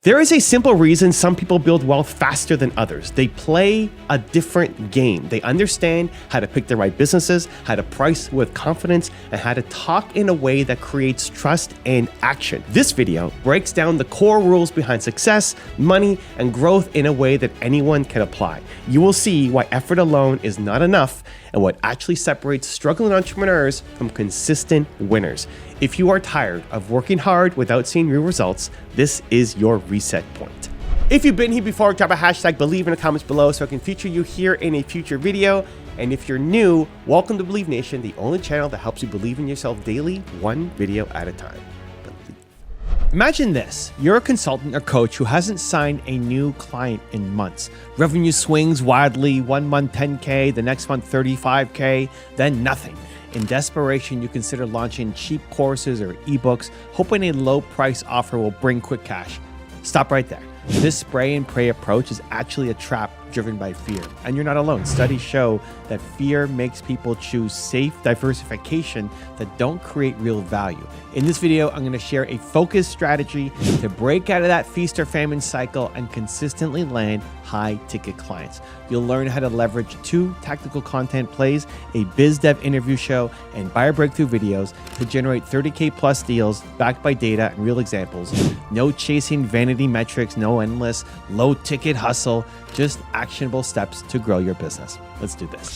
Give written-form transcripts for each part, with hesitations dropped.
There is a simple reason some people build wealth faster than others. They play a different game. They understand how to pick the right businesses, how to price with confidence, and how to talk in a way that creates trust and action. This video breaks down the core rules behind success, money, and growth in a way that anyone can apply. You will see why effort alone is not enough and what actually separates struggling entrepreneurs from consistent winners. If you are tired of working hard without seeing real results, this is your reset point. If you've been here before, drop a hashtag Believe in the comments below so I can feature you here in a future video. And if you're new, welcome to Believe Nation, the only channel that helps you believe in yourself daily, one video at a time. Imagine this, you're a consultant or coach who hasn't signed a new client in months. Revenue swings wildly, 1 month 10K, the next month 35K, then nothing. In desperation, you consider launching cheap courses or ebooks, hoping a low price offer will bring quick cash. Stop right there. This spray and pray approach is actually a trap driven by fear. And you're not alone. Studies show that fear makes people choose safe diversification that don't create real value. In this video, I'm going to share a focused strategy to break out of that feast or famine cycle and consistently land high ticket clients. You'll learn how to leverage 2 tactical content plays, a biz dev interview show, and buyer breakthrough videos to generate 30K plus deals backed by data and real examples. No chasing vanity metrics, no endless low ticket hustle, just actionable steps to grow your business. Let's do this.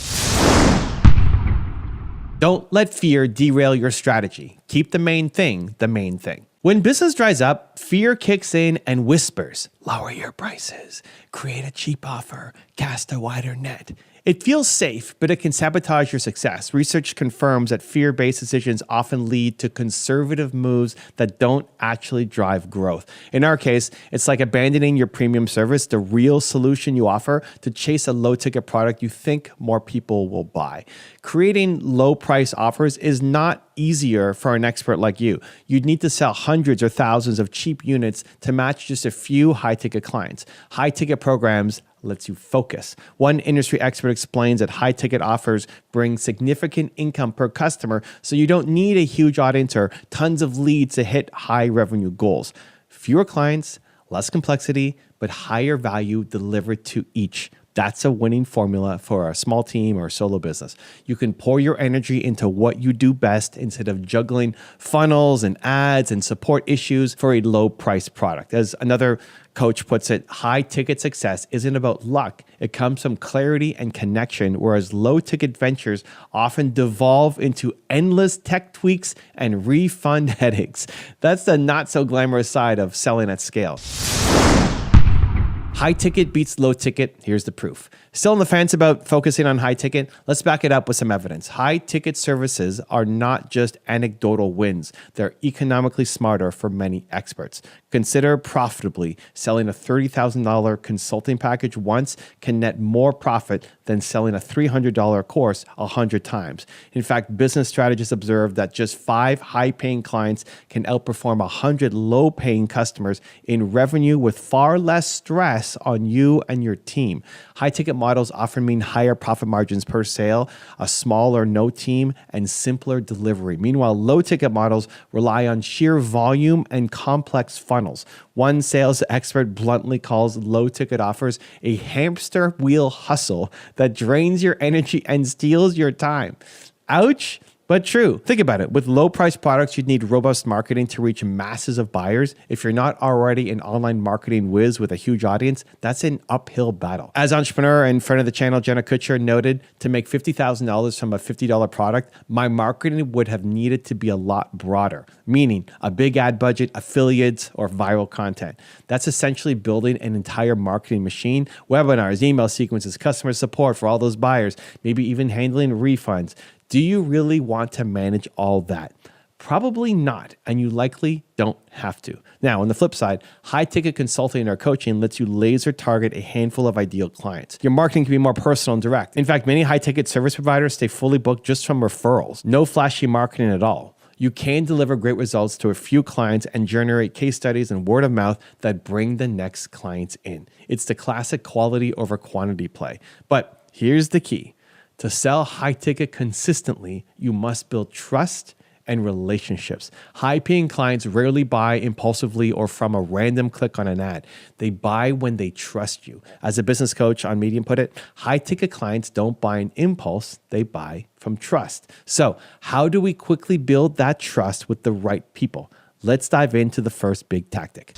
Don't let fear derail your strategy. Keep the main thing the main thing. When business dries up, fear kicks in and whispers, lower your prices, create a cheap offer, cast a wider net. It feels safe, but it can sabotage your success. Research confirms that fear-based decisions often lead to conservative moves that don't actually drive growth. In our case, it's like abandoning your premium service, the real solution you offer, to chase a low-ticket product you think more people will buy. Creating low-price offers is not easier for an expert like you. You'd need to sell hundreds or thousands of cheap units to match just a few high-ticket clients. High-ticket programs lets you focus. One industry expert explains that high-ticket offers bring significant income per customer, so you don't need a huge audience or tons of leads to hit high revenue goals. Fewer clients, less complexity, but higher value delivered to each. That's a winning formula for a small team or solo business. You can pour your energy into what you do best instead of juggling funnels and ads and support issues for a low price product. As another coach puts it, high ticket success isn't about luck. It comes from clarity and connection, whereas low ticket ventures often devolve into endless tech tweaks and refund headaches. That's the not so glamorous side of selling at scale. High ticket beats low ticket. Here's the proof. Still on the fence about focusing on high ticket? Let's back it up with some evidence. High ticket services are not just anecdotal wins. They're economically smarter for many experts. Consider profitably selling a $30,000 consulting package once can net more profit than selling a $300 course 100 times. In fact, business strategists observe that just 5 high-paying clients can outperform 100 low-paying customers in revenue with far less stress on you and your team. High-ticket models often mean higher profit margins per sale, a small or no team, and simpler delivery. Meanwhile, low-ticket models rely on sheer volume and complex funnels. One sales expert bluntly calls low-ticket offers a hamster wheel hustle that drains your energy and steals your time. Ouch. But true. Think about it. With low-priced products, you'd need robust marketing to reach masses of buyers. If you're not already an online marketing whiz with a huge audience, that's an uphill battle. As entrepreneur and friend of the channel, Jenna Kutcher, noted, to make $50,000 from a $50 product, my marketing would have needed to be a lot broader, meaning a big ad budget, affiliates, or viral content. That's essentially building an entire marketing machine, webinars, email sequences, customer support for all those buyers, maybe even handling refunds. Do you really want to manage all that? Probably not, and you likely don't have to. Now, on the flip side, high-ticket consulting or coaching lets you laser target a handful of ideal clients. Your marketing can be more personal and direct. In fact, many high-ticket service providers stay fully booked just from referrals. No flashy marketing at all. You can deliver great results to a few clients and generate case studies and word of mouth that bring the next clients in. It's the classic quality over quantity play. But here's the key. To sell high ticket consistently, you must build trust and relationships. High-paying clients rarely buy impulsively or from a random click on an ad. They buy when they trust you. As a business coach on Medium put it, high-ticket clients don't buy an impulse, they buy from trust. So, how do we quickly build that trust with the right people? Let's dive into the first big tactic.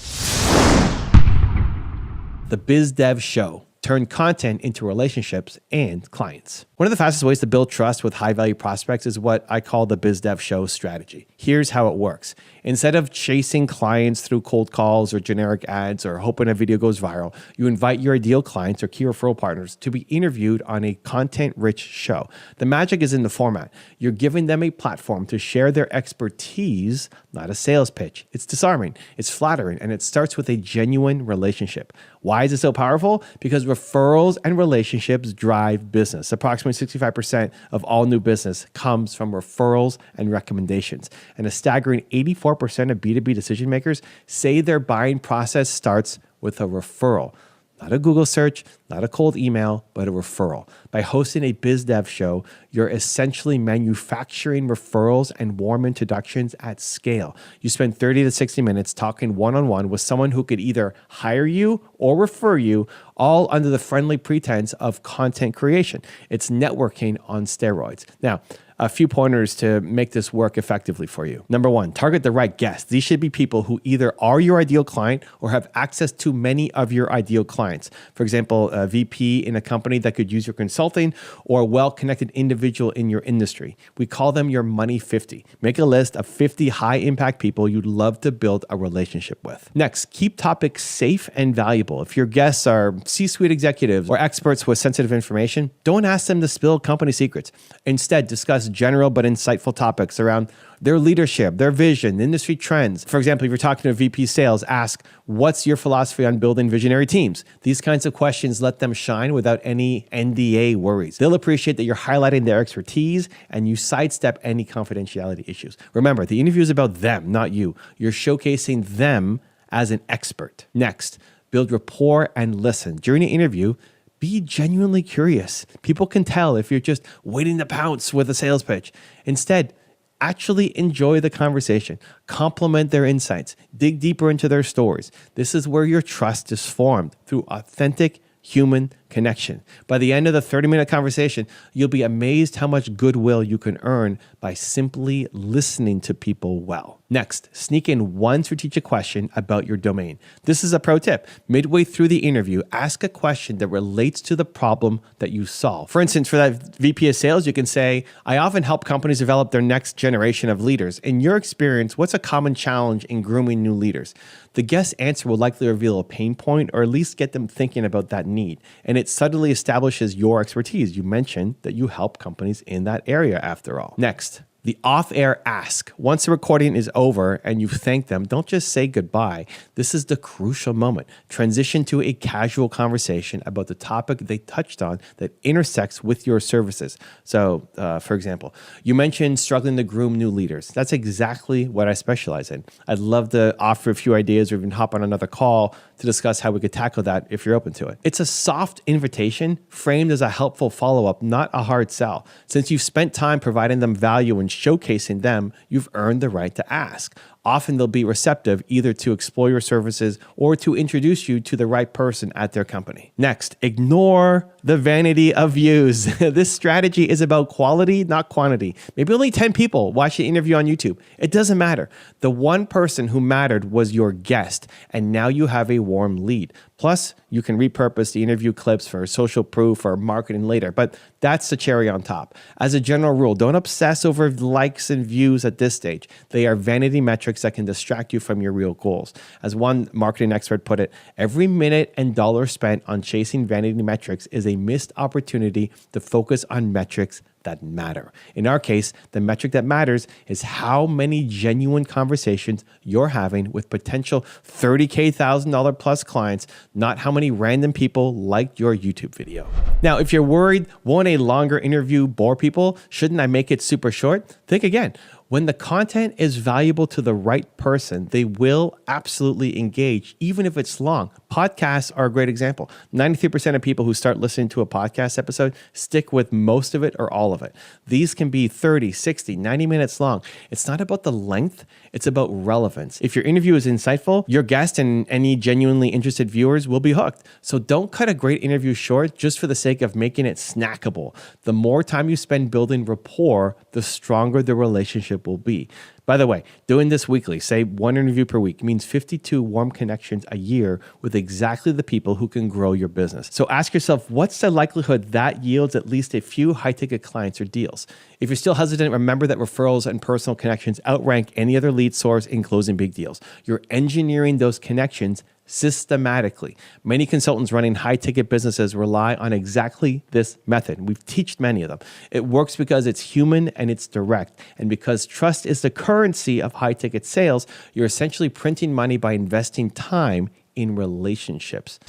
The BizDev Show. Turn content into relationships and clients. One of the fastest ways to build trust with high-value prospects is what I call the BizDev Show strategy. Here's how it works. Instead of chasing clients through cold calls or generic ads or hoping a video goes viral, you invite your ideal clients or key referral partners to be interviewed on a content-rich show. The magic is in the format. You're giving them a platform to share their expertise, not a sales pitch. It's disarming, it's flattering, and it starts with a genuine relationship. Why is it so powerful? Because referrals and relationships drive business. Approximately 65% of all new business comes from referrals and recommendations. And a staggering 84% of B2B decision makers say their buying process starts with a referral. Not a Google search, not a cold email, but a referral. By hosting a BizDev show, you're essentially manufacturing referrals and warm introductions at scale. You spend 30 to 60 minutes talking one-on-one with someone who could either hire you or refer you, all under the friendly pretense of content creation. It's networking on steroids. Now, a few pointers to make this work effectively for you. Number one, target the right guests. These should be people who either are your ideal client or have access to many of your ideal clients. For example, a VP in a company that could use your consulting or a well-connected individual in your industry. We call them your Money 50. Make a list of 50 high-impact people you'd love to build a relationship with. Next, keep topics safe and valuable. If your guests are C-suite executives or experts with sensitive information, don't ask them to spill company secrets. Instead, discuss general but insightful topics around their leadership, their vision, industry trends. For example, if you're talking to a VP sales, ask, what's your philosophy on building visionary teams? These kinds of questions let them shine without any NDA worries. They'll appreciate that you're highlighting their expertise and you sidestep any confidentiality issues. Remember, the interview is about them, not you. You're showcasing them as an expert. Next, build rapport and listen. During the interview, be genuinely curious. People can tell if you're just waiting to pounce with a sales pitch. Instead, actually enjoy the conversation, compliment their insights, dig deeper into their stories. This is where your trust is formed through authentic human connection. By the end of the 30-minute conversation, you'll be amazed how much goodwill you can earn by simply listening to people well. Next, sneak in one strategic question about your domain. This is a pro tip. Midway through the interview, ask a question that relates to the problem that you solve. For instance, for that VP of sales, you can say, I often help companies develop their next generation of leaders. In your experience, what's a common challenge in grooming new leaders? The guest's answer will likely reveal a pain point or at least get them thinking about that need. And it subtly establishes your expertise. You mentioned that you help companies in that area after all. Next, the off-air ask. Once the recording is over and you've thanked them, don't just say goodbye. This is the crucial moment. Transition to a casual conversation about the topic they touched on that intersects with your services. So, for example, you mentioned struggling to groom new leaders. That's exactly what I specialize in. I'd love to offer a few ideas or even hop on another call to discuss how we could tackle that if you're open to it. It's a soft invitation framed as a helpful follow-up, not a hard sell. Since you've spent time providing them value and showcasing them, you've earned the right to ask. Often they'll be receptive either to explore your services or to introduce you to the right person at their company. Next, ignore the vanity of views. This strategy is about quality, not quantity. Maybe only 10 people watch the interview on YouTube. It doesn't matter. The one person who mattered was your guest, and now you have a warm lead. Plus, you can repurpose the interview clips for social proof or marketing later, but that's the cherry on top. As a general rule, don't obsess over likes and views at this stage. They are vanity metrics that can distract you from your real goals. As one marketing expert put it, every minute and dollar spent on chasing vanity metrics is a missed opportunity to focus on metrics that matter. In our case, the metric that matters is how many genuine conversations you're having with potential $30,000 plus clients, not how many random people liked your YouTube video. Now, if you're worried, won't a longer interview bore people? Shouldn't I make it super short? Think again. When the content is valuable to the right person, they will absolutely engage, even if it's long. Podcasts are a great example. 93% of people who start listening to a podcast episode stick with most of it or all of it. These can be 30, 60, 90 minutes long. It's not about the length, it's about relevance. If your interview is insightful, your guest and any genuinely interested viewers will be hooked. So don't cut a great interview short just for the sake of making it snackable. The more time you spend building rapport, the stronger the relationship will be. By the way, doing this weekly, say one interview per week, means 52 warm connections a year with exactly the people who can grow your business. So ask yourself, what's the likelihood that yields at least a few high-ticket clients or deals? If you're still hesitant, remember that referrals and personal connections outrank any other lead source in closing big deals. You're engineering those connections systematically. Many consultants running high-ticket businesses rely on exactly this method. We've taught many of them. It works because it's human and it's direct. And because trust is the currency of high-ticket sales, you're essentially printing money by investing time in relationships.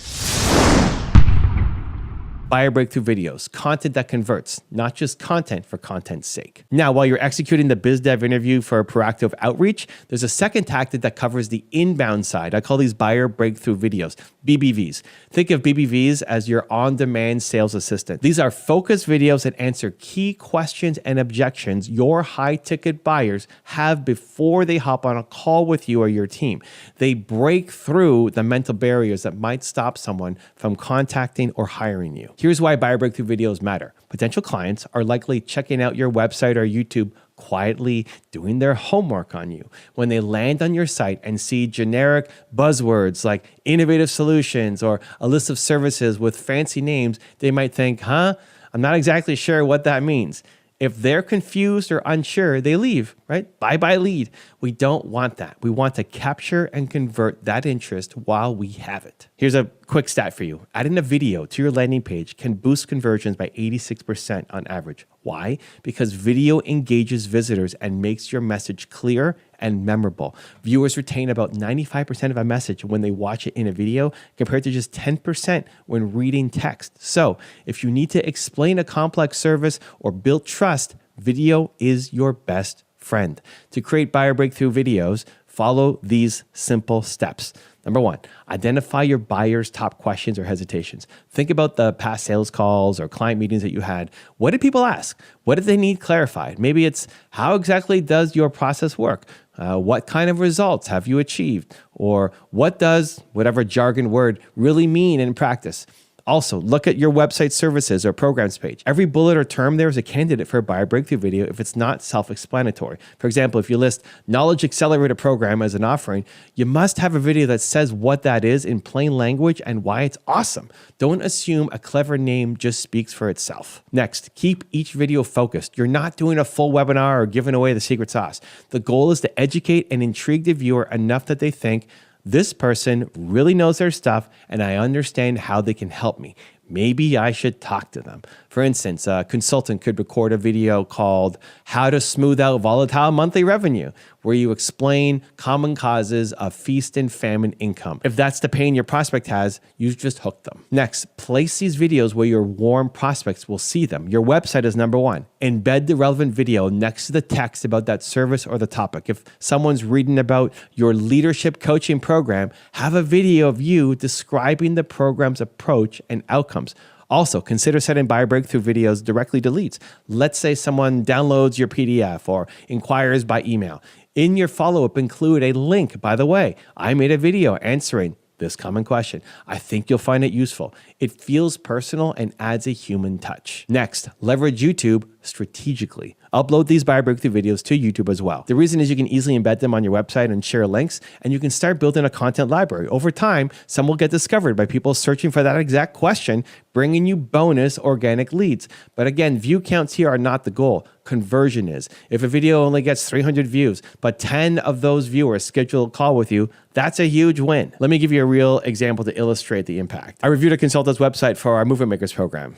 Buyer breakthrough videos, content that converts, not just content for content's sake. Now, while you're executing the BizDev interview for proactive outreach, there's a second tactic that covers the inbound side. I call these buyer breakthrough videos, BBVs. Think of BBVs as your on-demand sales assistant. These are focused videos that answer key questions and objections your high-ticket buyers have before they hop on a call with you or your team. They break through the mental barriers that might stop someone from contacting or hiring you. Here's why buyer breakthrough videos matter. Potential clients are likely checking out your website or YouTube quietly, doing their homework on you. When they land on your site and see generic buzzwords like innovative solutions or a list of services with fancy names, they might think, I'm not exactly sure what that means. If they're confused or unsure, they leave, right? Bye-bye lead. We don't want that. We want to capture and convert that interest while we have it. Here's a quick stat for you. Adding a video to your landing page can boost conversions by 86% on average. Why? Because video engages visitors and makes your message clear and memorable. Viewers retain about 95% of a message when they watch it in a video compared to just 10% when reading text. So if you need to explain a complex service or build trust, video is your best friend. To create buyer breakthrough videos, follow these simple steps. Number one, identify your buyer's top questions or hesitations. Think about the past sales calls or client meetings that you had. What did people ask? What did they need clarified? Maybe it's, how exactly does your process work? What kind of results have you achieved? Or what does whatever jargon word really mean in practice? Also, look at your website services or programs page. Every bullet or term there is a candidate for a buyer breakthrough video if it's not self-explanatory. For example, if you list Knowledge Accelerator Program as an offering, you must have a video that says what that is in plain language and why it's awesome. Don't assume a clever name just speaks for itself. Next, keep each video focused. You're not doing a full webinar or giving away the secret sauce. The goal is to educate and intrigue the viewer enough that they think, this person really knows their stuff and I understand how they can help me. Maybe I should talk to them. For instance, a consultant could record a video called How to Smooth Out Volatile Monthly Revenue, where you explain common causes of feast and famine income. If that's the pain your prospect has, you've just hooked them. Next, place these videos where your warm prospects will see them. Your website is number one. Embed the relevant video next to the text about that service or the topic. If someone's reading about your leadership coaching program, have a video of you describing the program's approach and outcomes. Also, consider setting buyer breakthrough videos directly to leads. Let's say someone downloads your PDF or inquires by email. In your follow-up, include a link. By the way, I made a video answering this common question. I think you'll find it useful. It feels personal and adds a human touch. Next, leverage YouTube strategically. Upload these buyer breakthrough videos to YouTube as well. The reason is you can easily embed them on your website and share links, and you can start building a content library. Over time, some will get discovered by people searching for that exact question, bringing you bonus organic leads. But again, view counts here are not the goal. Conversion is. If a video only gets 300 views, but 10 of those viewers schedule a call with you, that's a huge win. Let me give you a real example to illustrate the impact. I reviewed a consultant's website for our Movement Makers program.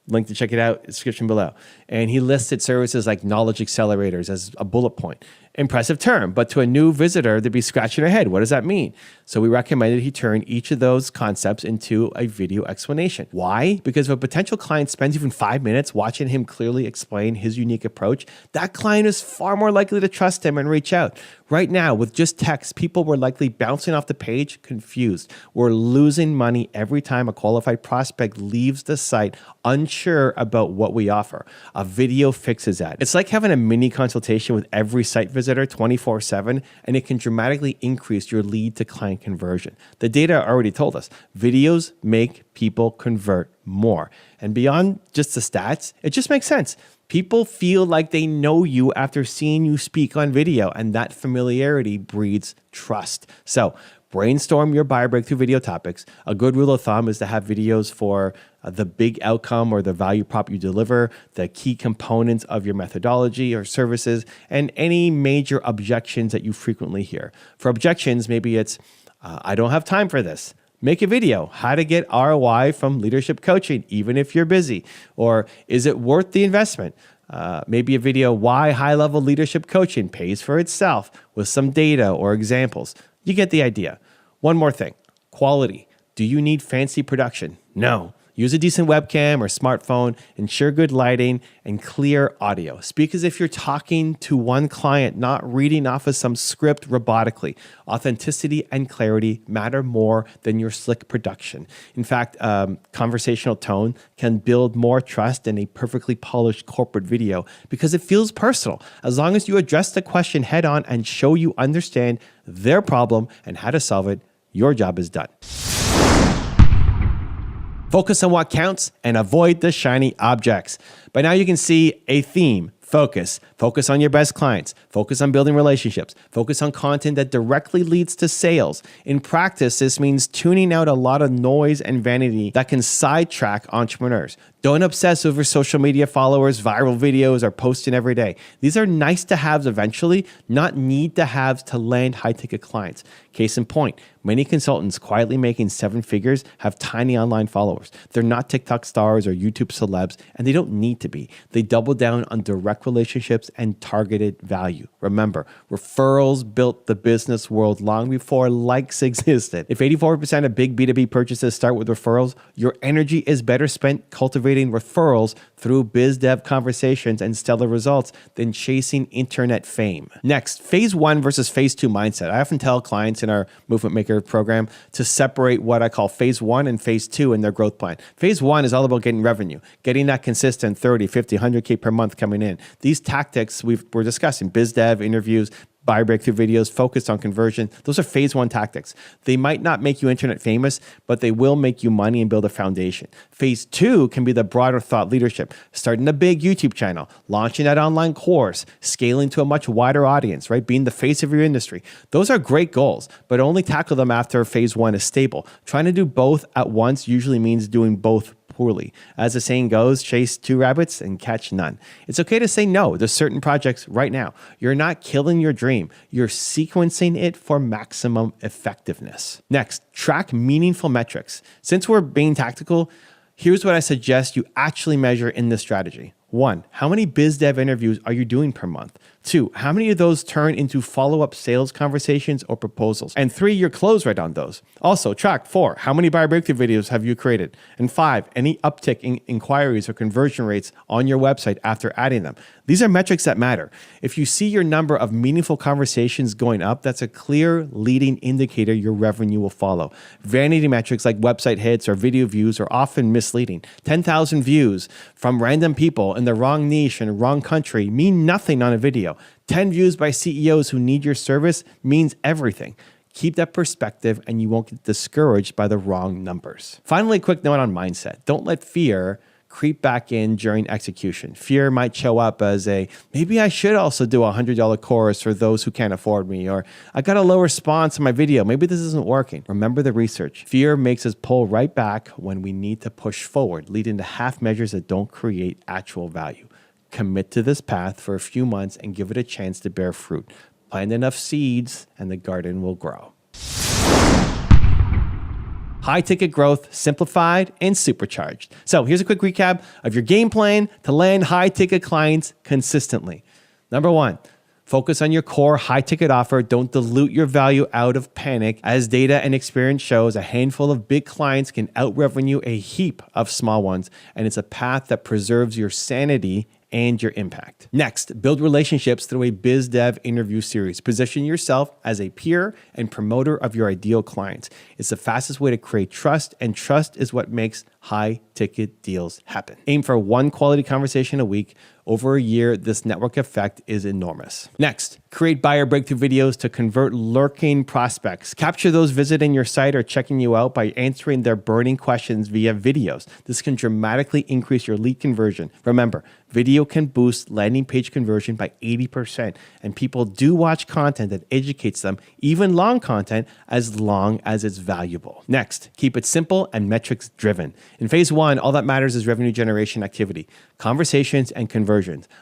Link to check it out, description below. And he listed services like knowledge accelerators as a bullet point. Impressive term, but to a new visitor, they'd be scratching their head. What does that mean? So we recommended he turn each of those concepts into a video explanation. Why? Because if a potential client spends even 5 minutes watching him clearly explain his unique approach, that client is far more likely to trust him and reach out. Right now, with just text, people were likely bouncing off the page confused. We're losing money every time a qualified prospect leaves the site unsure about what we offer. A video fixes that. It's like having a mini consultation with every site visitor 24/7, and it can dramatically increase your lead to client conversion. The data already told us videos make people convert more. And beyond just the stats, it just makes sense. People feel like they know you after seeing you speak on video, and that familiarity breeds trust. So brainstorm your buyer breakthrough video topics. A good rule of thumb is to have videos for the big outcome or the value prop you deliver, the key components of your methodology or services, and any major objections that you frequently hear. For objections, maybe it's, I don't have time for this. Make a video, how to get ROI from leadership coaching, even if you're busy. Or is it worth the investment? Maybe a video, why high-level leadership coaching pays for itself, with some data or examples. You get the idea. One more thing, quality. Do you need fancy production? No. Use a decent webcam or smartphone, ensure good lighting and clear audio. Speak as if you're talking to one client, not reading off of some script robotically. Authenticity and clarity matter more than your slick production. In fact, conversational tone can build more trust than a perfectly polished corporate video because it feels personal. As long as you address the question head on and show you understand their problem and how to solve it, your job is done. Focus on what counts and avoid the shiny objects. By now you can see a theme. Focus. Focus on your best clients. Focus on building relationships. Focus on content that directly leads to sales. In practice, this means tuning out a lot of noise and vanity that can sidetrack entrepreneurs. Don't obsess over social media followers, viral videos, or posting every day. These are nice to haves eventually, not need to haves to land high ticket clients. Case in point, many consultants quietly making 7 figures have tiny online followers. They're not TikTok stars or YouTube celebs, and they don't need to be. They double down on direct relationships and targeted value. Remember, referrals built the business world long before likes existed. If 84% of big B2B purchases start with referrals, your energy is better spent cultivating referrals through bizdev conversations and stellar results than chasing internet fame. Next, phase 1 versus phase 2 mindset. I often tell clients in our Movement Maker program to separate what I call phase 1 and phase 2 in their growth plan. Phase 1 is all about getting revenue, getting that consistent 30, 50, 100K per month coming in. These tactics we're discussing, bizdev, interviews, buyer breakthrough videos focused on conversion. Those are phase 1 tactics. They might not make you internet famous, but they will make you money and build a foundation. Phase 2 can be the broader thought leadership, starting a big YouTube channel, launching that online course, scaling to a much wider audience, right? Being the face of your industry. Those are great goals, but only tackle them after phase 1 is stable. Trying to do both at once usually means doing both poorly. As the saying goes, chase 2 rabbits and catch none. It's okay to say no to certain projects right now. You're not killing your dream. You're sequencing it for maximum effectiveness. Next, track meaningful metrics. Since we're being tactical, here's what I suggest you actually measure in this strategy. 1, how many BizDev interviews are you doing per month? 2, how many of those turn into follow-up sales conversations or proposals? And 3, your close rate on those. Also, track 4, how many buyer breakthrough videos have you created? And 5, any uptick in inquiries or conversion rates on your website after adding them. These are metrics that matter. If you see your number of meaningful conversations going up, that's a clear leading indicator your revenue will follow. Vanity metrics like website hits or video views are often misleading. 10,000 views from random people in the wrong niche and wrong country mean nothing on a video. 10 views by CEOs who need your service means everything. Keep that perspective and you won't get discouraged by the wrong numbers. Finally, a quick note on mindset. Don't let fear creep back in during execution. Fear might show up as maybe I should also do a $100 course for those who can't afford me, or I got a low response on my video. Maybe this isn't working. Remember the research. Fear makes us pull right back when we need to push forward, leading to half measures that don't create actual value. Commit to this path for a few months and give it a chance to bear fruit. Plant enough seeds and the garden will grow. High ticket growth, simplified and supercharged. So here's a quick recap of your game plan to land high ticket clients consistently. Number 1, Focus on your core high-ticket offer. Don't dilute your value out of panic. As data and experience shows, a handful of big clients can out-revenue a heap of small ones, and it's a path that preserves your sanity and your impact. Next, build relationships through a BizDev interview series. Position yourself as a peer and promoter of your ideal clients. It's the fastest way to create trust, and trust is what makes high-ticket deals happen. Aim for one quality conversation a week. Over a year, this network effect is enormous. Next, create buyer breakthrough videos to convert lurking prospects. Capture those visiting your site or checking you out by answering their burning questions via videos. This can dramatically increase your lead conversion. Remember, video can boost landing page conversion by 80%, and people do watch content that educates them, even long content, as long as it's valuable. Next, keep it simple and metrics driven. In phase one, all that matters is revenue generation activity, conversations, and conversions.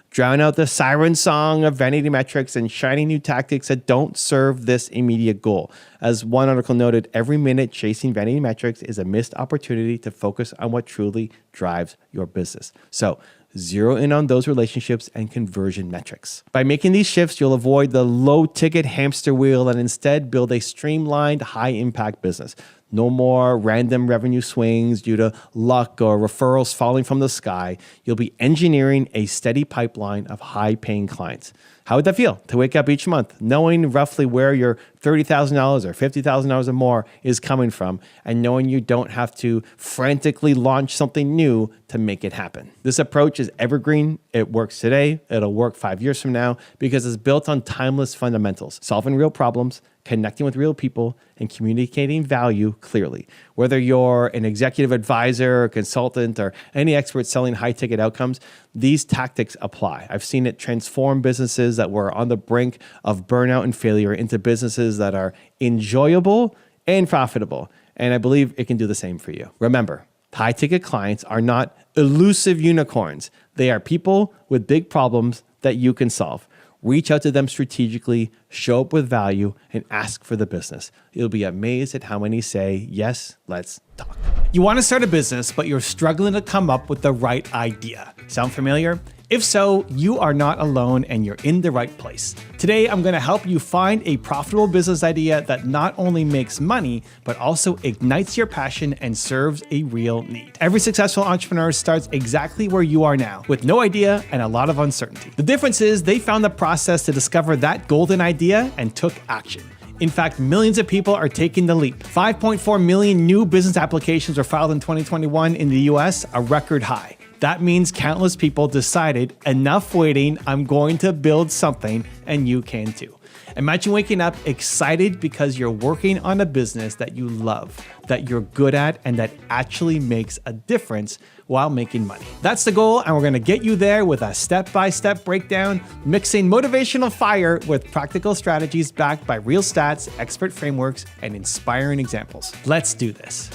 Drown out the siren song of vanity metrics and shiny new tactics that don't serve this immediate goal. As one article noted, every minute chasing vanity metrics is a missed opportunity to focus on what truly drives your business. So, zero in on those relationships and conversion metrics. By making these shifts, you'll avoid the low-ticket hamster wheel and instead build a streamlined, high-impact business. No more random revenue swings due to luck or referrals falling from the sky. You'll be engineering a steady pipeline of high-paying clients. How would that feel to wake up each month knowing roughly where your $30,000 or $50,000 or more is coming from, and knowing you don't have to frantically launch something new to make it happen? This approach is evergreen. It works today. It'll work 5 years from now because it's built on timeless fundamentals, solving real problems, connecting with real people, and communicating value clearly. Whether you're an executive advisor, a consultant, or any expert selling high-ticket outcomes, these tactics apply. I've seen it transform businesses that were on the brink of burnout and failure into businesses that are enjoyable and profitable. And I believe it can do the same for you. Remember, high-ticket clients are not elusive unicorns. They are people with big problems that you can solve. Reach out to them strategically, show up with value, and ask for the business. You'll be amazed at how many say, yes, let's talk. You want to start a business, but you're struggling to come up with the right idea. Sound familiar? If so, you are not alone and you're in the right place. Today, I'm going to help you find a profitable business idea that not only makes money, but also ignites your passion and serves a real need. Every successful entrepreneur starts exactly where you are now, with no idea and a lot of uncertainty. The difference is they found the process to discover that golden idea and took action. In fact, millions of people are taking the leap. 5.4 million new business applications were filed in 2021 in the US, a record high. That means countless people decided, enough waiting, I'm going to build something, and you can too. Imagine waking up excited because you're working on a business that you love, that you're good at, and that actually makes a difference while making money. That's the goal, and we're gonna get you there with a step-by-step breakdown, mixing motivational fire with practical strategies backed by real stats, expert frameworks, and inspiring examples. Let's do this.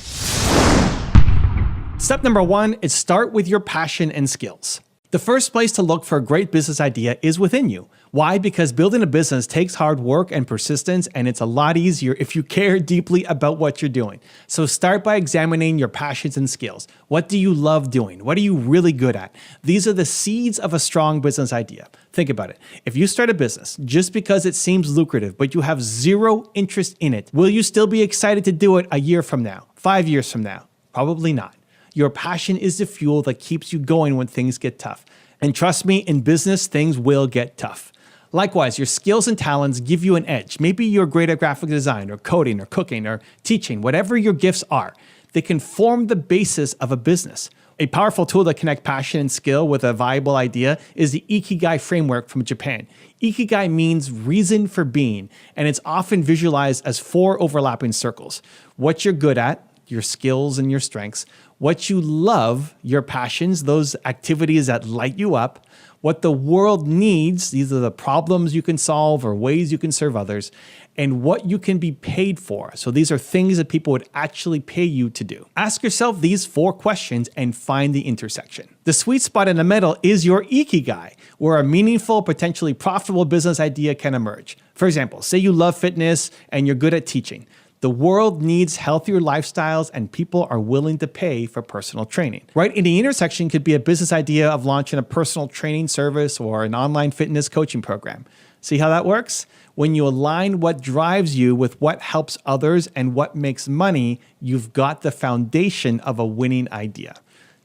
Step number one is start with your passion and skills. The first place to look for a great business idea is within you. Why? Because building a business takes hard work and persistence, and it's a lot easier if you care deeply about what you're doing. So start by examining your passions and skills. What do you love doing? What are you really good at? These are the seeds of a strong business idea. Think about it. If you start a business just because it seems lucrative, but you have zero interest in it, will you still be excited to do it a year from now, 5 years from now? Probably not. Your passion is the fuel that keeps you going when things get tough. And trust me, in business, things will get tough. Likewise, your skills and talents give you an edge. Maybe you're great at graphic design or coding or cooking or teaching, whatever your gifts are. They can form the basis of a business. A powerful tool to connect passion and skill with a viable idea is the Ikigai framework from Japan. Ikigai means reason for being, and it's often visualized as 4 overlapping circles. What you're good at, your skills and your strengths, what you love, your passions, those activities that light you up, what the world needs, these are the problems you can solve or ways you can serve others, and what you can be paid for. So these are things that people would actually pay you to do. Ask yourself these 4 questions and find the intersection. The sweet spot in the middle is your Ikigai, where a meaningful, potentially profitable business idea can emerge. For example, say you love fitness and you're good at teaching. The world needs healthier lifestyles and people are willing to pay for personal training. Right in the intersection could be a business idea of launching a personal training service or an online fitness coaching program. See how that works? When you align what drives you with what helps others and what makes money, you've got the foundation of a winning idea.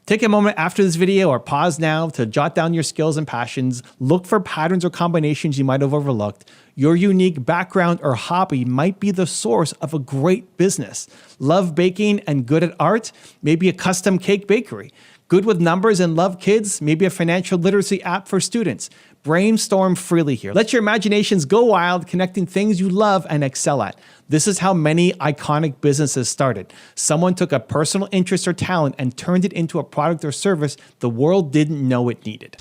Take a moment after this video or pause now to jot down your skills and passions. Look for patterns or combinations you might have overlooked. Your unique background or hobby might be the source of a great business. Love baking and good at art? Maybe a custom cake bakery. Good with numbers and love kids? Maybe a financial literacy app for students. Brainstorm freely here. Let your imaginations go wild, connecting things you love and excel at. This is how many iconic businesses started. Someone took a personal interest or talent and turned it into a product or service the world didn't know it needed.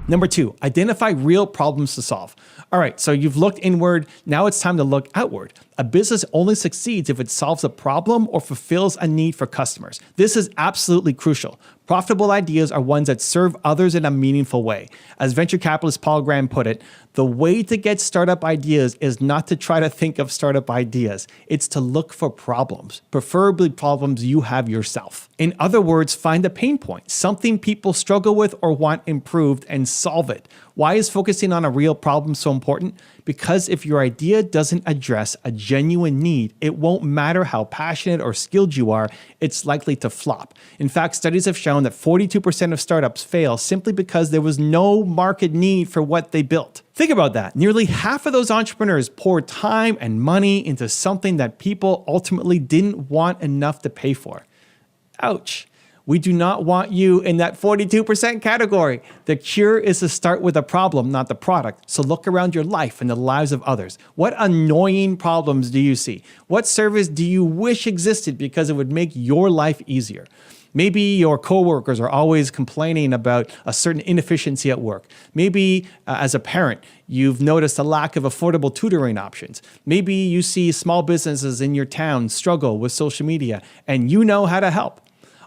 Number 2, identify real problems to solve. All right, so you've looked inward. Now it's time to look outward. A business only succeeds if it solves a problem or fulfills a need for customers. This is absolutely crucial. Profitable ideas are ones that serve others in a meaningful way. As venture capitalist Paul Graham put it, the way to get startup ideas is not to try to think of startup ideas. It's to look for problems, preferably problems you have yourself. In other words, find a pain point, something people struggle with or want improved, and solve it. Why is focusing on a real problem so important? Because if your idea doesn't address a genuine need, it won't matter how passionate or skilled you are, it's likely to flop. In fact, studies have shown that 42% of startups fail simply because there was no market need for what they built. Think about that. Nearly half of those entrepreneurs poured time and money into something that people ultimately didn't want enough to pay for. Ouch. We do not want you in that 42% category. The cure is to start with a problem, not the product. So look around your life and the lives of others. What annoying problems do you see? What service do you wish existed because it would make your life easier? Maybe your coworkers are always complaining about a certain inefficiency at work. Maybe as a parent, you've noticed a lack of affordable tutoring options. Maybe you see small businesses in your town struggle with social media and you know how to help.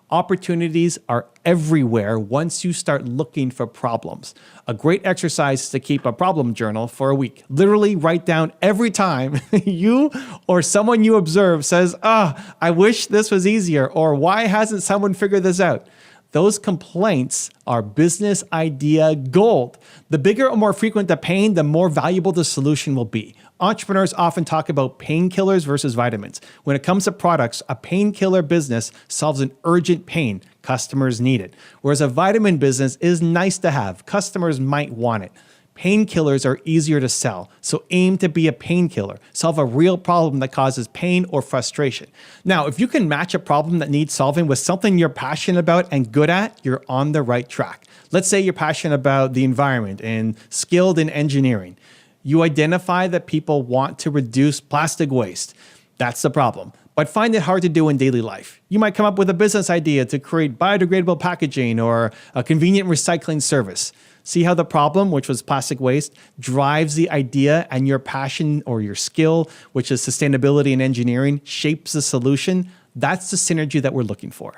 Opportunities are everywhere once you start looking for problems. A great exercise is to keep a problem journal for a week. Literally write down every time you or someone you observe says, I wish this was easier, or why hasn't someone figured this out? Those complaints are business idea gold. The bigger or more frequent the pain, the more valuable the solution will be. Entrepreneurs often talk about painkillers versus vitamins. When it comes to products, a painkiller business solves an urgent pain. Customers need it. Whereas a vitamin business is nice to have. Customers might want it. Painkillers are easier to sell, so aim to be a painkiller. Solve a real problem that causes pain or frustration. Now, if you can match a problem that needs solving with something you're passionate about and good at, you're on the right track. Let's say you're passionate about the environment and skilled in engineering. You identify that people want to reduce plastic waste. That's the problem, but find it hard to do in daily life. You might come up with a business idea to create biodegradable packaging or a convenient recycling service. See how the problem, which was plastic waste, drives the idea, and your passion or your skill, which is sustainability and engineering, shapes the solution. That's the synergy that we're looking for.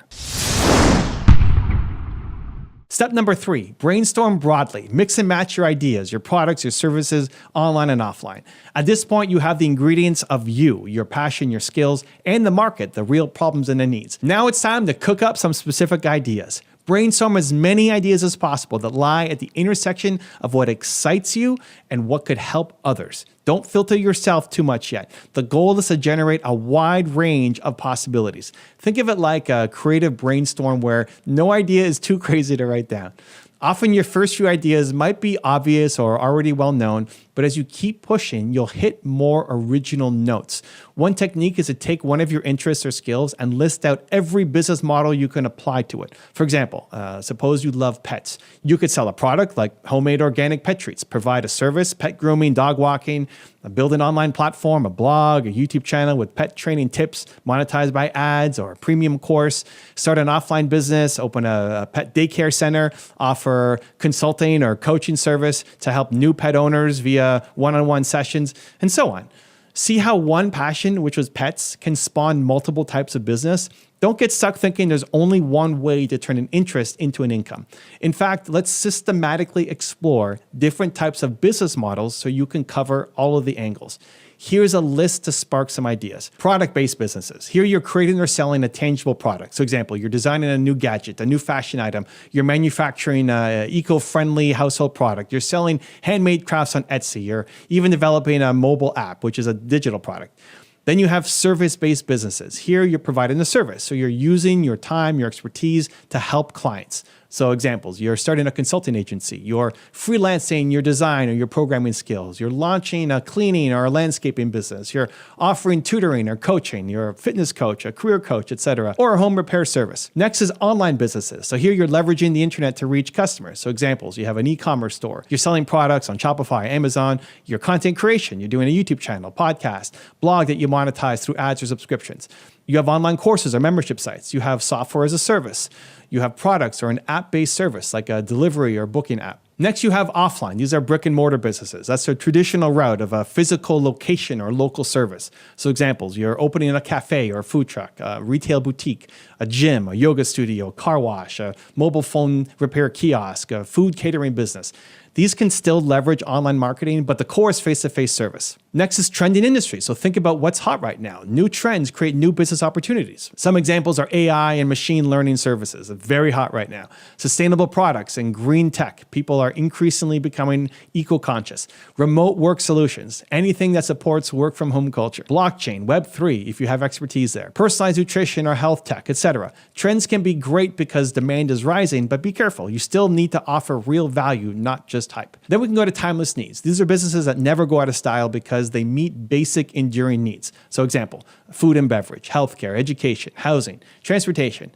Step number 3, brainstorm broadly. Mix and match your ideas, your products, your services, online and offline. At this point, you have the ingredients of you, your passion, your skills, and the market, the real problems and the needs. Now it's time to cook up some specific ideas. Brainstorm as many ideas as possible that lie at the intersection of what excites you and what could help others. Don't filter yourself too much yet. The goal is to generate a wide range of possibilities. Think of it like a creative brainstorm where no idea is too crazy to write down. Often your first few ideas might be obvious or already well known, but as you keep pushing, you'll hit more original notes. One technique is to take one of your interests or skills and list out every business model you can apply to it. For example, suppose you love pets. You could sell a product like homemade organic pet treats, provide a service, pet grooming, dog walking, build an online platform, a blog, a YouTube channel with pet training tips, monetized by ads, or a premium course, start an offline business, open a pet daycare center, offer consulting or coaching service to help new pet owners via one-on-one sessions, and so on. See how one passion, which was pets, can spawn multiple types of business? Don't get stuck thinking there's only one way to turn an interest into an income. In fact, let's systematically explore different types of business models so you can cover all of the angles. Here's a list to spark some ideas. Product-based businesses. Here you're creating or selling a tangible product. So example, you're designing a new gadget, a new fashion item. You're manufacturing an eco-friendly household product. You're selling handmade crafts on Etsy. You're even developing a mobile app, which is a digital product. Then you have service-based businesses. Here you're providing a service. So you're using your time, your expertise to help clients. So examples, you're starting a consulting agency, you're freelancing your design or your programming skills, you're launching a cleaning or a landscaping business, you're offering tutoring or coaching, you're a fitness coach, a career coach, etc., or a home repair service. Next is online businesses. So here you're leveraging the internet to reach customers. So examples, you have an e-commerce store, you're selling products on Shopify, Amazon, your content creation, you're doing a YouTube channel, podcast, blog that you monetize through ads or subscriptions. You have online courses or membership sites. You have software as a service. You have products or an app-based service like a delivery or booking app. Next, you have offline. These are brick and mortar businesses. That's a traditional route of a physical location or local service. So examples, you're opening a cafe or a food truck, a retail boutique, a gym, a yoga studio, car wash, a mobile phone repair kiosk, a food catering business. These can still leverage online marketing, but the core is face-to-face service. Next is trending industries. So think about what's hot right now. New trends create new business opportunities. Some examples are AI and machine learning services, very hot right now. Sustainable products and green tech. People are increasingly becoming eco-conscious. Remote work solutions, anything that supports work from home culture. Blockchain, Web3, if you have expertise there. Personalized nutrition or health tech, etc. Trends can be great because demand is rising, but be careful. You still need to offer real value, not just hype. Then we can go to timeless needs. These are businesses that never go out of style because they meet basic enduring needs. So example, food and beverage, healthcare, education, housing, transportation,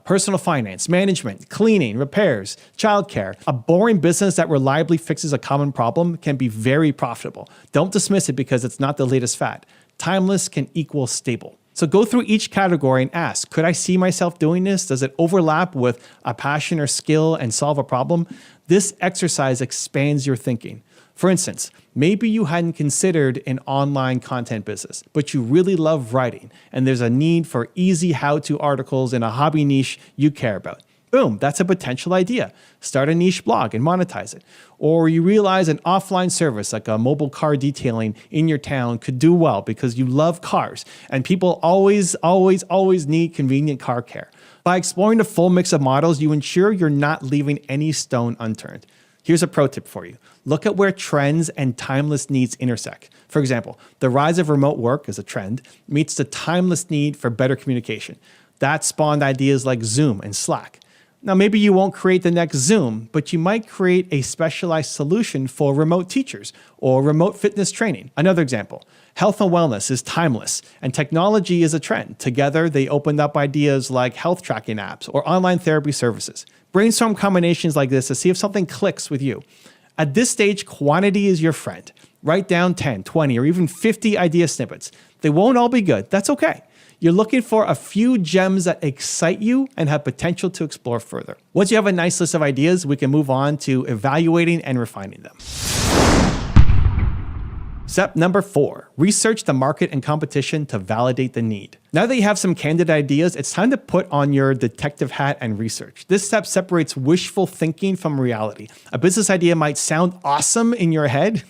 personal finance, management, cleaning, repairs, childcare. A boring business that reliably fixes a common problem can be very profitable. Don't dismiss it because it's not the latest fad. Timeless can equal stable. So go through each category and ask, could I see myself doing this? Does it overlap with a passion or skill and solve a problem? This exercise expands your thinking. For instance, maybe you hadn't considered an online content business, but you really love writing, and there's a need for easy how-to articles in a hobby niche you care about. Boom, that's a potential idea. Start a niche blog and monetize it. Or you realize an offline service like a mobile car detailing in your town could do well because you love cars and people always need convenient car care. By exploring the full mix of models, you ensure you're not leaving any stone unturned. Here's a pro tip for you. Look at where trends and timeless needs intersect. For example, the rise of remote work as a trend meets the timeless need for better communication. That spawned ideas like Zoom and Slack. Now, maybe you won't create the next Zoom, but you might create a specialized solution for remote teachers or remote fitness training. Another example, health and wellness is timeless and technology is a trend. Together, they opened up ideas like health tracking apps or online therapy services. Brainstorm combinations like this to see if something clicks with you. At this stage, quantity is your friend. Write down 10, 20, or even 50 idea snippets. They won't all be good. That's okay. You're looking for a few gems that excite you and have potential to explore further. Once you have a nice list of ideas, we can move on to evaluating and refining them. Step number 4, research the market and competition to validate the need. Now that you have some candid ideas, it's time to put on your detective hat and research. This step separates wishful thinking from reality. A business idea might sound awesome in your head,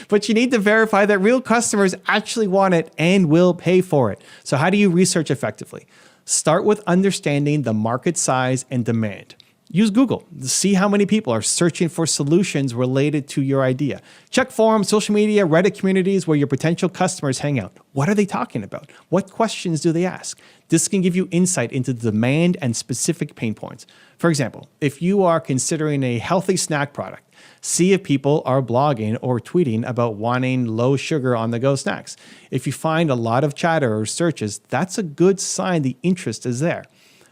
but you need to verify that real customers actually want it and will pay for it. So how do you research effectively? Start with understanding the market size and demand. Use Google to see how many people are searching for solutions related to your idea. Check forums, social media, Reddit communities where your potential customers hang out. What are they talking about? What questions do they ask? This can give you insight into the demand and specific pain points. For example, if you are considering a healthy snack product, see if people are blogging or tweeting about wanting low sugar on-the-go snacks. If you find a lot of chatter or searches, that's a good sign the interest is there.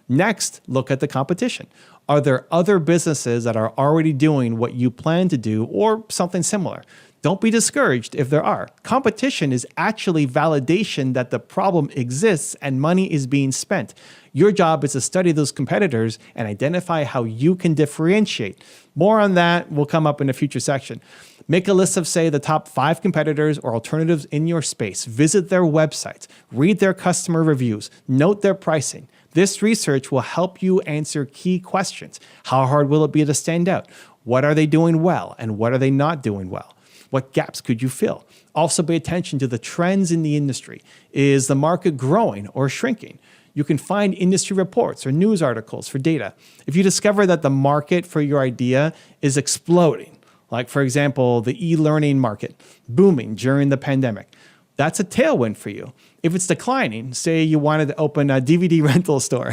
Next, look at the competition. Are there other businesses that are already doing what you plan to do or something similar? Don't be discouraged if there are. Competition is actually validation that the problem exists and money is being spent. Your job is to study those competitors and identify how you can differentiate. More on that will come up in a future section. Make a list of, say, the top 5 competitors or alternatives in your space. Visit their websites, read their customer reviews, note their pricing. This research will help you answer key questions. How hard will it be to stand out? What are they doing well and what are they not doing well? What gaps could you fill? Also pay attention to the trends in the industry. Is the market growing or shrinking? You can find industry reports or news articles for data. If you discover that the market for your idea is exploding, like for example, the e-learning market booming during the pandemic, that's a tailwind for you. If it's declining, say you wanted to open a DVD rental store,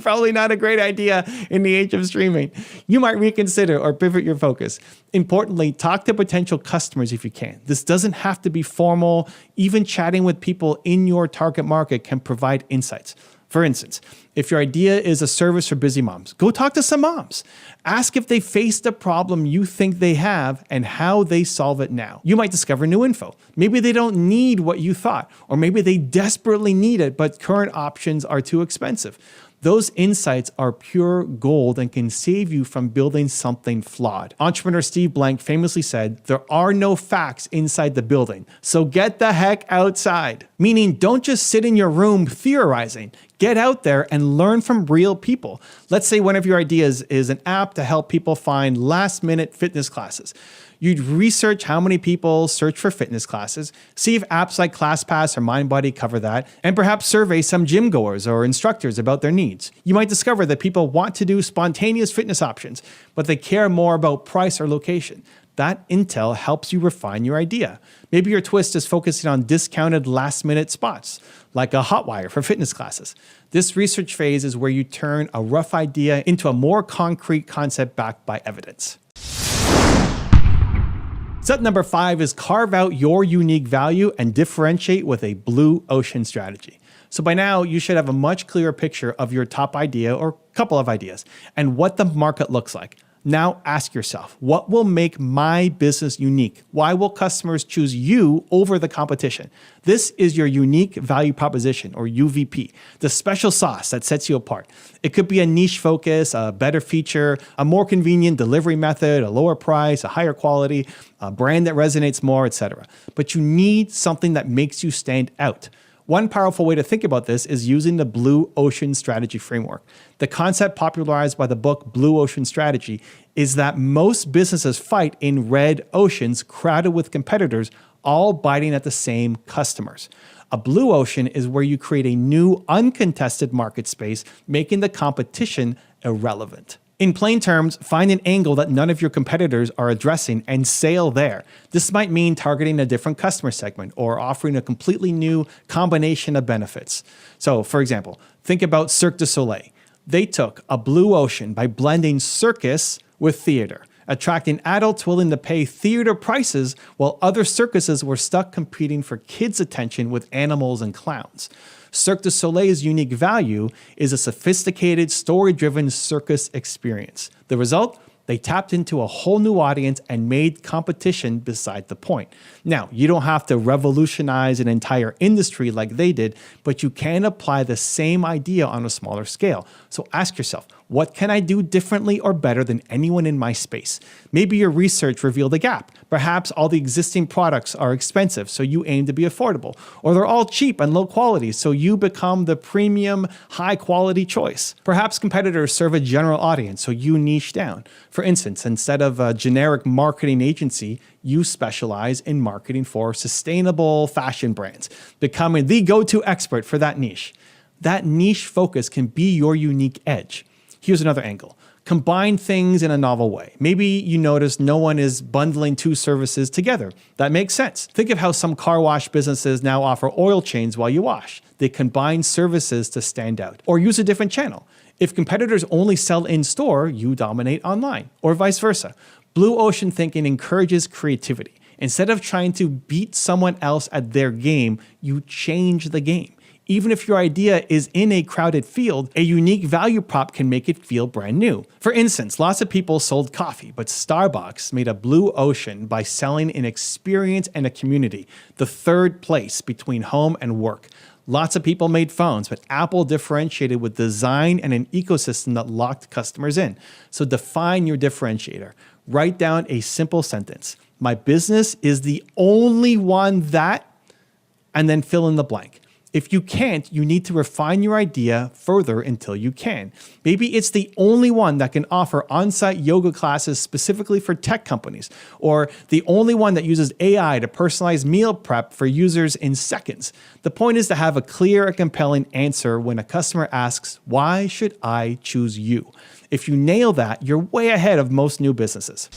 probably not a great idea in the age of streaming. You might reconsider or pivot your focus. Importantly, talk to potential customers if you can. This doesn't have to be formal. Even chatting with people in your target market can provide insights. For instance, if your idea is a service for busy moms, go talk to some moms. Ask if they faced a problem you think they have and how they solve it now. You might discover new info. Maybe they don't need what you thought, or maybe they desperately need it, but current options are too expensive. Those insights are pure gold and can save you from building something flawed. Entrepreneur Steve Blank famously said, "There are no facts inside the building, so get the heck outside." Meaning, don't just sit in your room theorizing. Get out there and learn from real people. Let's say one of your ideas is an app to help people find last-minute fitness classes. You'd research how many people search for fitness classes, see if apps like ClassPass or MindBody cover that, and perhaps survey some gym goers or instructors about their needs. You might discover that people want to do spontaneous fitness options, but they care more about price or location. That intel helps you refine your idea. Maybe your twist is focusing on discounted last-minute spots, like a hotwire for fitness classes. This research phase is where you turn a rough idea into a more concrete concept backed by evidence. Step number 5 is carve out your unique value and differentiate with a blue ocean strategy. So by now, you should have a much clearer picture of your top idea or couple of ideas and what the market looks like. Now ask yourself, what will make my business unique? Why will customers choose you over the competition? This is your unique value proposition, or UVP, the special sauce that sets you apart. It could be a niche focus, a better feature, a more convenient delivery method, a lower price, a higher quality, a brand that resonates more, etc. But you need something that makes you stand out. One powerful way to think about this is using the Blue Ocean Strategy framework. The concept popularized by the book Blue Ocean Strategy is that most businesses fight in red oceans crowded with competitors, all biting at the same customers. A blue ocean is where you create a new uncontested market space, making the competition irrelevant. In plain terms, find an angle that none of your competitors are addressing and sail there. This might mean targeting a different customer segment or offering a completely new combination of benefits. So, for example, think about Cirque du Soleil. They took a blue ocean by blending circus with theater, attracting adults willing to pay theater prices while other circuses were stuck competing for kids' attention with animals and clowns. Cirque du Soleil's unique value is a sophisticated, story-driven circus experience. The result? They tapped into a whole new audience and made competition beside the point. Now, you don't have to revolutionize an entire industry like they did, but you can apply the same idea on a smaller scale. So ask yourself, what can I do differently or better than anyone in my space? Maybe your research revealed a gap. Perhaps all the existing products are expensive, so you aim to be affordable. Or they're all cheap and low quality, so you become the premium, high quality choice. Perhaps competitors serve a general audience, so you niche down. For instance, instead of a generic marketing agency, you specialize in marketing for sustainable fashion brands, becoming the go-to expert for that niche. That niche focus can be your unique edge. Here's another angle. Combine things in a novel way. Maybe you notice no one is bundling two services together. That makes sense. Think of how some car wash businesses now offer oil change while you wash. They combine services to stand out. Or use a different channel. If competitors only sell in-store, you dominate online, or vice versa. Blue ocean thinking encourages creativity. Instead of trying to beat someone else at their game, you change the game. Even if your idea is in a crowded field, a unique value prop can make it feel brand new. For instance, lots of people sold coffee, but Starbucks made a blue ocean by selling an experience and a community, the third place between home and work. Lots of people made phones, but Apple differentiated with design and an ecosystem that locked customers in. So define your differentiator. Write down a simple sentence. My business is the only one that, and then fill in the blank. If you can't, you need to refine your idea further until you can. Maybe it's the only one that can offer on-site yoga classes specifically for tech companies, or the only one that uses AI to personalize meal prep for users in seconds. The point is to have a clear and compelling answer when a customer asks, "Why should I choose you?" If you nail that, you're way ahead of most new businesses.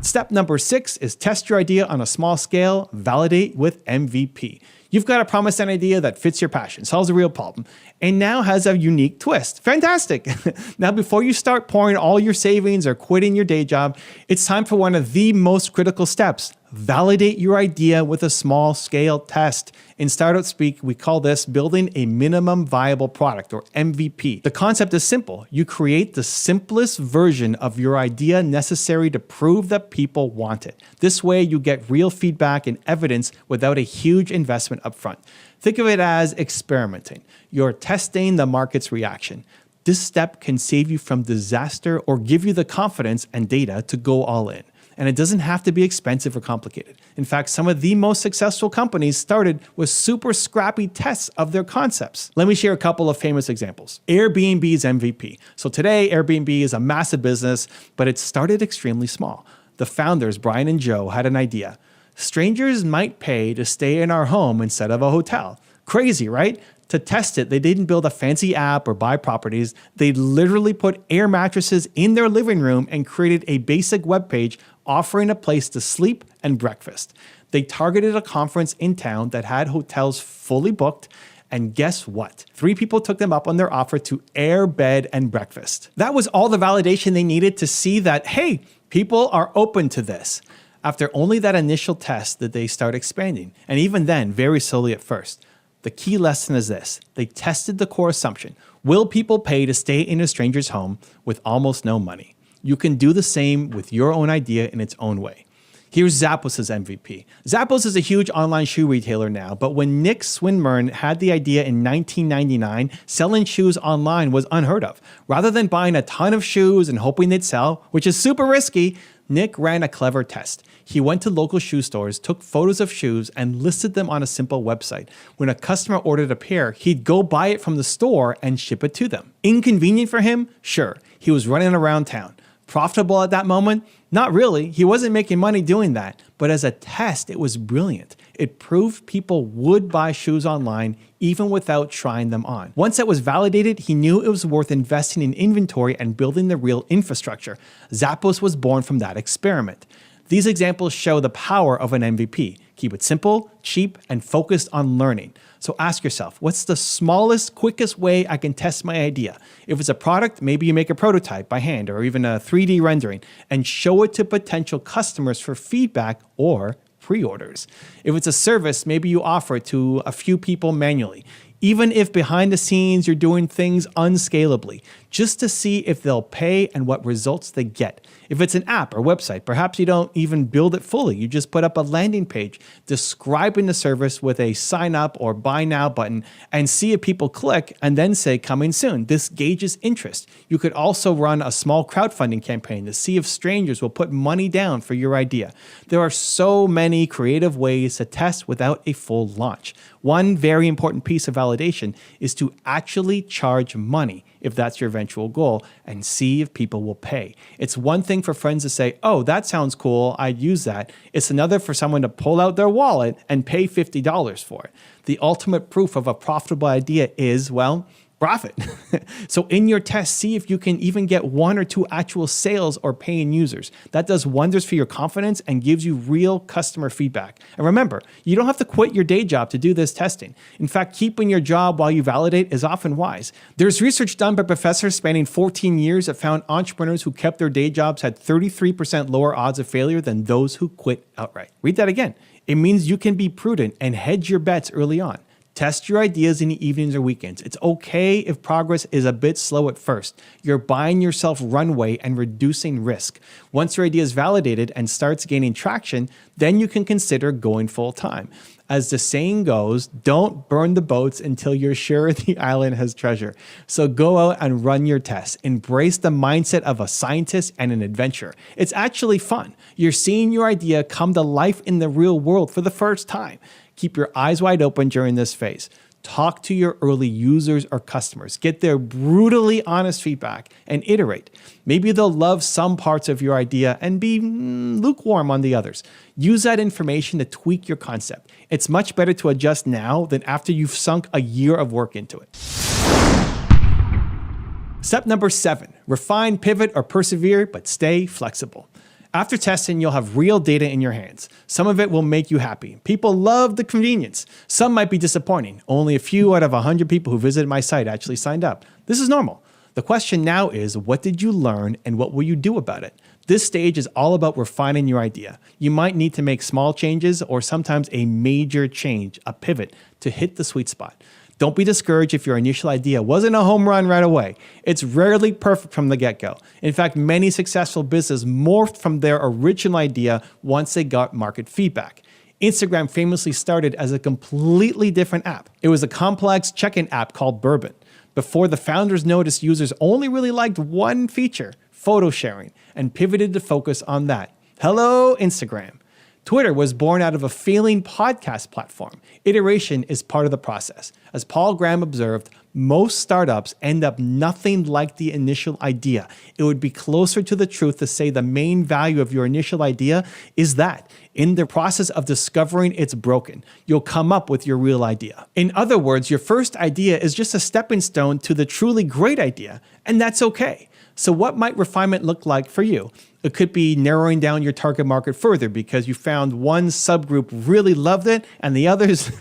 Step number 6 is test your idea on a small scale, validate with MVP. You've got a promised an idea that fits your passion, solves a real problem, and now has a unique twist. Fantastic! Now, before you start pouring all your savings or quitting your day job, it's time for one of the most critical steps. Validate your idea with a small scale test. In startup speak, we call this building a minimum viable product, or MVP. The concept is simple. You create the simplest version of your idea necessary to prove that people want it. This way, you get real feedback and evidence without a huge investment upfront. Think of it as experimenting. You're testing the market's reaction. This step can save you from disaster or give you the confidence and data to go all in. And it doesn't have to be expensive or complicated. In fact, some of the most successful companies started with super scrappy tests of their concepts. Let me share a couple of famous examples. Airbnb's MVP. So today, Airbnb is a massive business, but it started extremely small. The founders, Brian and Joe, had an idea. Strangers might pay to stay in our home instead of a hotel. Crazy, right? To test it, they didn't build a fancy app or buy properties. They literally put air mattresses in their living room and created a basic web page offering a place to sleep and breakfast. They targeted a conference in town that had hotels fully booked, and guess what? 3 people took them up on their offer to air, bed, and breakfast. That was all the validation they needed to see that, hey, people are open to this. After only that initial test did they start expanding, and even then, very slowly at first. The key lesson is this. They tested the core assumption. Will people pay to stay in a stranger's home with almost no money? You can do the same with your own idea in its own way. Here's Zappos' MVP. Zappos is a huge online shoe retailer now, but when Nick Swinmurn had the idea in 1999, selling shoes online was unheard of. Rather than buying a ton of shoes and hoping they'd sell, which is super risky, Nick ran a clever test. He went to local shoe stores, took photos of shoes, and listed them on a simple website. When a customer ordered a pair, he'd go buy it from the store and ship it to them. Inconvenient for him? Sure. He was running around town. Profitable at that moment? Not really. He wasn't making money doing that. But as a test, it was brilliant. It proved people would buy shoes online even without trying them on. Once that was validated, he knew it was worth investing in inventory and building the real infrastructure. Zappos was born from that experiment. These examples show the power of an MVP. Keep it simple, cheap, and focused on learning. So ask yourself, what's the smallest, quickest way I can test my idea? If it's a product, maybe you make a prototype by hand or even a 3D rendering and show it to potential customers for feedback or pre-orders. If it's a service, maybe you offer it to a few people manually. Even if behind the scenes you're doing things unscalably, just to see if they'll pay and what results they get. If it's an app or website, perhaps you don't even build it fully. You just put up a landing page describing the service with a sign up or buy now button and see if people click and then say coming soon. This gauges interest. You could also run a small crowdfunding campaign to see if strangers will put money down for your idea. There are so many creative ways to test without a full launch. One very important piece of validation is to actually charge money if that's your eventual goal and see if people will pay. It's one thing for friends to say, oh, that sounds cool, I'd use that. It's another for someone to pull out their wallet and pay $50 for it. The ultimate proof of a profitable idea is, well, profit. So in your test, see if you can even get 1 or 2 actual sales or paying users. That does wonders for your confidence and gives you real customer feedback. And remember, you don't have to quit your day job to do this testing. In fact, keeping your job while you validate is often wise. There's research done by professors spanning 14 years that found entrepreneurs who kept their day jobs had 33% lower odds of failure than those who quit outright. Read that again. It means you can be prudent and hedge your bets early on. Test your ideas in the evenings or weekends. It's okay if progress is a bit slow at first. You're buying yourself runway and reducing risk. Once your idea is validated and starts gaining traction, then you can consider going full time. As the saying goes, don't burn the boats until you're sure the island has treasure. So go out and run your tests. Embrace the mindset of a scientist and an adventurer. It's actually fun. You're seeing your idea come to life in the real world for the first time. Keep your eyes wide open during this phase. Talk to your early users or customers. Get their brutally honest feedback and iterate. Maybe they'll love some parts of your idea and be lukewarm on the others. Use that information to tweak your concept. It's much better to adjust now than after you've sunk a year of work into it. Step number 7, refine, pivot, or persevere, but stay flexible. After testing, you'll have real data in your hands. Some of it will make you happy. People love the convenience. Some might be disappointing. Only a few out of 100 people who visited my site actually signed up. This is normal. The question now is, what did you learn and what will you do about it? This stage is all about refining your idea. You might need to make small changes or sometimes a major change, a pivot, to hit the sweet spot. Don't be discouraged if your initial idea wasn't a home run right away. It's rarely perfect from the get-go. In fact, many successful businesses morphed from their original idea once they got market feedback. Instagram famously started as a completely different app. It was a complex check-in app called Bourbon. Before the founders noticed users only really liked one feature, photo sharing, and pivoted to focus on that. Hello, Instagram. Twitter was born out of a failing podcast platform. Iteration is part of the process. As Paul Graham observed, most startups end up nothing like the initial idea. It would be closer to the truth to say the main value of your initial idea is that in the process of discovering it's broken, you'll come up with your real idea. In other words, your first idea is just a stepping stone to the truly great idea, and that's okay. So what might refinement look like for you? It could be narrowing down your target market further because you found one subgroup really loved it and the others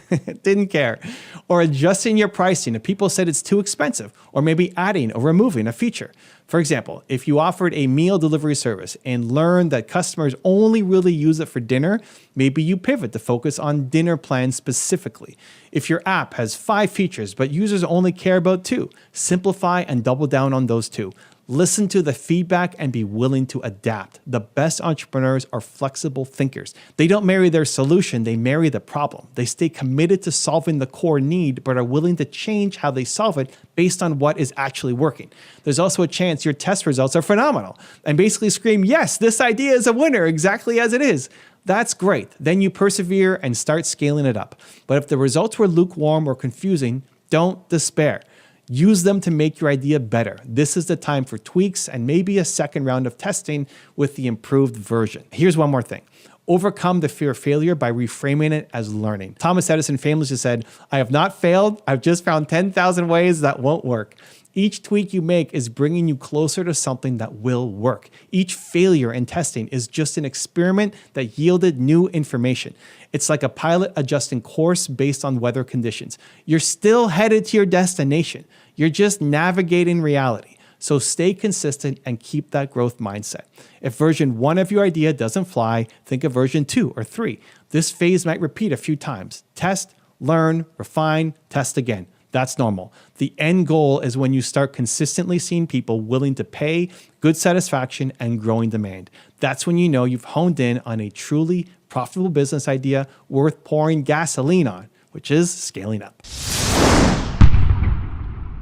didn't care. Or adjusting your pricing if people said it's too expensive, or maybe adding or removing a feature. For example, if you offered a meal delivery service and learned that customers only really use it for dinner, maybe you pivot to focus on dinner plans specifically. If your app has 5 features but users only care about 2, simplify and double down on those 2. Listen to the feedback and be willing to adapt. The best entrepreneurs are flexible thinkers. They don't marry their solution, they marry the problem. They stay committed to solving the core need, but are willing to change how they solve it based on what is actually working. There's also a chance your test results are phenomenal and basically scream, yes, this idea is a winner exactly as it is. That's great. Then you persevere and start scaling it up. But if the results were lukewarm or confusing, don't despair. Use them to make your idea better. This is the time for tweaks and maybe a second round of testing with the improved version. Here's one more thing. Overcome the fear of failure by reframing it as learning. Thomas Edison famously said, "I have not failed. I've just found 10,000 ways that won't work." Each tweak you make is bringing you closer to something that will work. Each failure in testing is just an experiment that yielded new information. It's like a pilot adjusting course based on weather conditions. You're still headed to your destination. You're just navigating reality. So stay consistent and keep that growth mindset. If version 1 of your idea doesn't fly, think of version 2 or 3. This phase might repeat a few times. Test, learn, refine, test again. That's normal. The end goal is when you start consistently seeing people willing to pay, good satisfaction, and growing demand. That's when you know you've honed in on a truly profitable business idea worth pouring gasoline on, which is scaling up.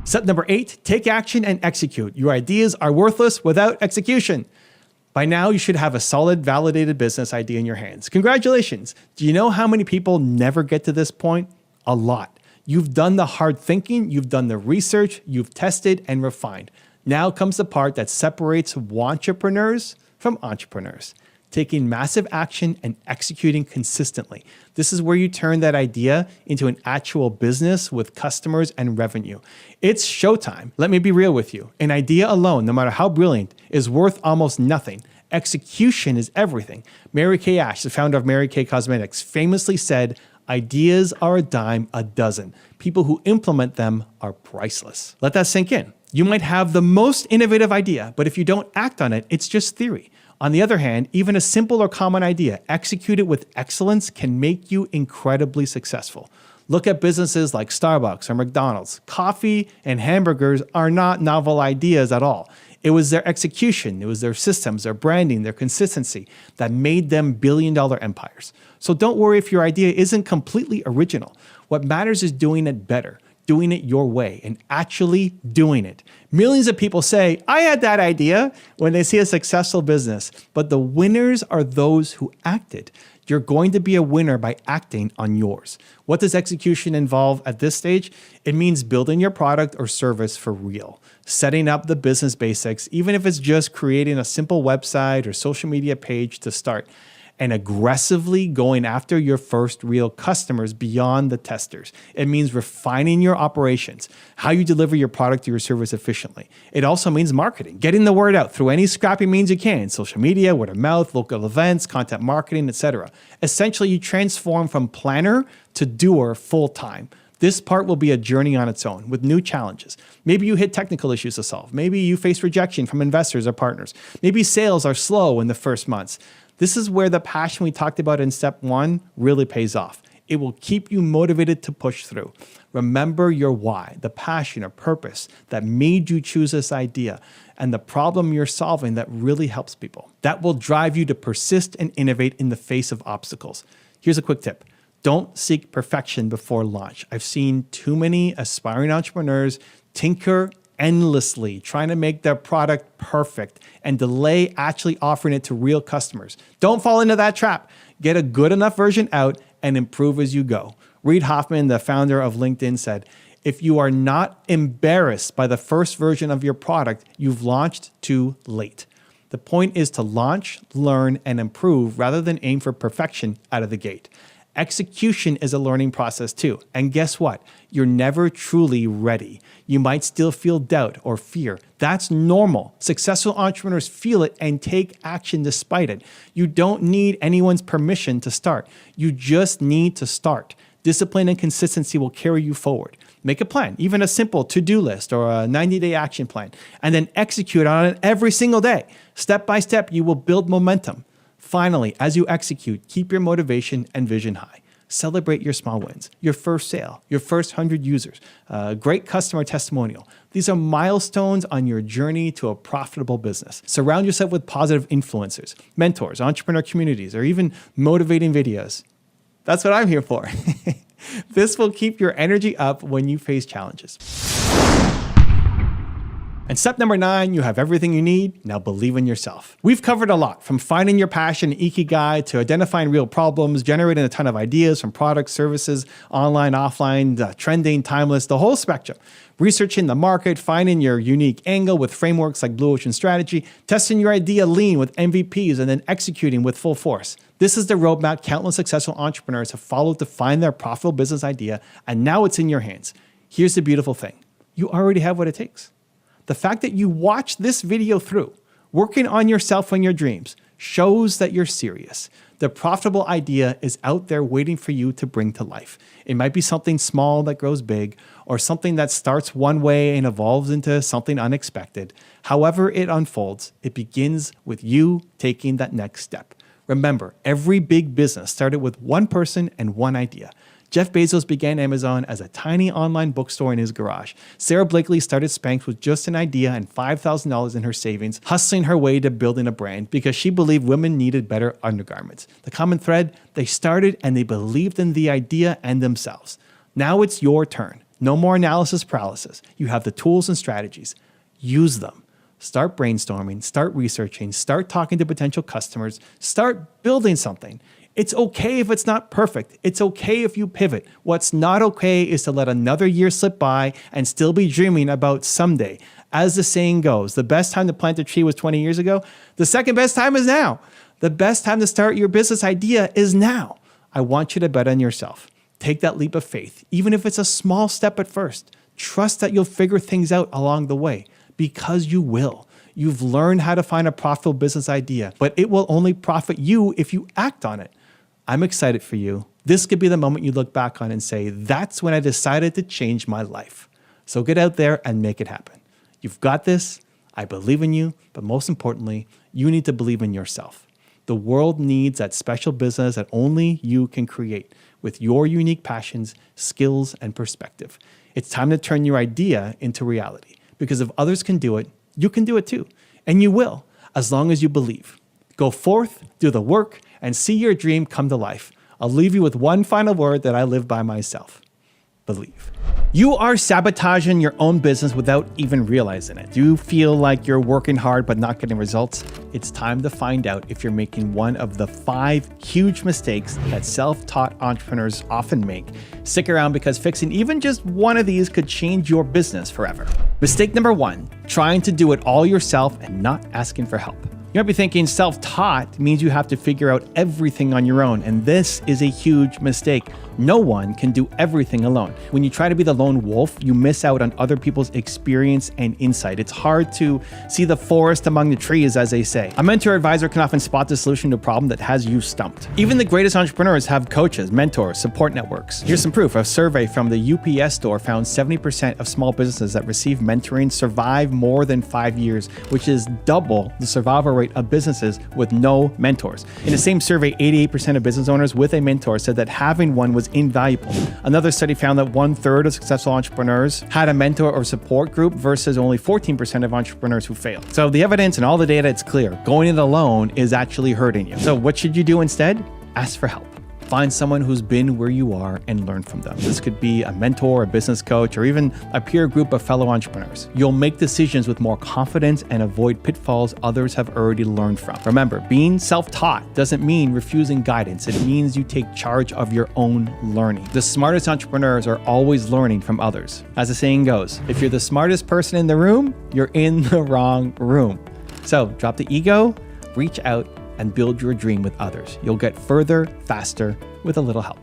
Step number 8, take action and execute. Your ideas are worthless without execution. By now, you should have a solid, validated business idea in your hands. Congratulations. Do you know how many people never get to this point? A lot. You've done the hard thinking, you've done the research, you've tested and refined. Now comes the part that separates wantrepreneurs from entrepreneurs. Taking massive action and executing consistently. This is where you turn that idea into an actual business with customers and revenue. It's showtime. Let me be real with you. An idea alone, no matter how brilliant, is worth almost nothing. Execution is everything. Mary Kay Ash, the founder of Mary Kay Cosmetics, famously said, "Ideas are a dime a dozen. People who implement them are priceless." Let that sink in. You might have the most innovative idea, but if you don't act on it, it's just theory. On the other hand, even a simple or common idea executed with excellence can make you incredibly successful. Look at businesses like Starbucks or McDonald's. Coffee and hamburgers are not novel ideas at all. It was their execution, it was their systems, their branding, their consistency that made them billion-dollar empires. So don't worry if your idea isn't completely original. What matters is doing it better, doing it your way, and actually doing it. Millions of people say, "I had that idea," when they see a successful business, but the winners are those who acted. You're going to be a winner by acting on yours. What does execution involve at this stage? It means building your product or service for real, setting up the business basics, even if it's just creating a simple website or social media page to start, and aggressively going after your first real customers beyond the testers. It means refining your operations, how you deliver your product or your service efficiently. It also means marketing, getting the word out through any scrappy means you can, social media, word of mouth, local events, content marketing, etc. Essentially, you transform from planner to doer full time. This part will be a journey on its own with new challenges. Maybe you hit technical issues to solve. Maybe you face rejection from investors or partners. Maybe sales are slow in the first months. This is where the passion we talked about in step 1 really pays off. It will keep you motivated to push through. Remember your why, the passion or purpose that made you choose this idea and the problem you're solving that really helps people. That will drive you to persist and innovate in the face of obstacles. Here's a quick tip. Don't seek perfection before launch. I've seen too many aspiring entrepreneurs tinker endlessly trying to make their product perfect and delay actually offering it to real customers. Don't fall into that trap. Get a good enough version out and improve as you go. Reid Hoffman, the founder of LinkedIn, said, "If you are not embarrassed by the first version of your product, you've launched too late." The point is to launch, learn, and improve rather than aim for perfection out of the gate. Execution is a learning process too. And guess what? You're never truly ready. You might still feel doubt or fear. That's normal. Successful entrepreneurs feel it and take action despite it. You don't need anyone's permission to start. You just need to start. Discipline and consistency will carry you forward. Make a plan, even a simple to-do list or a 90-day action plan, and then execute on it every single day. Step by step, you will build momentum. Finally, as you execute, keep your motivation and vision high. Celebrate your small wins, your first sale, your first 100 users, a great customer testimonial. These are milestones on your journey to a profitable business. Surround yourself with positive influencers, mentors, entrepreneur communities, or even motivating videos. That's what I'm here for. This will keep your energy up when you face challenges. And step number 9, you have everything you need. Now believe in yourself. We've covered a lot, from finding your passion, ikigai, to identifying real problems, generating a ton of ideas from products, services, online, offline, trending, timeless, the whole spectrum. Researching the market, finding your unique angle with frameworks like Blue Ocean Strategy, testing your idea lean with MVPs, and then executing with full force. This is the roadmap countless successful entrepreneurs have followed to find their profitable business idea, and now it's in your hands. Here's the beautiful thing. You already have what it takes. The fact that you watched this video through, working on yourself and your dreams, shows that you're serious. The profitable idea is out there waiting for you to bring to life. It might be something small that grows big, or something that starts one way and evolves into something unexpected. However it unfolds, it begins with you taking that next step. Remember, every big business started with one person and one idea. Jeff Bezos began Amazon as a tiny online bookstore in his garage. Sarah Blakely started Spanx with just an idea and $5,000 in her savings, hustling her way to building a brand because she believed women needed better undergarments. The common thread, they started and they believed in the idea and themselves. Now it's your turn. No more analysis paralysis. You have the tools and strategies. Use them. Start brainstorming, start researching, start talking to potential customers, start building something. It's okay if it's not perfect. It's okay if you pivot. What's not okay is to let another year slip by and still be dreaming about someday. As the saying goes, the best time to plant a tree was 20 years ago. The second best time is now. The best time to start your business idea is now. I want you to bet on yourself. Take that leap of faith, even if it's a small step at first. Trust that you'll figure things out along the way, because you will. You've learned how to find a profitable business idea, but it will only profit you if you act on it. I'm excited for you. This could be the moment you look back on and say, that's when I decided to change my life. So get out there and make it happen. You've got this. I believe in you, but most importantly, you need to believe in yourself. The world needs that special business that only you can create with your unique passions, skills, and perspective. It's time to turn your idea into reality, because if others can do it, you can do it too. And you will, as long as you believe. Go forth, do the work, and see your dream come to life. I'll leave you with one final word that I live by myself. Believe. You are sabotaging your own business without even realizing it. Do you feel like you're working hard but not getting results? it's time to find out if you're making one of the 5 huge mistakes that self-taught entrepreneurs often make. Stick around because fixing even just one of these could change your business forever. Mistake number 1, trying to do it all yourself and not asking for help. You might be thinking self-taught means you have to figure out everything on your own, and this is a huge mistake. No one can do everything alone. When you try to be the lone wolf, you miss out on other people's experience and insight. It's hard to see the forest among the trees, as they say. A mentor or advisor can often spot the solution to a problem that has you stumped. Even the greatest entrepreneurs have coaches, mentors, support networks. Here's some proof. A survey from the UPS store found 70% of small businesses that receive mentoring survive more than 5 years, which is double the survival rate of businesses with no mentors. In the same survey, 88% of business owners with a mentor said that having one was invaluable. Another study found that 1/3 of successful entrepreneurs had a mentor or support group versus only 14% of entrepreneurs who failed. So the evidence and all the data, it's clear. Going it alone is actually hurting you. So what should you do instead? Ask for help. Find someone who's been where you are and learn from them. This could be a mentor, a business coach, or even a peer group of fellow entrepreneurs. You'll make decisions with more confidence and avoid pitfalls others have already learned from. Remember, being self-taught doesn't mean refusing guidance. It means you take charge of your own learning. The smartest entrepreneurs are always learning from others. As the saying goes, if you're the smartest person in the room, you're in the wrong room. So drop the ego, reach out, and build your dream with others. You'll get further, faster, with a little help.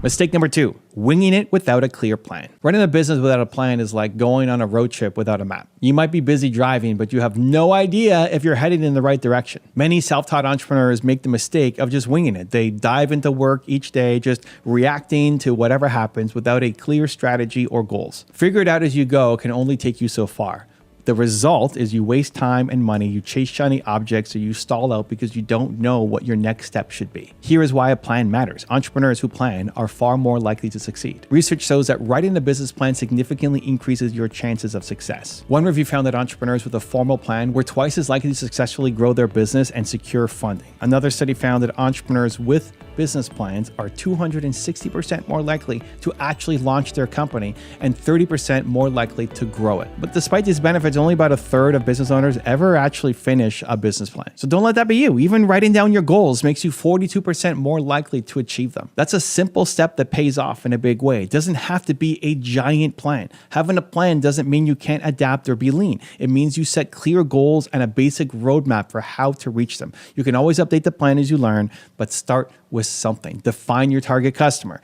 Mistake number 2, winging it without a clear plan. Running a business without a plan is like going on a road trip without a map. You might be busy driving, but you have no idea if you're heading in the right direction. Many self-taught entrepreneurs make the mistake of just winging it. They dive into work each day, just reacting to whatever happens without a clear strategy or goals. Figure it out as you go can only take you so far. The result is you waste time and money, you chase shiny objects, or you stall out because you don't know what your next step should be. Here is why a plan matters. Entrepreneurs who plan are far more likely to succeed. Research shows that writing a business plan significantly increases your chances of success. One review found that entrepreneurs with a formal plan were twice as likely to successfully grow their business and secure funding. Another study found that entrepreneurs with business plans are 260% more likely to actually launch their company and 30% more likely to grow it. But despite these benefits, only about 1/3 of business owners ever actually finish a business plan. So don't let that be you. Even writing down your goals makes you 42% more likely to achieve them. That's a simple step that pays off in a big way. It doesn't have to be a giant plan. Having a plan doesn't mean you can't adapt or be lean. It means you set clear goals and a basic roadmap for how to reach them. You can always update the plan as you learn, but start with something. Define your target customer,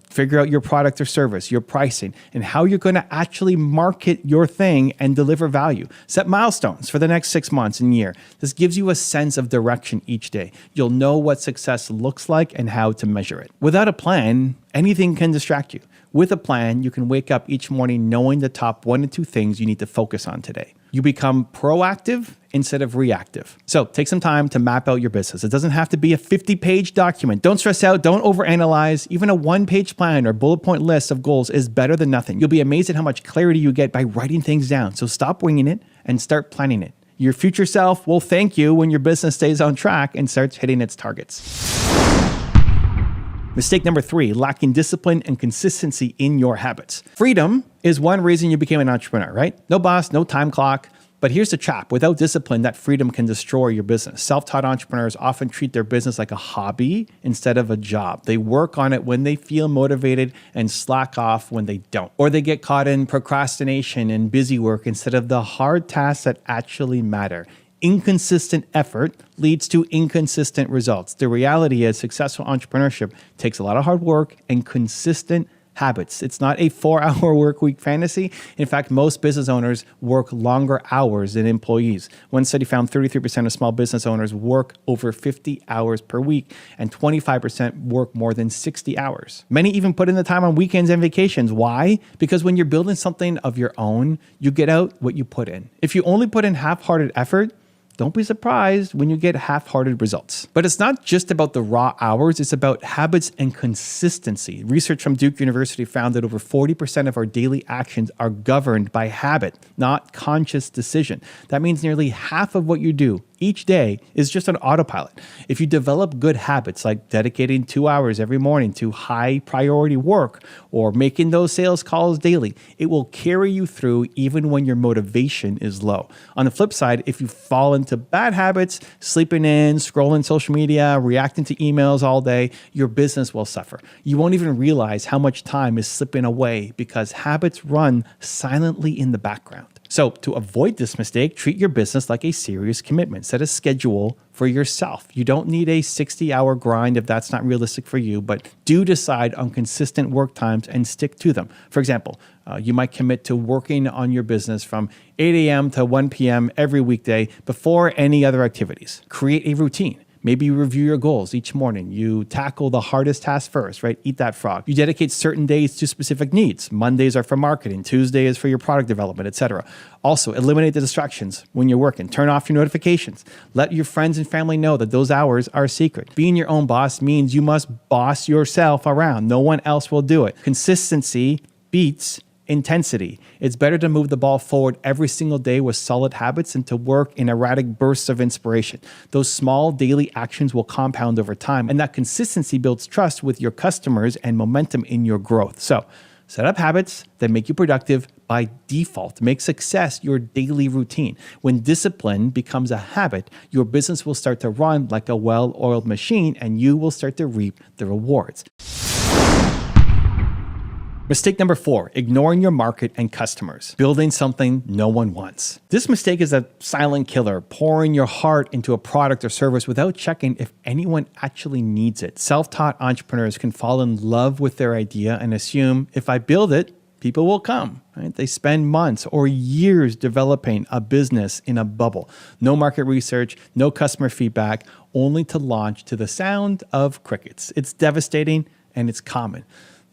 figure out your product or service, your pricing, and how you're going to actually market your thing and deliver value. Set milestones for the next 6 months and year. This gives you a sense of direction each day. You'll know what success looks like and how to measure it. Without a plan, anything can distract you. With a plan, you can wake up each morning knowing the top 1 to 2 things you need to focus on today. You become proactive instead of reactive. So take some time to map out your business. It doesn't have to be a 50-page document. Don't stress out, don't overanalyze. Even a 1-page plan or bullet point list of goals is better than nothing. You'll be amazed at how much clarity you get by writing things down. So stop winging it and start planning it. Your future self will thank you when your business stays on track and starts hitting its targets. Mistake number 3, lacking discipline and consistency in your habits. Freedom is one reason you became an entrepreneur, right? No boss, no time clock. But here's the trap. Without discipline, that freedom can destroy your business. Self-taught entrepreneurs often treat their business like a hobby instead of a job. They work on it when they feel motivated and slack off when they don't. Or they get caught in procrastination and busy work instead of the hard tasks that actually matter. Inconsistent effort leads to inconsistent results. The reality is successful entrepreneurship takes a lot of hard work and consistent habits. It's not a 4-hour work week fantasy. In fact, most business owners work longer hours than employees. One study found 33% of small business owners work over 50 hours per week and 25% work more than 60 hours. Many even put in the time on weekends and vacations. Why? Because when you're building something of your own, you get out what you put in. If you only put in half-hearted effort, don't be surprised when you get half-hearted results. But it's not just about the raw hours, it's about habits and consistency. Research from Duke University found that over 40% of our daily actions are governed by habit, not conscious decision. That means nearly half of what you do each day is just on autopilot. If you develop good habits like dedicating 2 hours every morning to high priority work or making those sales calls daily, it will carry you through even when your motivation is low. On the flip side, if you fall into bad habits, sleeping in, scrolling social media, reacting to emails all day, your business will suffer. You won't even realize how much time is slipping away because habits run silently in the background. So to avoid this mistake, treat your business like a serious commitment. Set a schedule for yourself. You don't need a 60-hour grind if that's not realistic for you, but do decide on consistent work times and stick to them. For example, you might commit to working on your business from 8 a.m. to 1 p.m. every weekday before any other activities. Create a routine. Maybe you review your goals each morning. You tackle the hardest task first, right? Eat that frog. You dedicate certain days to specific needs. Mondays are for marketing. Tuesday is for your product development, etc. Also, eliminate the distractions when you're working. Turn off your notifications. Let your friends and family know that those hours are secret. Being your own boss means you must boss yourself around. No one else will do it. Consistency beats intensity. It's better to move the ball forward every single day with solid habits than to work in erratic bursts of inspiration. Those small daily actions will compound over time, and that consistency builds trust with your customers and momentum in your growth. So, set up habits that make you productive by default. Make success your daily routine. When discipline becomes a habit, your business will start to run like a well-oiled machine, and you will start to reap the rewards. Mistake number 4, ignoring your market and customers, building something no one wants. This mistake is a silent killer, pouring your heart into a product or service without checking if anyone actually needs it. Self-taught entrepreneurs can fall in love with their idea and assume if I build it, people will come. Right? They spend months or years developing a business in a bubble. No market research, no customer feedback, only to launch to the sound of crickets. It's devastating and it's common.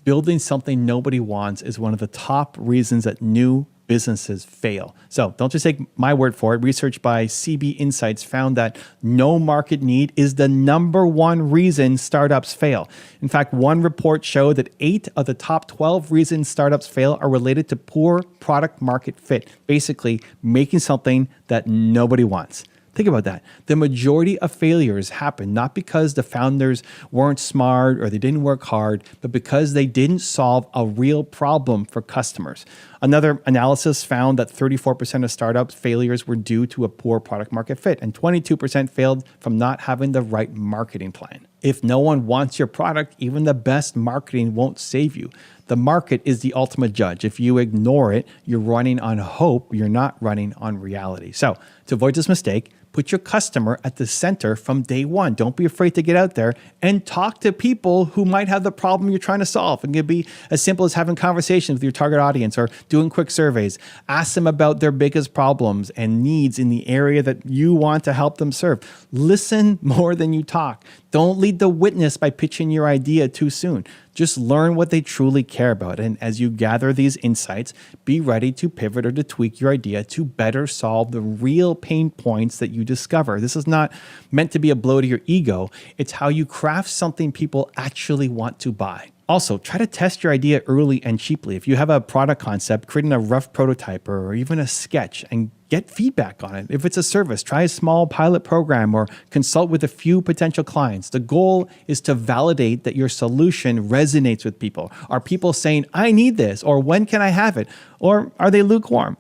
Building something nobody wants is one of the top reasons that new businesses fail. So don't just take my word for it. Research by CB Insights found that no market need is the number one reason startups fail. In fact, one report showed that 8 of the top 12 reasons startups fail are related to poor product market fit, basically making something that nobody wants. Think about that. The majority of failures happen not because the founders weren't smart or they didn't work hard, but because they didn't solve a real problem for customers. Another analysis found that 34% of startups' failures were due to a poor product market fit, and 22% failed from not having the right marketing plan. If no one wants your product, even the best marketing won't save you. The market is the ultimate judge. If you ignore it, you're running on hope. You're not running on reality. So to avoid this mistake, put your customer at the center from day one. Don't be afraid to get out there and talk to people who might have the problem you're trying to solve. It can be as simple as having conversations with your target audience or doing quick surveys. Ask them about their biggest problems and needs in the area that you want to help them serve. Listen more than you talk. Don't lead the witness by pitching your idea too soon. Just learn what they truly care about. And as you gather these insights, be ready to pivot or to tweak your idea to better solve the real pain points that you discover. This is not meant to be a blow to your ego. It's how you craft something people actually want to buy. Also, try to test your idea early and cheaply. If you have a product concept, creating a rough prototype or even a sketch and get feedback on it. If it's a service, try a small pilot program or consult with a few potential clients. The goal is to validate that your solution resonates with people. Are people saying, I need this, or when can I have it? Or are they lukewarm?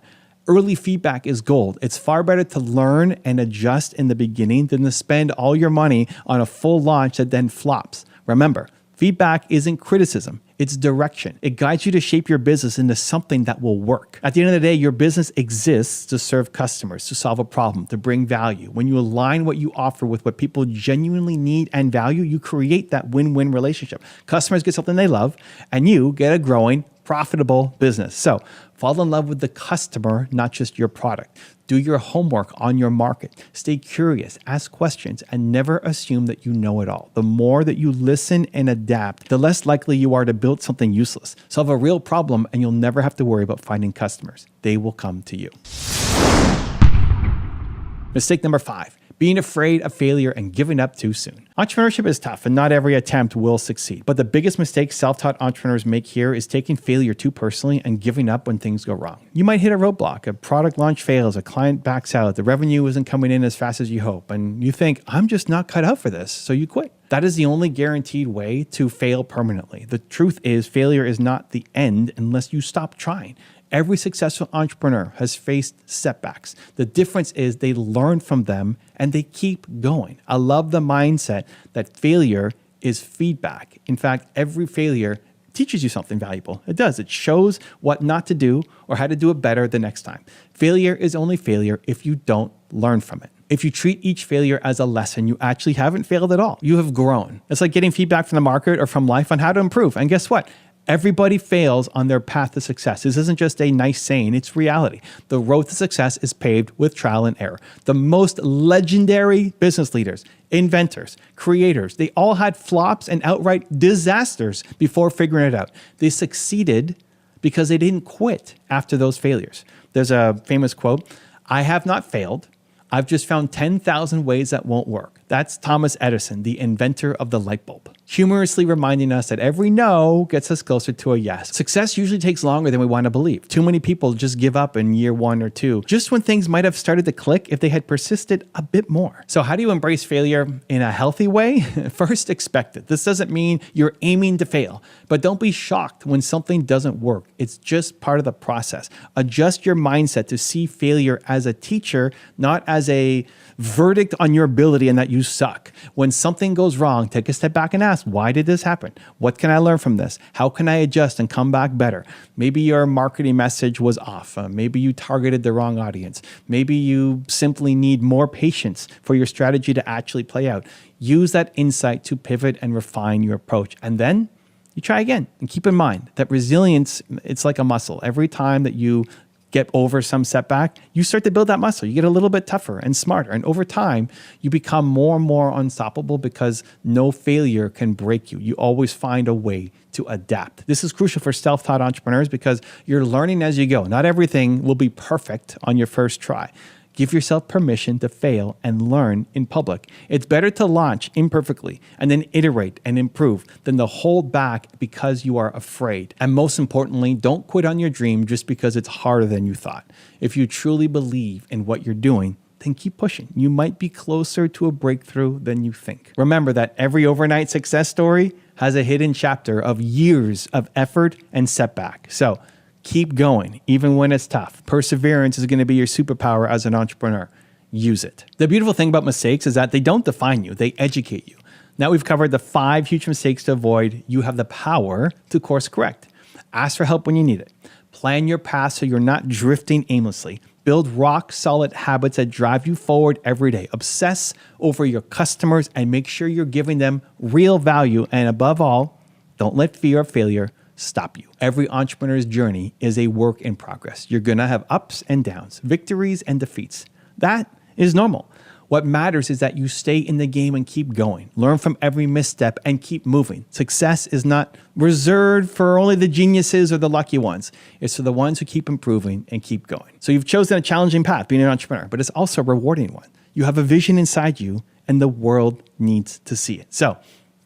Early feedback is gold. It's far better to learn and adjust in the beginning than to spend all your money on a full launch that then flops. Remember, feedback isn't criticism, it's direction. It guides you to shape your business into something that will work. At the end of the day, your business exists to serve customers, to solve a problem, to bring value. When you align what you offer with what people genuinely need and value, you create that win-win relationship. Customers get something they love, and you get a growing, profitable business. So fall in love with the customer, not just your product. Do your homework on your market. Stay curious, ask questions, and never assume that you know it all. The more that you listen and adapt, the less likely you are to build something useless. Solve a real problem, and you'll never have to worry about finding customers. They will come to you. Mistake number 5. being afraid of failure and giving up too soon. Entrepreneurship is tough and not every attempt will succeed. But the biggest mistake self-taught entrepreneurs make here is taking failure too personally and giving up when things go wrong. You might hit a roadblock, a product launch fails, a client backs out, the revenue isn't coming in as fast as you hope, and you think, I'm just not cut out for this, so you quit. That is the only guaranteed way to fail permanently. The truth is, failure is not the end unless you stop trying. Every successful entrepreneur has faced setbacks. The difference is they learn from them and they keep going. I love the mindset that failure is feedback. In fact, every failure teaches you something valuable. It does. It shows what not to do or how to do it better the next time. Failure is only failure if you don't learn from it. If you treat each failure as a lesson, you actually haven't failed at all. You have grown. It's like getting feedback from the market or from life on how to improve. And guess what? Everybody fails on their path to success. This isn't just a nice saying, it's reality. The road to success is paved with trial and error. The most legendary business leaders, inventors, creators, they all had flops and outright disasters before figuring it out. They succeeded because they didn't quit after those failures. There's a famous quote, "I have not failed. I've just found 10,000 ways that won't work." That's Thomas Edison, the inventor of the light bulb, humorously reminding us that every no gets us closer to a yes. Success usually takes longer than we want to believe. Too many people just give up in year 1 or 2, just when things might have started to click if they had persisted a bit more. So how do you embrace failure in a healthy way? First, expect it. This doesn't mean you're aiming to fail, but don't be shocked when something doesn't work. It's just part of the process. Adjust your mindset to see failure as a teacher, not as a verdict on your ability and that you suck. When something goes wrong, take a step back and ask, why did this happen? What can I learn from this? How can I adjust and come back better? Maybe your marketing message was off. Maybe you targeted the wrong audience. Maybe you simply need more patience for your strategy to actually play out. Use that insight to pivot and refine your approach. And then you try again. And keep in mind that resilience, it's like a muscle. Every time that you get over some setback, you start to build that muscle. You get a little bit tougher and smarter. And over time, you become more and more unstoppable because no failure can break you. You always find a way to adapt. This is crucial for self-taught entrepreneurs because you're learning as you go. Not everything will be perfect on your first try. Give yourself permission to fail and learn in public. It's better to launch imperfectly and then iterate and improve than to hold back because you are afraid. And most importantly, don't quit on your dream just because it's harder than you thought. If you truly believe in what you're doing, then keep pushing. You might be closer to a breakthrough than you think. Remember that every overnight success story has a hidden chapter of years of effort and setback. So keep going, even when it's tough. Perseverance is going to be your superpower as an entrepreneur. Use it. The beautiful thing about mistakes is that they don't define you, they educate you. Now we've covered the 5 huge mistakes to avoid. You have the power to course correct. Ask for help when you need it. Plan your path so you're not drifting aimlessly. Build rock solid habits that drive you forward every day. Obsess over your customers and make sure you're giving them real value. And above all, don't let fear of failure stop you. Every entrepreneur's journey is a work in progress. You're gonna have ups and downs, victories and defeats. That is normal. What matters is that you stay in the game and keep going. Learn from every misstep and keep moving. Success is not reserved for only the geniuses or the lucky ones. It's for the ones who keep improving and keep going. So you've chosen a challenging path, being an entrepreneur, but it's also a rewarding one. You have a vision inside you and the world needs to see it. So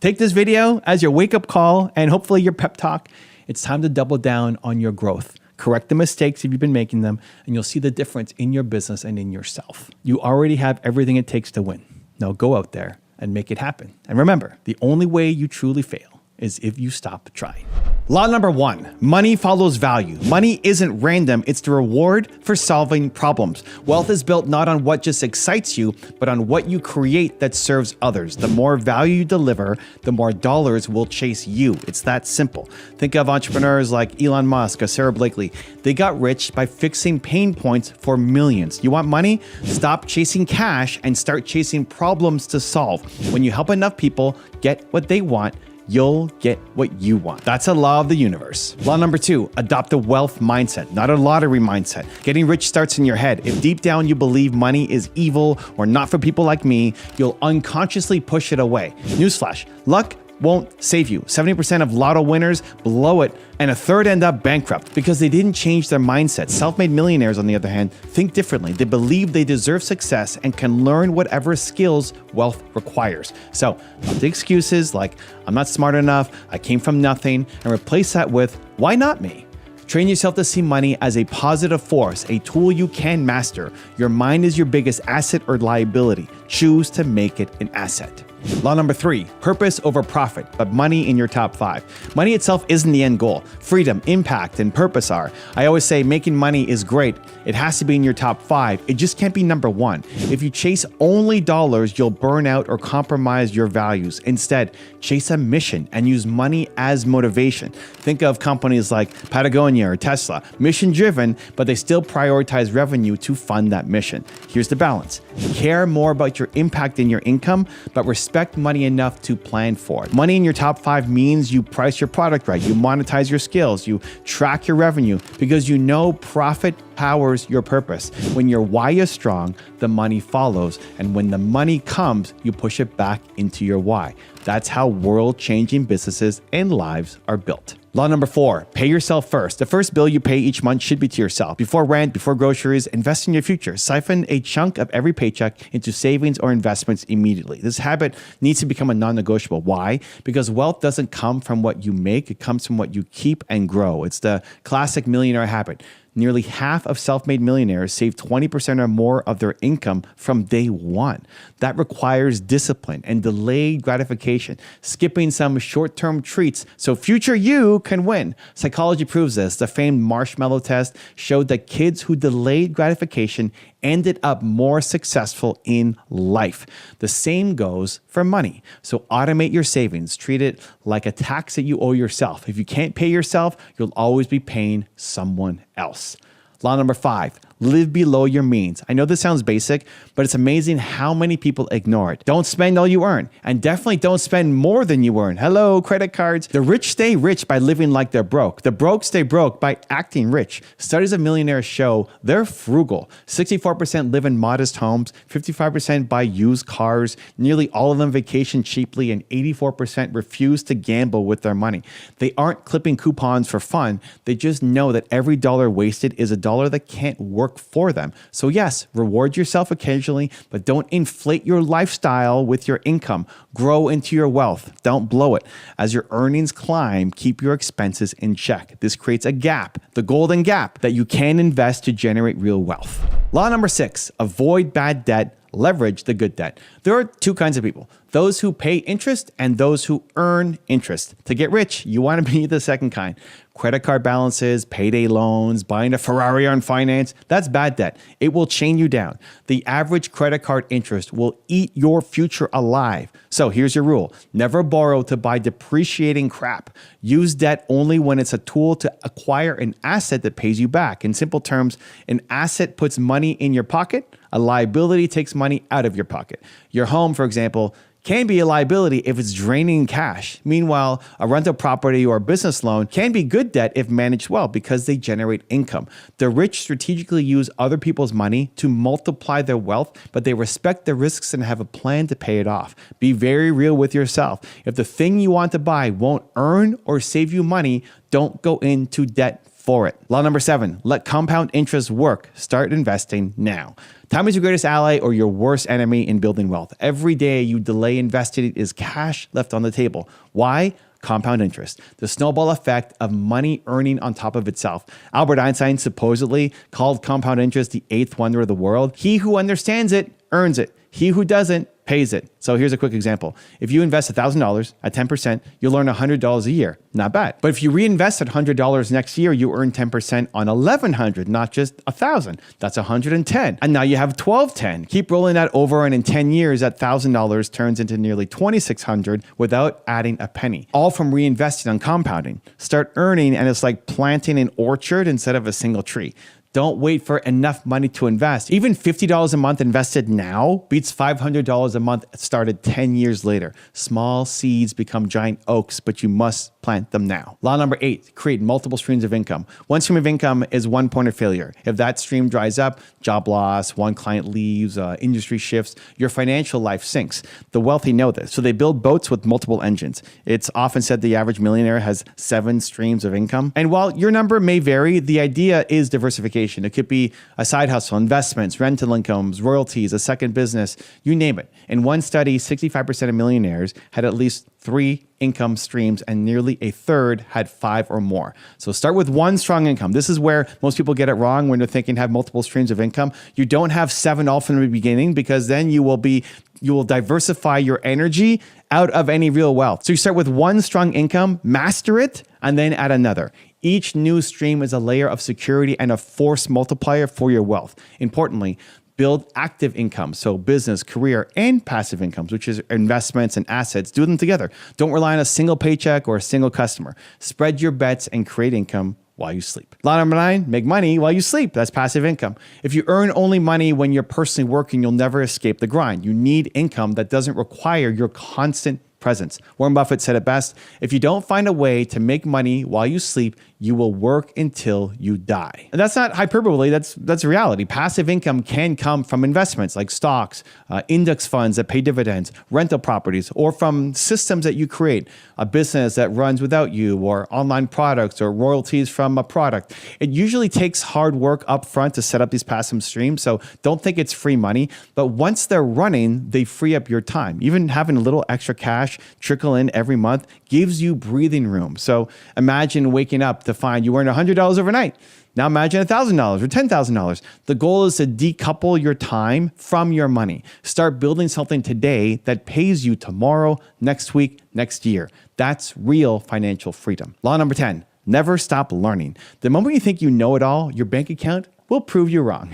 take this video as your wake-up call and hopefully your pep talk. It's time to double down on your growth. Correct the mistakes if you've been making them, and you'll see the difference in your business and in yourself. You already have everything it takes to win. Now go out there and make it happen. And remember, the only way you truly fail is if you stop trying. Law number 1, money follows value. Money isn't random, it's the reward for solving problems. Wealth is built not on what just excites you, but on what you create that serves others. The more value you deliver, the more dollars will chase you. It's that simple. Think of entrepreneurs like Elon Musk or Sarah Blakely. They got rich by fixing pain points for millions. You want money? Stop chasing cash and start chasing problems to solve. When you help enough people get what they want, you'll get what you want. That's a law of the universe. Law number 2, adopt a wealth mindset, not a lottery mindset. Getting rich starts in your head. If deep down you believe money is evil or not for people like me, you'll unconsciously push it away. Newsflash, luck won't save you. 70% of lotto winners blow it, and a third end up bankrupt because they didn't change their mindset. Self-made millionaires, on the other hand, think differently. They believe they deserve success and can learn whatever skills wealth requires. So, the excuses like, I'm not smart enough, I came from nothing, and replace that with, why not me? Train yourself to see money as a positive force, a tool you can master. Your mind is your biggest asset or liability. Choose to make it an asset. Law number 3, purpose over profit, but money in your top 5. Money itself isn't the end goal. Freedom, impact, and purpose are. I always say making money is great. It has to be in your top 5. It just can't be number 1. If you chase only dollars, you'll burn out or compromise your values. Instead, chase a mission and use money as motivation. Think of companies like Patagonia or Tesla, mission driven, but they still prioritize revenue to fund that mission. Here's the balance. Care more about your impact and your income, but respect money enough to plan for it. Money in your top 5 means you price your product right, you monetize your skills, you track your revenue, because you know profit powers your purpose. When your why is strong, the money follows, and when the money comes, you push it back into your why. That's how world-changing businesses and lives are built. Law number 4, pay yourself first. The first bill you pay each month should be to yourself. Before rent, before groceries, invest in your future. Siphon a chunk of every paycheck into savings or investments immediately. This habit needs to become a non-negotiable. Why? Because wealth doesn't come from what you make, it comes from what you keep and grow. It's the classic millionaire habit. Nearly half of self-made millionaires save 20% or more of their income from day one. That requires discipline and delayed gratification, skipping some short-term treats so future you can win. Psychology proves this. The famed marshmallow test showed that kids who delayed gratification ended up more successful in life. The same goes for money. So automate your savings. Treat it like a tax that you owe yourself. If you can't pay yourself, you'll always be paying someone else. Law number 5, live below your means. I know this sounds basic, but it's amazing how many people ignore it. Don't spend all you earn, and definitely don't spend more than you earn. Hello, credit cards. The rich stay rich by living like they're broke. The broke stay broke by acting rich. Studies of millionaires show they're frugal. 64% live in modest homes, 55% buy used cars, nearly all of them vacation cheaply, and 84% refuse to gamble with their money. They aren't clipping coupons for fun. They just know that every dollar wasted is a dollar that can't work for them. So yes, reward yourself occasionally, but don't inflate your lifestyle with your income. Grow into your wealth. Don't blow it. As your earnings climb, keep your expenses in check. This creates a gap, the golden gap, that you can invest to generate real wealth. Law number 6, avoid bad debt. Leverage the good debt. There are 2 kinds of people, those who pay interest and those who earn interest. To get rich, you want to be the second kind. Credit card balances, payday loans, buying a Ferrari on finance, that's bad debt. It will chain you down. The average credit card interest will eat your future alive. So here's your rule. Never borrow to buy depreciating crap. Use debt only when it's a tool to acquire an asset that pays you back. In simple terms, an asset puts money in your pocket, a liability takes money out of your pocket. Your home, for example, can be a liability if it's draining cash. Meanwhile, a rental property or a business loan can be good debt if managed well because they generate income. The rich strategically use other people's money to multiply their wealth, but they respect the risks and have a plan to pay it off. Be very real with yourself. If the thing you want to buy won't earn or save you money, don't go into debt for it. Law number 7, let compound interest work. Start investing now. Time is your greatest ally or your worst enemy in building wealth. Every day you delay investing is cash left on the table. Why? Compound interest, the snowball effect of money earning on top of itself. Albert Einstein supposedly called compound interest the 8th wonder of the world. He who understands it earns it. He who doesn't pays it. So here's a quick example. If you invest $1,000 at 10%, you'll earn $100 a year. Not bad. But if you reinvest at $100 next year, you earn 10% on $1,100, not just $1,000. That's $110. And now you have $1,210. Keep rolling that over, and in 10 years, that $1,000 turns into nearly $2,600 without adding a penny. All from reinvesting on compounding. Start earning, and it's like planting an orchard instead of a single tree. Don't wait for enough money to invest. Even $50 a month invested now beats $500 a month started 10 years later. Small seeds become giant oaks, but you must plant them now. Law number 8, create multiple streams of income. One stream of income is one point of failure. If that stream dries up, job loss, one client leaves, industry shifts, your financial life sinks. The wealthy know this, so they build boats with multiple engines. It's often said the average millionaire has 7 streams of income. And while your number may vary, the idea is diversification. It could be a side hustle, investments, rental incomes, royalties, a second business, you name it. In one study, 65% of millionaires had at least 3 income streams, and nearly a third had 5 or more. So start with one strong income. This is where most people get it wrong when they're thinking have multiple streams of income. You don't have 7 all from the beginning, because then you will diversify your energy out of any real wealth. So you start with one strong income, master it, and then add another. Each new stream is a layer of security and a force multiplier for your wealth. Importantly, build active income, so business, career, and passive incomes, which is investments and assets. Do them together. Don't rely on a single paycheck or a single customer. Spread your bets and create income while you sleep. Law number 9, make money while you sleep. That's passive income. If you earn only money when you're personally working, you'll never escape the grind. You need income that doesn't require your constant presence. Warren Buffett said it best: if you don't find a way to make money while you sleep, you will work until you die. And that's not hyperbole, that's reality. Passive income can come from investments like stocks, index funds that pay dividends, rental properties, or from systems that you create, a business that runs without you, or online products or royalties from a product. It usually takes hard work up front to set up these passive streams, so don't think it's free money. But once they're running, they free up your time. Even having a little extra cash trickle in every month gives you breathing room. So imagine waking up to find you earned $100 overnight. Now imagine $1,000 or $10,000. The goal is to decouple your time from your money. Start building something today that pays you tomorrow, next week, next year. That's real financial freedom. Law number 10, never stop learning. The moment you think you know it all, your bank account will prove you wrong.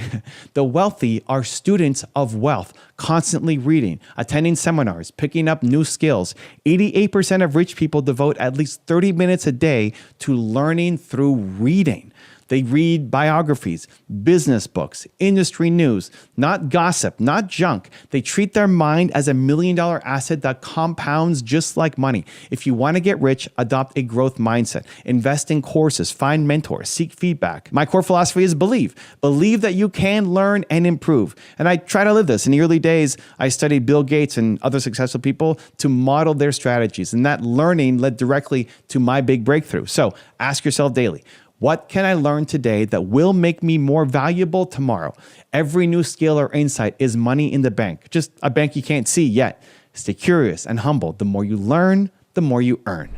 The wealthy are students of wealth, constantly reading, attending seminars, picking up new skills. 88% of rich people devote at least 30 minutes a day to learning through reading. They read biographies, business books, industry news, not gossip, not junk. They treat their mind as $1 million asset that compounds just like money. If you want to get rich, adopt a growth mindset. Invest in courses, find mentors, seek feedback. My core philosophy is believe. Believe that you can learn and improve. And I try to live this. In the early days, I studied Bill Gates and other successful people to model their strategies. And that learning led directly to my big breakthrough. So ask yourself daily, what can I learn today that will make me more valuable tomorrow? Every new skill or insight is money in the bank, just a bank you can't see yet. Stay curious and humble. The more you learn, the more you earn.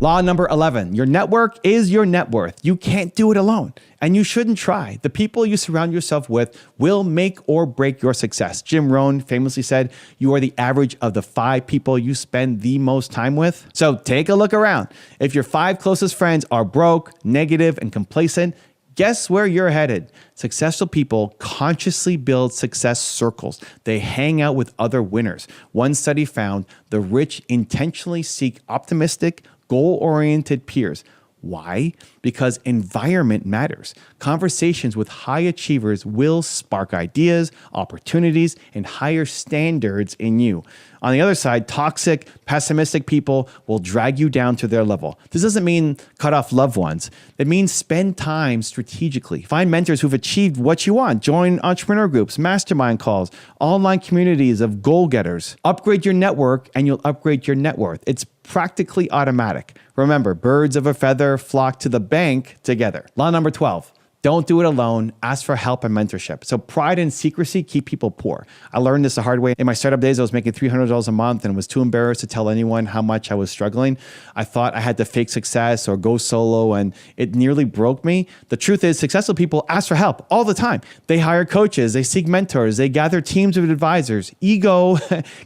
Law number 11, your network is your net worth. You can't do it alone, and you shouldn't try. The people you surround yourself with will make or break your success. Jim Rohn famously said, you are the average of the 5 people you spend the most time with. So take a look around. If your 5 closest friends are broke, negative, and complacent, guess where you're headed? Successful people consciously build success circles. They hang out with other winners. One study found the rich intentionally seek optimistic, goal-oriented peers. Why? Because environment matters. Conversations with high achievers will spark ideas, opportunities, and higher standards in you. On the other side, toxic, pessimistic people will drag you down to their level. This doesn't mean cut off loved ones. It means spend time strategically. Find mentors who've achieved what you want. Join entrepreneur groups, mastermind calls, online communities of goal-getters. Upgrade your network and you'll upgrade your net worth. It's practically automatic. Remember, birds of a feather flock to the bank together. Law number 12. Don't do it alone. Ask for help and mentorship. So pride and secrecy keep people poor. I learned this the hard way. In my startup days, I was making $300 a month and was too embarrassed to tell anyone how much I was struggling. I thought I had to fake success or go solo, and it nearly broke me. The truth is, successful people ask for help all the time. They hire coaches, they seek mentors, they gather teams of advisors. Ego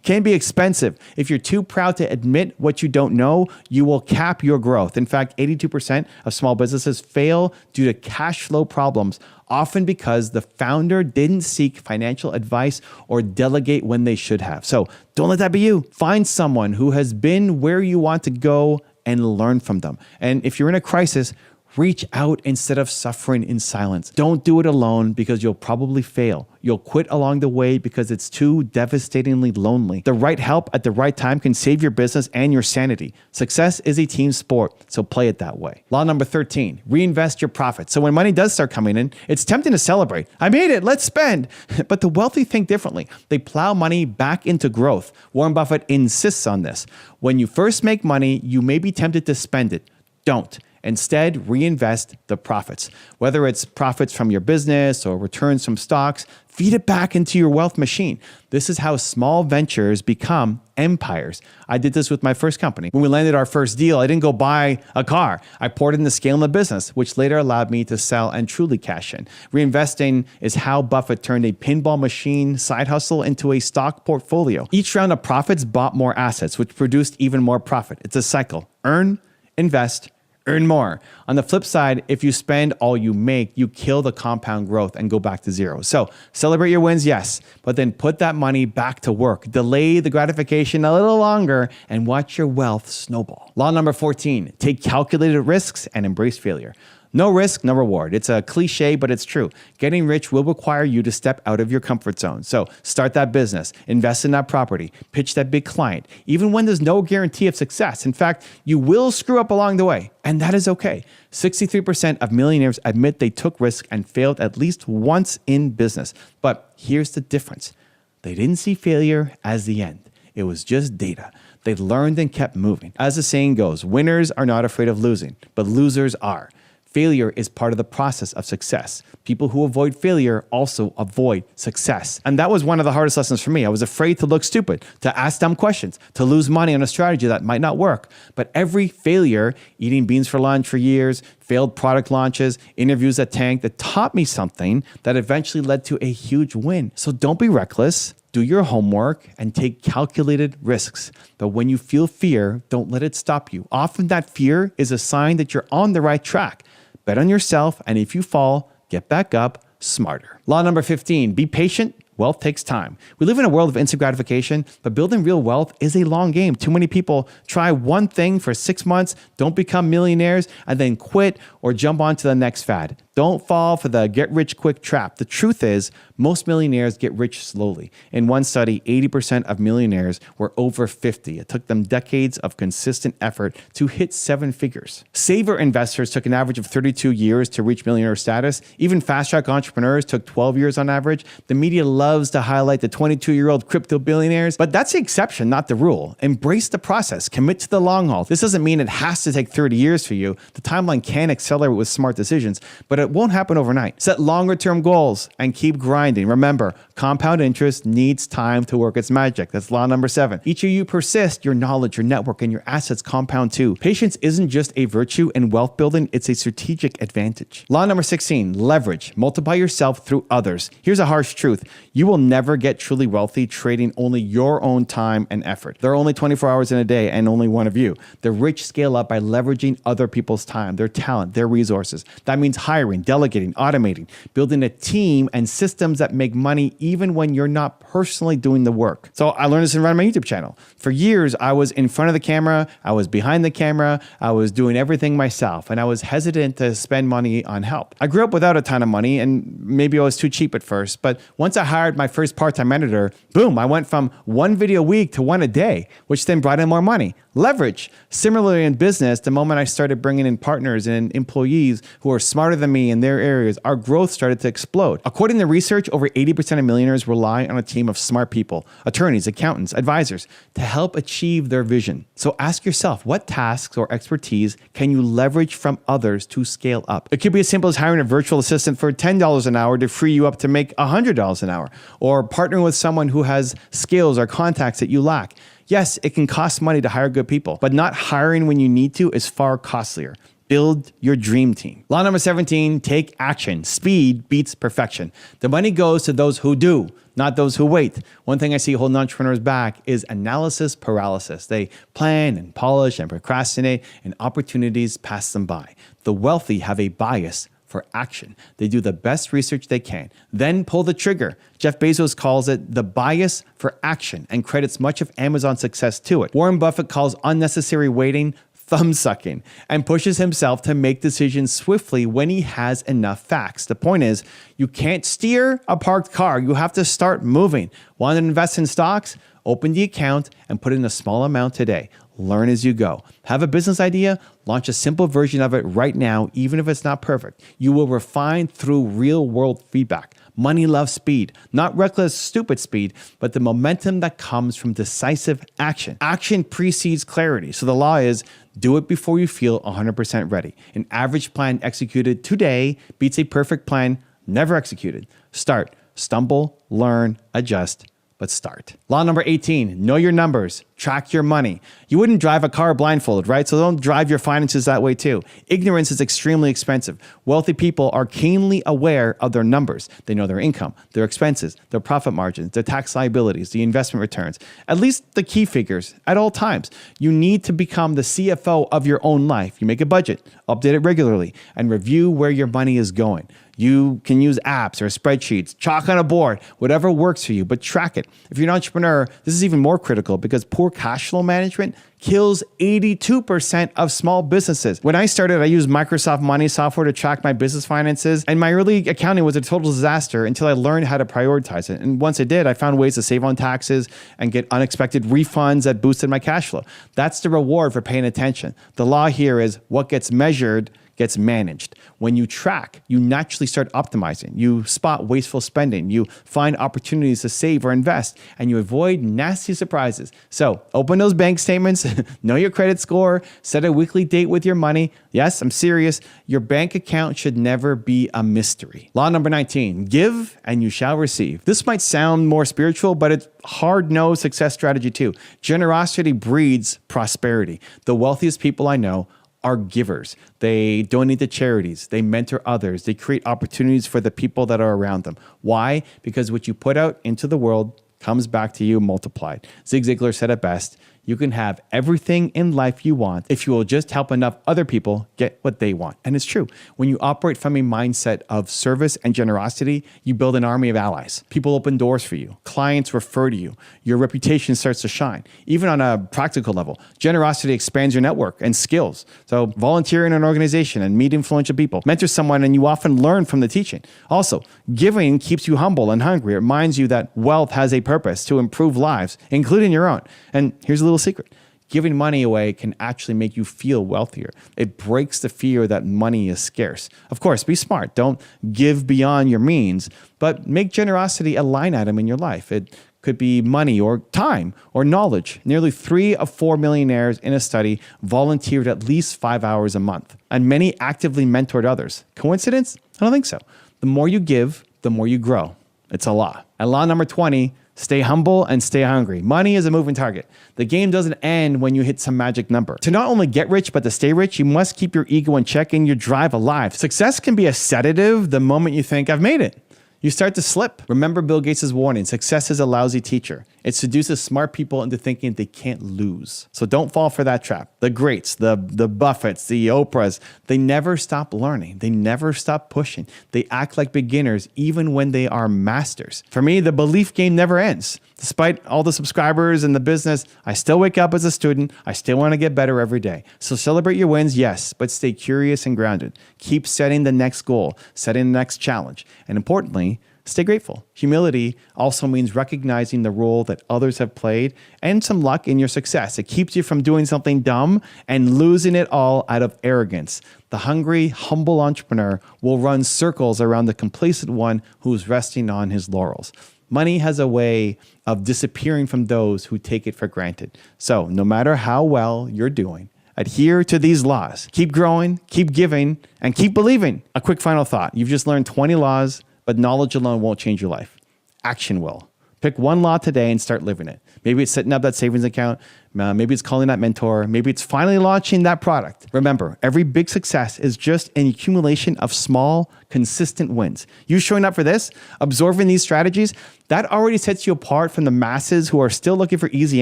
can be expensive. If you're too proud to admit what you don't know, you will cap your growth. In fact, 82% of small businesses fail due to cash flow problems, often because the founder didn't seek financial advice or delegate when they should have. So don't let that be you. Find someone who has been where you want to go and learn from them. And if you're in a crisis, Reach out instead of suffering in silence. Don't do it alone because you'll probably fail. You'll quit along the way because it's too devastatingly lonely. The right help at the right time can save your business and your sanity. Success is a team sport, so play it that way. Law number 13, reinvest your profits. So when money does start coming in, it's tempting to celebrate. I made it, let's spend. But the wealthy think differently. They plow money back into growth. Warren Buffett insists on this. When you first make money, you may be tempted to spend it. Don't. Instead, reinvest the profits. Whether it's profits from your business or returns from stocks, feed it back into your wealth machine. This is how small ventures become empires. I did this with my first company. When we landed our first deal, I didn't go buy a car. I poured in the scale in the business, which later allowed me to sell and truly cash in. Reinvesting is how Buffett turned a pinball machine side hustle into a stock portfolio. Each round of profits bought more assets, which produced even more profit. It's a cycle. Earn, invest, earn more. On the flip side, if you spend all you make, you kill the compound growth and go back to zero. So celebrate your wins, yes, but then put that money back to work. Delay the gratification a little longer and watch your wealth snowball. Law number 14, take calculated risks and embrace failure. No risk, no reward. It's a cliche, but it's true. Getting rich will require you to step out of your comfort zone. So start that business, invest in that property, pitch that big client, even when there's no guarantee of success. In fact, you will screw up along the way, and that is okay. 63% of millionaires admit they took risk and failed at least once in business. But here's the difference. They didn't see failure as the end. It was just data. They learned and kept moving. As the saying goes, winners are not afraid of losing, but losers are. Failure is part of the process of success. People who avoid failure also avoid success. And that was one of the hardest lessons for me. I was afraid to look stupid, to ask dumb questions, to lose money on a strategy that might not work. But every failure, eating beans for lunch for years, failed product launches, interviews that tanked, that taught me something that eventually led to a huge win. So don't be reckless. Do your homework and take calculated risks. But when you feel fear, don't let it stop you. Often that fear is a sign that you're on the right track. Bet on yourself, and if you fall, get back up smarter. Law number 15, be patient. Wealth takes time. We live in a world of instant gratification, but building real wealth is a long game. Too many people try one thing for 6 months, don't become millionaires, and then quit or jump onto the next fad. Don't fall for the get-rich-quick trap. The truth is, most millionaires get rich slowly. In one study, 80% of millionaires were over 50. It took them decades of consistent effort to hit 7 figures. Saver investors took an average of 32 years to reach millionaire status. Even fast-track entrepreneurs took 12 years on average. The media loves to highlight the 22-year-old crypto billionaires, but that's the exception, not the rule. Embrace the process. Commit to the long haul. This doesn't mean it has to take 30 years for you. The timeline can accelerate with smart decisions, but it won't happen overnight. Set longer-term goals and keep grinding. Remember, compound interest needs time to work its magic. That's law number 7. Each of you persist, your knowledge, your network, and your assets compound too. Patience isn't just a virtue in wealth building, it's a strategic advantage. Law number 16, leverage. Multiply yourself through others. Here's a harsh truth. You will never get truly wealthy trading only your own time and effort. There are only 24 hours in a day and only one of you. The rich scale up by leveraging other people's time, their talent, their resources. That means hiring, delegating, automating, building a team and systems that make money even when you're not personally doing the work. So I learned this in running my YouTube channel. For years, I was in front of the camera, I was behind the camera, I was doing everything myself, and I was hesitant to spend money on help. I grew up without a ton of money, and maybe I was too cheap at first, but once I hired my first part-time editor, boom, I went from 1 video a week to 1 a day, which then brought in more money. Leverage. Similarly in business, the moment I started bringing in partners and employees who are smarter than me in their areas, our growth started to explode. According to research, over 80% of millionaires rely on a team of smart people, attorneys, accountants, advisors, to help achieve their vision. So ask yourself, what tasks or expertise can you leverage from others to scale up? It could be as simple as hiring a virtual assistant for $10 an hour to free you up to make $100 an hour, or partnering with someone who has skills or contacts that you lack. Yes, it can cost money to hire good people, but not hiring when you need to is far costlier. Build your dream team. Law number 17, take action. Speed beats perfection. The money goes to those who do, not those who wait. One thing I see holding entrepreneurs back is analysis paralysis. They plan and polish and procrastinate, and opportunities pass them by. The wealthy have a bias for action. They do the best research they can, then pull the trigger. Jeff Bezos calls it the bias for action and credits much of Amazon's success to it. Warren Buffett calls unnecessary waiting thumb sucking, and pushes himself to make decisions swiftly when he has enough facts. The point is, you can't steer a parked car. You have to start moving. Want to invest in stocks? Open the account and put in a small amount today. Learn as you go. Have a business idea? Launch a simple version of it right now, even if it's not perfect. You will refine through real-world feedback. Money loves speed, not reckless, stupid speed, but the momentum that comes from decisive action. Action precedes clarity. So the law is, do it before you feel 100% ready. An average plan executed today beats a perfect plan never executed. Start, stumble, learn, adjust, but start. Law number 18, know your numbers, track your money. You wouldn't drive a car blindfolded, right? So don't drive your finances that way too. Ignorance is extremely expensive. Wealthy people are keenly aware of their numbers. They know their income, their expenses, their profit margins, their tax liabilities, the investment returns, at least the key figures at all times. You need to become the CFO of your own life. You make a budget, update it regularly, and review where your money is going. You can use apps or spreadsheets, chalk on a board, whatever works for you, but track it. If you're an entrepreneur, this is even more critical because poor cash flow management kills 82% of small businesses. When I started, I used Microsoft Money software to track my business finances, and my early accounting was a total disaster until I learned how to prioritize it. And once I did, I found ways to save on taxes and get unexpected refunds that boosted my cash flow. That's the reward for paying attention. The law here is what gets measured gets managed. When you track, you naturally start optimizing. You spot wasteful spending. You find opportunities to save or invest, and you avoid nasty surprises. So open those bank statements, know your credit score, set a weekly date with your money. Yes, I'm serious. Your bank account should never be a mystery. Law number 19, give and you shall receive. This might sound more spiritual, but it's hard-nosed success strategy too. Generosity breeds prosperity. The wealthiest people I know are givers. They donate to charities. They mentor others. They create opportunities for the people that are around them. Why? Because what you put out into the world comes back to you multiplied. Zig Ziglar said it best. You can have everything in life you want if you will just help enough other people get what they want. And it's true. When you operate from a mindset of service and generosity, you build an army of allies. People open doors for you. Clients refer to you. Your reputation starts to shine. Even on a practical level, generosity expands your network and skills. So volunteer in an organization and meet influential people. Mentor someone and you often learn from the teaching. Also, giving keeps you humble and hungry. It reminds you that wealth has a purpose to improve lives, including your own. And here's a little secret. Giving money away can actually make you feel wealthier. It breaks the fear that money is scarce. Of course, be smart. Don't give beyond your means, but make generosity a line item in your life. It could be money or time or knowledge. Nearly 3 of 4 millionaires in a study volunteered at least 5 hours a month, and many actively mentored others. Coincidence? I don't think so. The more you give, the more you grow. It's a law. And law number 20, stay humble and stay hungry. Money is a moving target. The game doesn't end when you hit some magic number. To not only get rich, but to stay rich, you must keep your ego in check and your drive alive. Success can be a sedative the moment you think, I've made it. You start to slip. Remember Bill Gates' warning, success is a lousy teacher. It seduces smart people into thinking they can't lose. So don't fall for that trap. The greats, the Buffetts, the Oprahs, they never stop learning. They never stop pushing. They act like beginners even when they are masters. For me, the belief game never ends. Despite all the subscribers and the business, I still wake up as a student. I still want to get better every day. So celebrate your wins, yes, but stay curious and grounded. Keep setting the next goal, setting the next challenge. And importantly, stay grateful. Humility also means recognizing the role that others have played and some luck in your success. It keeps you from doing something dumb and losing it all out of arrogance. The hungry, humble entrepreneur will run circles around the complacent one who's resting on his laurels. Money has a way of disappearing from those who take it for granted. So no matter how well you're doing, adhere to these laws. Keep growing, keep giving, and keep believing. A quick final thought. You've just learned 20 laws, but knowledge alone won't change your life. Action will. Pick one law today and start living it. Maybe it's setting up that savings account. Maybe it's calling that mentor. Maybe it's finally launching that product. Remember, every big success is just an accumulation of small, consistent wins. You showing up for this, absorbing these strategies, that already sets you apart from the masses who are still looking for easy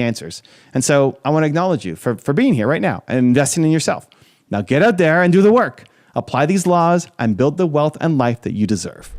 answers. And so I want to acknowledge you for being here right now and investing in yourself. Now get out there and do the work. Apply these laws and build the wealth and life that you deserve.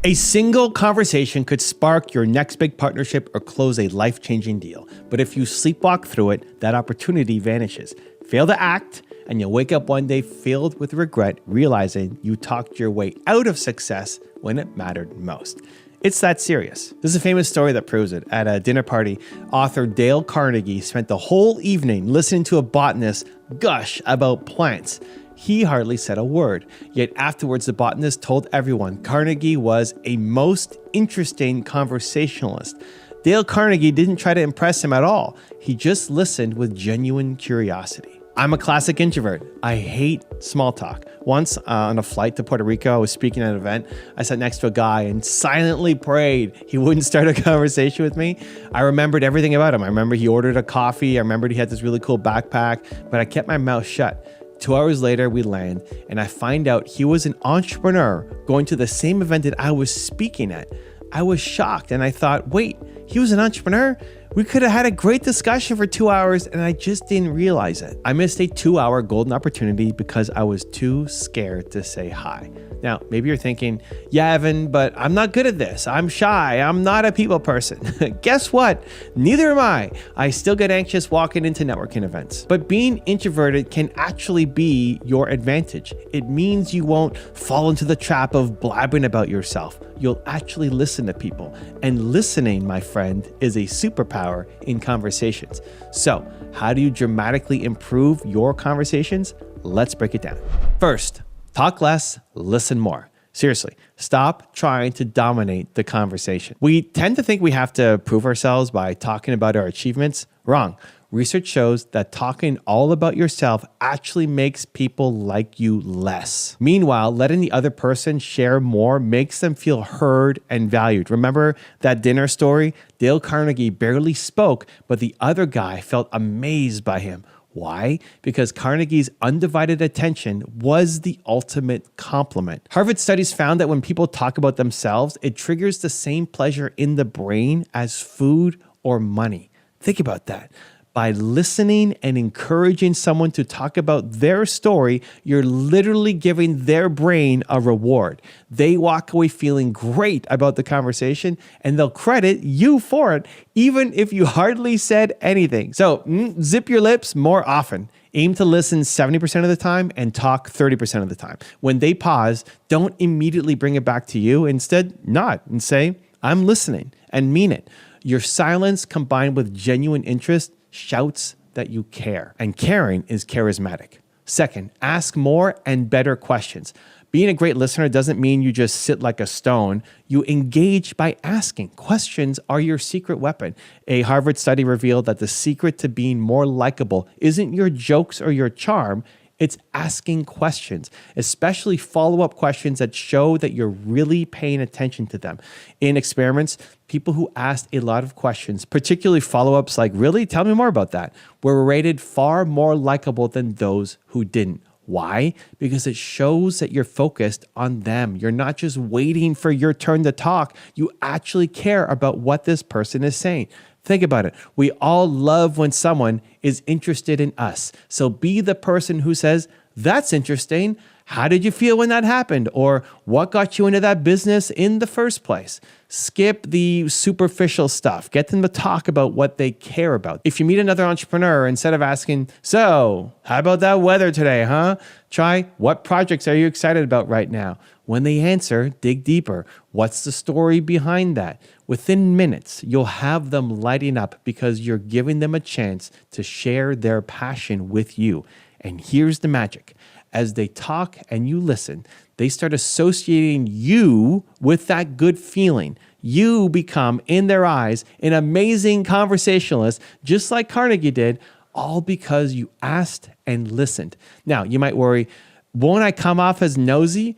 A single conversation could spark your next big partnership or close a life-changing deal. But if you sleepwalk through it, that opportunity vanishes. Fail to act, and you'll wake up one day filled with regret, realizing you talked your way out of success when it mattered most. It's that serious. There's a famous story that proves it. At a dinner party, author Dale Carnegie spent the whole evening listening to a botanist gush about plants. He hardly said a word, yet afterwards the botanist told everyone Carnegie was a most interesting conversationalist. Dale Carnegie didn't try to impress him at all. He just listened with genuine curiosity. I'm a classic introvert. I hate small talk. Once on a flight to Puerto Rico, I was speaking at an event. I sat next to a guy and silently prayed he wouldn't start a conversation with me. I remembered everything about him. I remember he ordered a coffee. I remembered he had this really cool backpack, but I kept my mouth shut. 2 hours later, we land, and I find out he was an entrepreneur going to the same event that I was speaking at. I was shocked, and I thought, wait, he was an entrepreneur? We could have had a great discussion for 2 hours, and I just didn't realize it. I missed a 2-hour golden opportunity because I was too scared to say hi. Now, maybe you're thinking, yeah, Evan, but I'm not good at this. I'm shy. I'm not a people person. Guess what? Neither am I. I still get anxious walking into networking events. But being introverted can actually be your advantage. It means you won't fall into the trap of blabbing about yourself. You'll actually listen to people. And listening, my friend, is a superpower in conversations. So, how do you dramatically improve your conversations? Let's break it down. First, talk less, listen more. Seriously, stop trying to dominate the conversation. We tend to think we have to prove ourselves by talking about our achievements. Wrong. Research shows that talking all about yourself actually makes people like you less. Meanwhile, letting the other person share more makes them feel heard and valued. Remember that dinner story? Dale Carnegie barely spoke, but the other guy felt amazed by him. Why? Because Carnegie's undivided attention was the ultimate compliment. Harvard studies found that when people talk about themselves, it triggers the same pleasure in the brain as food or money. Think about that. By listening and encouraging someone to talk about their story, you're literally giving their brain a reward. They walk away feeling great about the conversation, and they'll credit you for it, even if you hardly said anything. So zip your lips more often. Aim to listen 70% of the time and talk 30% of the time. When they pause, don't immediately bring it back to you. Instead, nod and say, I'm listening, and mean it. Your silence combined with genuine interest shouts that you care, and caring is charismatic. Second, ask more and better questions. Being a great listener doesn't mean you just sit like a stone. You engage by asking. Questions are your secret weapon. A Harvard study revealed that the secret to being more likable isn't your jokes or your charm. It's asking questions, especially follow-up questions that show that you're really paying attention to them. In experiments, people who asked a lot of questions, particularly follow-ups like, really? Tell me more about that, were rated far more likable than those who didn't. Why? Because it shows that you're focused on them. You're not just waiting for your turn to talk. You actually care about what this person is saying. Think about it. We all love when someone is interested in us. So be the person who says, that's interesting. How did you feel when that happened? Or what got you into that business in the first place? Skip the superficial stuff. Get them to talk about what they care about. If you meet another entrepreneur, instead of asking, so how about that weather today, huh? Try, what projects are you excited about right now? When they answer, dig deeper. What's the story behind that? Within minutes, you'll have them lighting up because you're giving them a chance to share their passion with you. And here's the magic. As they talk and you listen, they start associating you with that good feeling. You become, in their eyes, an amazing conversationalist, just like Carnegie did, all because you asked and listened. Now, you might worry, won't I come off as nosy?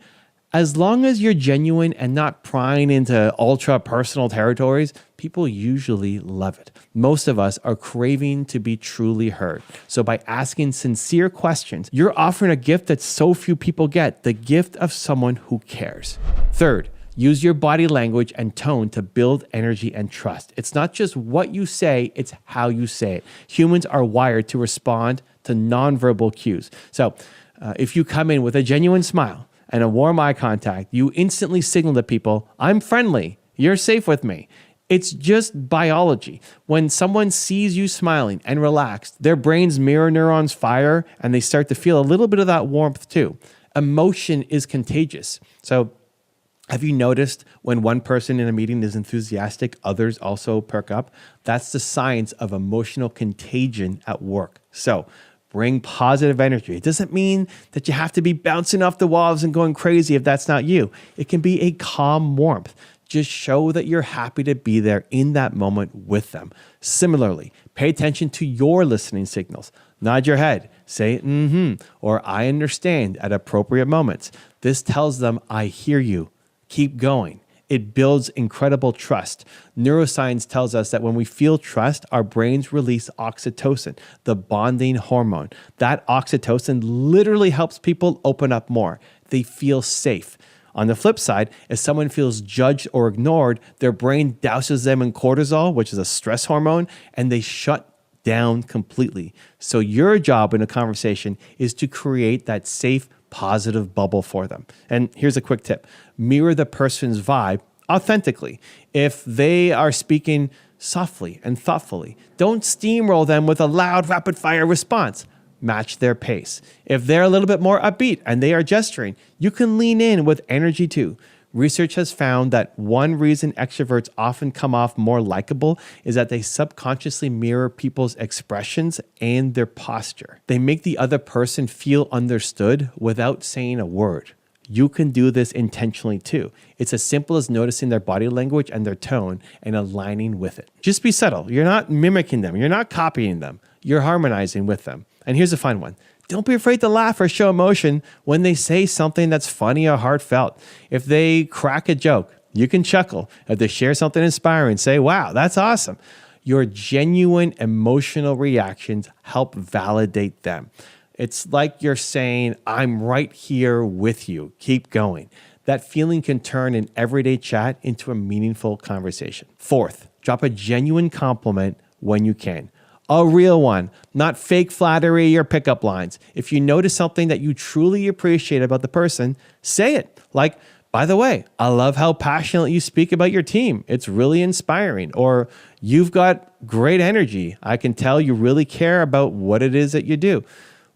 As long as you're genuine and not prying into ultra personal territories, people usually love it. Most of us are craving to be truly heard. So by asking sincere questions, you're offering a gift that so few people get, the gift of someone who cares. Third, use your body language and tone to build energy and trust. It's not just what you say, it's how you say it. Humans are wired to respond to nonverbal cues. So if you come in with a genuine smile, and a warm eye contact, you instantly signal to people, I'm friendly, you're safe with me. It's just biology. When someone sees you smiling and relaxed, their brain's mirror neurons fire and they start to feel a little bit of that warmth too. Emotion is contagious. So have you noticed when one person in a meeting is enthusiastic, others also perk up? That's the science of emotional contagion at work. So bring positive energy. It doesn't mean that you have to be bouncing off the walls and going crazy if that's not you. It can be a calm warmth. Just show that you're happy to be there in that moment with them. Similarly, pay attention to your listening signals. Nod your head, say mm-hmm, or I understand at appropriate moments. This tells them I hear you. Keep going. It builds incredible trust. Neuroscience tells us that when we feel trust, our brains release oxytocin, the bonding hormone. That oxytocin literally helps people open up more. They feel safe. On the flip side, if someone feels judged or ignored, their brain douses them in cortisol, which is a stress hormone, and they shut down completely. So your job in a conversation is to create that safe, positive bubble for them. And here's a quick tip. Mirror the person's vibe authentically. If they are speaking softly and thoughtfully, don't steamroll them with a loud, rapid-fire response. Match their pace. If they're a little bit more upbeat and they are gesturing, you can lean in with energy too. Research has found that one reason extroverts often come off more likable is that they subconsciously mirror people's expressions and their posture. They make the other person feel understood without saying a word. You can do this intentionally too. It's as simple as noticing their body language and their tone and aligning with it. Just be subtle. You're not mimicking them. You're not copying them. You're harmonizing with them. And here's a fun one. Don't be afraid to laugh or show emotion when they say something that's funny or heartfelt. If they crack a joke, you can chuckle. If they share something inspiring, say, wow, that's awesome. Your genuine emotional reactions help validate them. It's like you're saying, I'm right here with you. Keep going. That feeling can turn an everyday chat into a meaningful conversation. Fourth, drop a genuine compliment when you can. A real one, not fake flattery or pickup lines. If you notice something that you truly appreciate about the person, say it. Like, by the way, I love how passionately you speak about your team. It's really inspiring. Or you've got great energy. I can tell you really care about what it is that you do.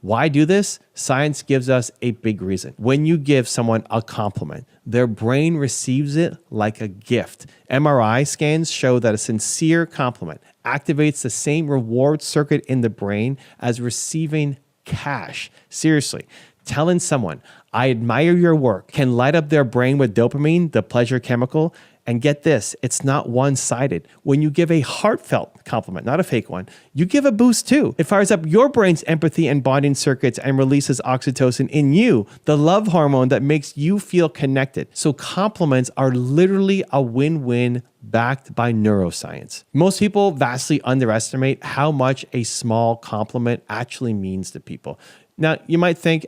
Why do this? Science gives us a big reason. When you give someone a compliment, their brain receives it like a gift. MRI scans show that a sincere compliment activates the same reward circuit in the brain as receiving cash. Seriously, telling someone, I admire your work, can light up their brain with dopamine, the pleasure chemical. And get this, it's not one-sided. When you give a heartfelt compliment, not a fake one, you give a boost too. It fires up your brain's empathy and bonding circuits and releases oxytocin in you, the love hormone that makes you feel connected. So compliments are literally a win-win backed by neuroscience. Most people vastly underestimate how much a small compliment actually means to people. Now, you might think,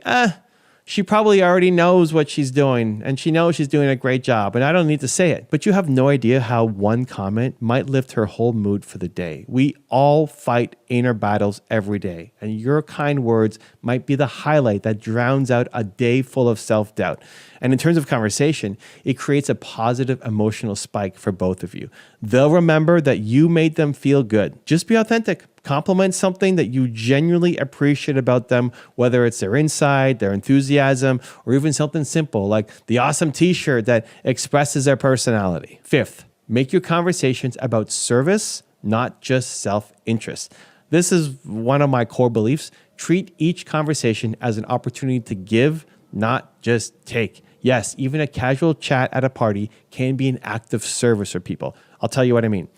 she probably already knows what she's doing and she knows she's doing a great job and I don't need to say it. But you have no idea how one comment might lift her whole mood for the day. We all fight inner battles every day, and your kind words might be the highlight that drowns out a day full of self-doubt. And in terms of conversation, it creates a positive emotional spike for both of you. They'll remember that you made them feel good. Just be authentic. Compliment something that you genuinely appreciate about them, whether it's their insight, their enthusiasm, or even something simple like the awesome t-shirt that expresses their personality. Fifth, make your conversations about service, not just self-interest. This is one of my core beliefs. Treat each conversation as an opportunity to give, not just take. Yes, even a casual chat at a party can be an act of service for people. I'll tell you what I mean.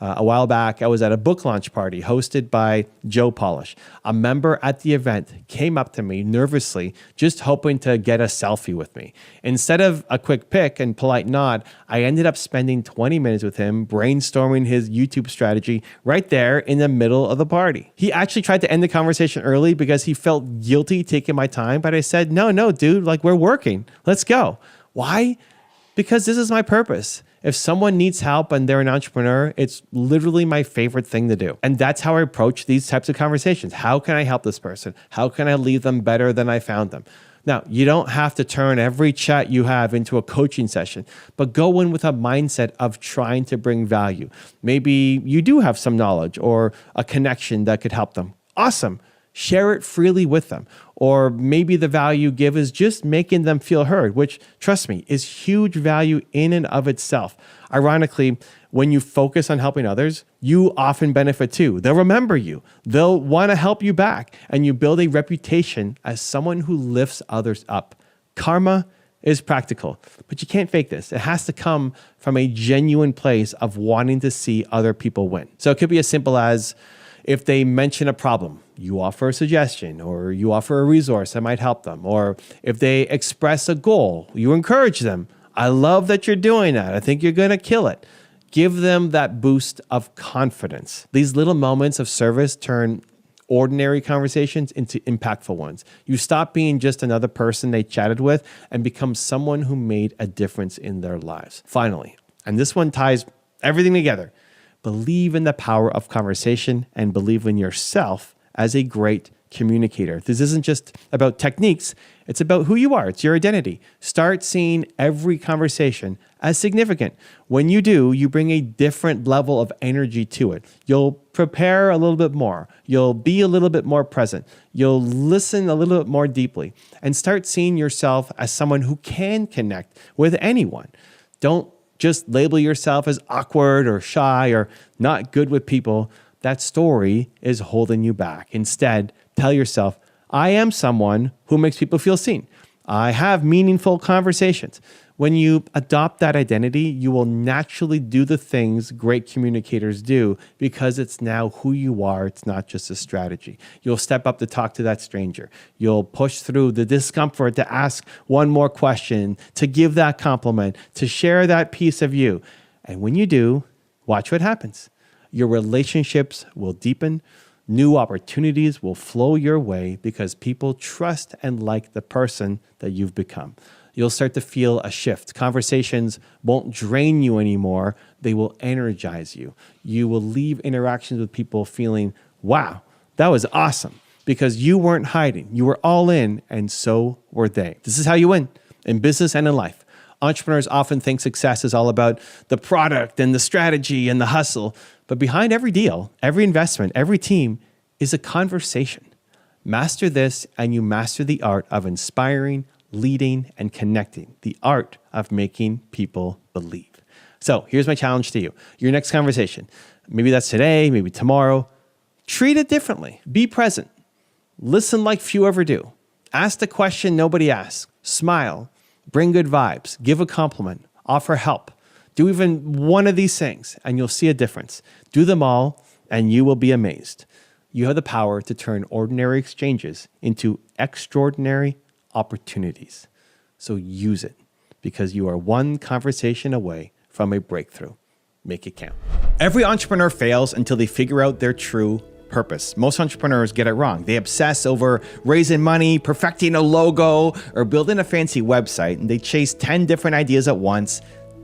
A while back, I was at a book launch party hosted by Joe Polish. A member at the event came up to me nervously, just hoping to get a selfie with me. Instead of a quick pic and polite nod, I ended up spending 20 minutes with him brainstorming his YouTube strategy right there in the middle of the party. He actually tried to end the conversation early because he felt guilty taking my time, but I said, no, dude, like we're working. Let's go. Why? Because this is my purpose. If someone needs help and they're an entrepreneur, it's literally my favorite thing to do. And that's how I approach these types of conversations. How can I help this person? How can I leave them better than I found them? Now, you don't have to turn every chat you have into a coaching session, but go in with a mindset of trying to bring value. Maybe you do have some knowledge or a connection that could help them. Awesome. Share it freely with them. Or maybe the value you give is just making them feel heard, which, trust me, is huge value in and of itself. Ironically, when you focus on helping others, you often benefit too. They'll remember you. They'll want to help you back, and you build a reputation as someone who lifts others up. Karma is practical, but you can't fake this. It has to come from a genuine place of wanting to see other people win. So it could be as simple as if they mention a problem, you offer a suggestion or you offer a resource that might help them. Or if they express a goal, you encourage them. I love that you're doing that. I think you're going to kill it. Give them that boost of confidence. These little moments of service turn ordinary conversations into impactful ones. You stop being just another person they chatted with and become someone who made a difference in their lives. Finally, and this one ties everything together, believe in the power of conversation and believe in yourself as a great communicator. This isn't just about techniques, it's about who you are. It's your identity. Start seeing every conversation as significant. When you do, you bring a different level of energy to it. You'll prepare a little bit more. You'll be a little bit more present. You'll listen a little bit more deeply and start seeing yourself as someone who can connect with anyone. Don't just label yourself as awkward or shy or not good with people. That story is holding you back. Instead, tell yourself, I am someone who makes people feel seen. I have meaningful conversations. When you adopt that identity, you will naturally do the things great communicators do because it's now who you are. It's not just a strategy. You'll step up to talk to that stranger. You'll push through the discomfort to ask one more question, to give that compliment, to share that piece of you. And when you do, watch what happens. Your relationships will deepen. New opportunities will flow your way because people trust and like the person that you've become. You'll start to feel a shift. Conversations won't drain you anymore. They will energize you. You will leave interactions with people feeling, wow, that was awesome, because you weren't hiding. You were all in, and so were they. This is how you win in business and in life. Entrepreneurs often think success is all about the product and the strategy and the hustle. But behind every deal, every investment, every team is a conversation. Master this, and you master the art of inspiring, leading, and connecting, the art of making people believe. So here's my challenge to you. Your next conversation, maybe that's today, maybe tomorrow, treat it differently. Be present. Listen like few ever do. Ask the question nobody asks. Smile. Bring good vibes. Give a compliment. Offer help. Do even one of these things, and you'll see a difference. Do them all, and you will be amazed. You have the power to turn ordinary exchanges into extraordinary opportunities. So use it, because you are one conversation away from a breakthrough. Make it count. Every entrepreneur fails until they figure out their true purpose. Most entrepreneurs get it wrong. They obsess over raising money, perfecting a logo, or building a fancy website, and they chase 10 different ideas at once.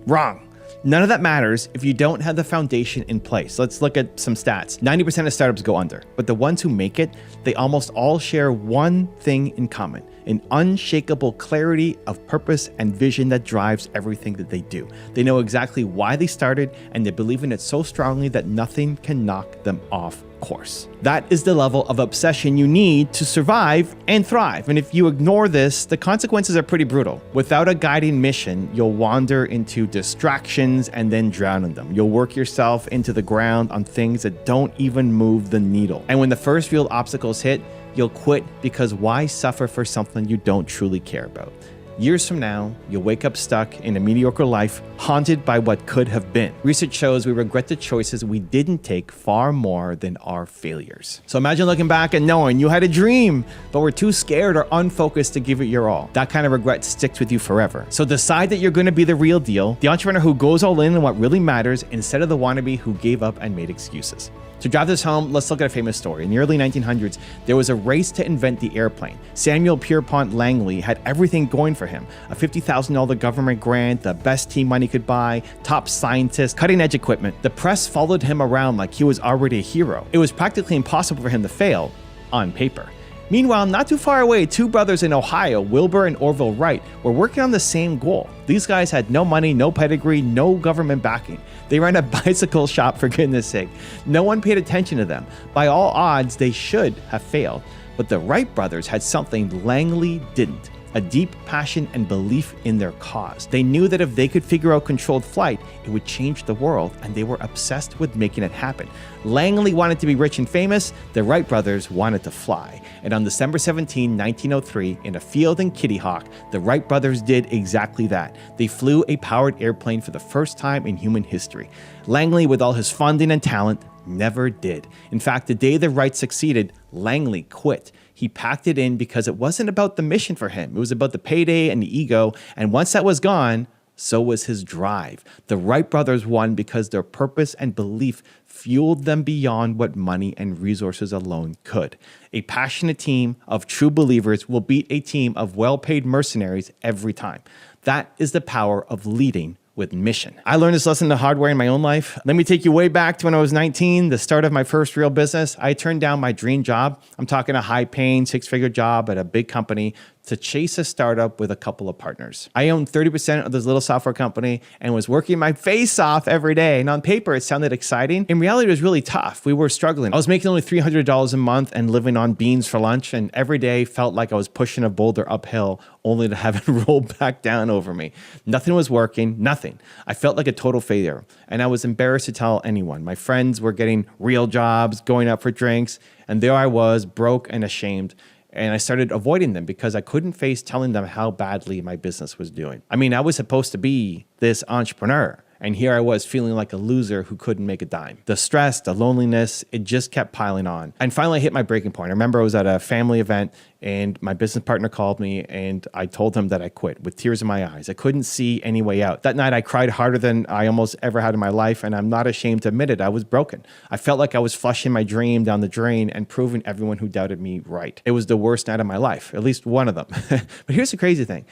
Wrong. None of that matters if you don't have the foundation in place. Let's look at some stats. 90% of startups go under, but the ones who make it, they almost all share one thing in common: an unshakable clarity of purpose and vision that drives everything that they do. They know exactly why they started, and they believe in it so strongly that nothing can knock them off course. That is the level of obsession you need to survive and thrive. And if you ignore this, the consequences are pretty brutal. Without a guiding mission, you'll wander into distractions and then drown in them. You'll work yourself into the ground on things that don't even move the needle. And when the first real obstacles hit, you'll quit, because why suffer for something you don't truly care about? Years from now, you'll wake up stuck in a mediocre life, haunted by what could have been. Research shows we regret the choices we didn't take far more than our failures. So imagine looking back and knowing you had a dream, but were too scared or unfocused to give it your all. That kind of regret sticks with you forever. So decide that you're going to be the real deal, the entrepreneur who goes all in on what really matters, instead of the wannabe who gave up and made excuses. To drive this home, let's look at a famous story. In the early 1900s, there was a race to invent the airplane. Samuel Pierpont Langley had everything going for him: a $50,000 government grant, the best team money could buy, top scientists, cutting-edge equipment. The press followed him around like he was already a hero. It was practically impossible for him to fail, on paper. Meanwhile, not too far away, two brothers in Ohio, Wilbur and Orville Wright, were working on the same goal. These guys had no money, no pedigree, no government backing. They ran a bicycle shop, for goodness sake. No one paid attention to them. By all odds, they should have failed. But the Wright brothers had something Langley didn't: a deep passion and belief in their cause. They knew that if they could figure out controlled flight, it would change the world, and they were obsessed with making it happen. Langley wanted to be rich and famous. The Wright brothers wanted to fly. And on December 17, 1903, in a field in Kitty Hawk, the Wright brothers did exactly that. They flew a powered airplane for the first time in human history. Langley, with all his funding and talent, never did. In fact, the day the Wrights succeeded, Langley quit. He packed it in because it wasn't about the mission for him. It was about the payday and the ego. And once that was gone, so was his drive. The Wright brothers won because their purpose and belief fueled them beyond what money and resources alone could. A passionate team of true believers will beat a team of well-paid mercenaries every time. That is the power of leading with mission. I learned this lesson the hard way in my own life. Let me take you way back to when I was 19, the start of my first real business. I turned down my dream job. I'm talking a high-paying, six-figure job at a big company to chase a startup with a couple of partners. I owned 30% of this little software company and was working my face off every day. And on paper, it sounded exciting. In reality, it was really tough. We were struggling. I was making only $300 a month and living on beans for lunch. And every day felt like I was pushing a boulder uphill only to have it roll back down over me. Nothing was working, nothing. I felt like a total failure. And I was embarrassed to tell anyone. My friends were getting real jobs, going out for drinks. And there I was, broke and ashamed. And I started avoiding them because I couldn't face telling them how badly my business was doing. I mean, I was supposed to be this entrepreneur. And here I was feeling like a loser who couldn't make a dime. The stress, the loneliness, it just kept piling on. And finally I hit my breaking point. I remember I was at a family event and my business partner called me and I told him that I quit with tears in my eyes. I couldn't see any way out. That night I cried harder than I almost ever had in my life, and I'm not ashamed to admit it. I was broken. I felt like I was flushing my dream down the drain and proving everyone who doubted me right. It was the worst night of my life, at least one of them. But here's the crazy thing.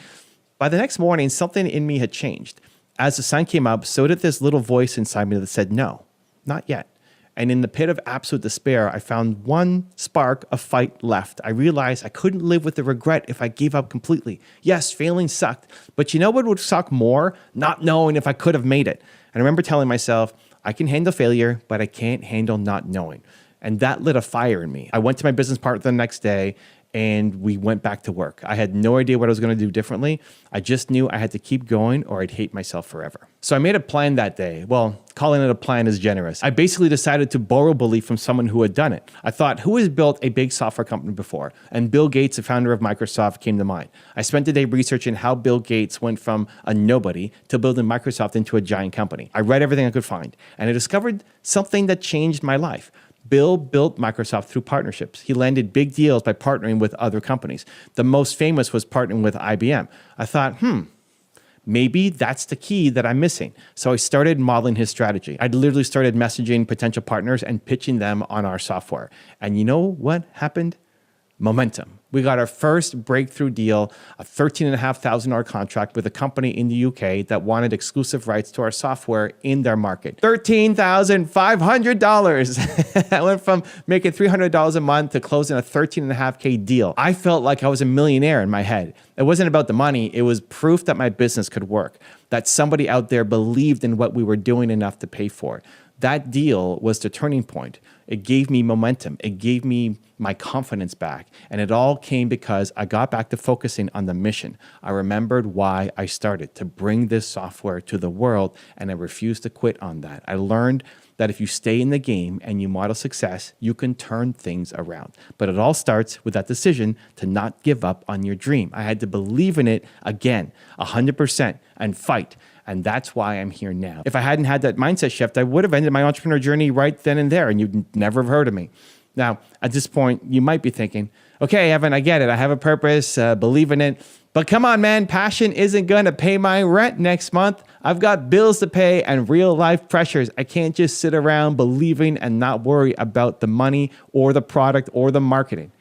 By the next morning, something in me had changed. As the sun came up, so did this little voice inside me that said, no, not yet. And in the pit of absolute despair, I found one spark of fight left. I realized I couldn't live with the regret if I gave up completely. Yes, failing sucked, but you know what would suck more? Not knowing if I could have made it. And I remember telling myself, I can handle failure, but I can't handle not knowing. And that lit a fire in me. I went to my business partner the next day and we went back to work. I had no idea what I was going to do differently. I just knew I had to keep going or I'd hate myself forever. So I made a plan that day. Well, calling it a plan is generous. I basically decided to borrow belief from someone who had done it. I thought, who has built a big software company before? And Bill Gates, the founder of Microsoft, came to mind. I spent the day researching how Bill Gates went from a nobody to building Microsoft into a giant company. I read everything I could find, and I discovered something that changed my life. Bill built Microsoft through partnerships. He landed big deals by partnering with other companies. The most famous was partnering with IBM. I thought, maybe that's the key that I'm missing. So I started modeling his strategy. I literally started messaging potential partners and pitching them on our software. And you know what happened? Momentum. We got our first breakthrough deal, a $13,500 contract with a company in the UK that wanted exclusive rights to our software in their market. $13,500. I went from making $300 a month to closing a $13,500 deal. I felt like I was a millionaire in my head. It wasn't about the money. It was proof that my business could work, that somebody out there believed in what we were doing enough to pay for it. That deal was the turning point. It gave me momentum. It gave me my confidence back. And it all came because I got back to focusing on the mission. I remembered why I started, to bring this software to the world, and I refused to quit on that. I learned that if you stay in the game and you model success, you can turn things around. But it all starts with that decision to not give up on your dream. I had to believe in it again, 100%, and fight. And that's why I'm here now. If I hadn't had that mindset shift, I would have ended my entrepreneur journey right then and there, and you'd never have heard of me. Now, at this point, you might be thinking, okay, Evan, I get it. I have a purpose, believe in it. But come on, man, passion isn't going to pay my rent next month. I've got bills to pay and real life pressures. I can't just sit around believing and not worry about the money or the product or the marketing.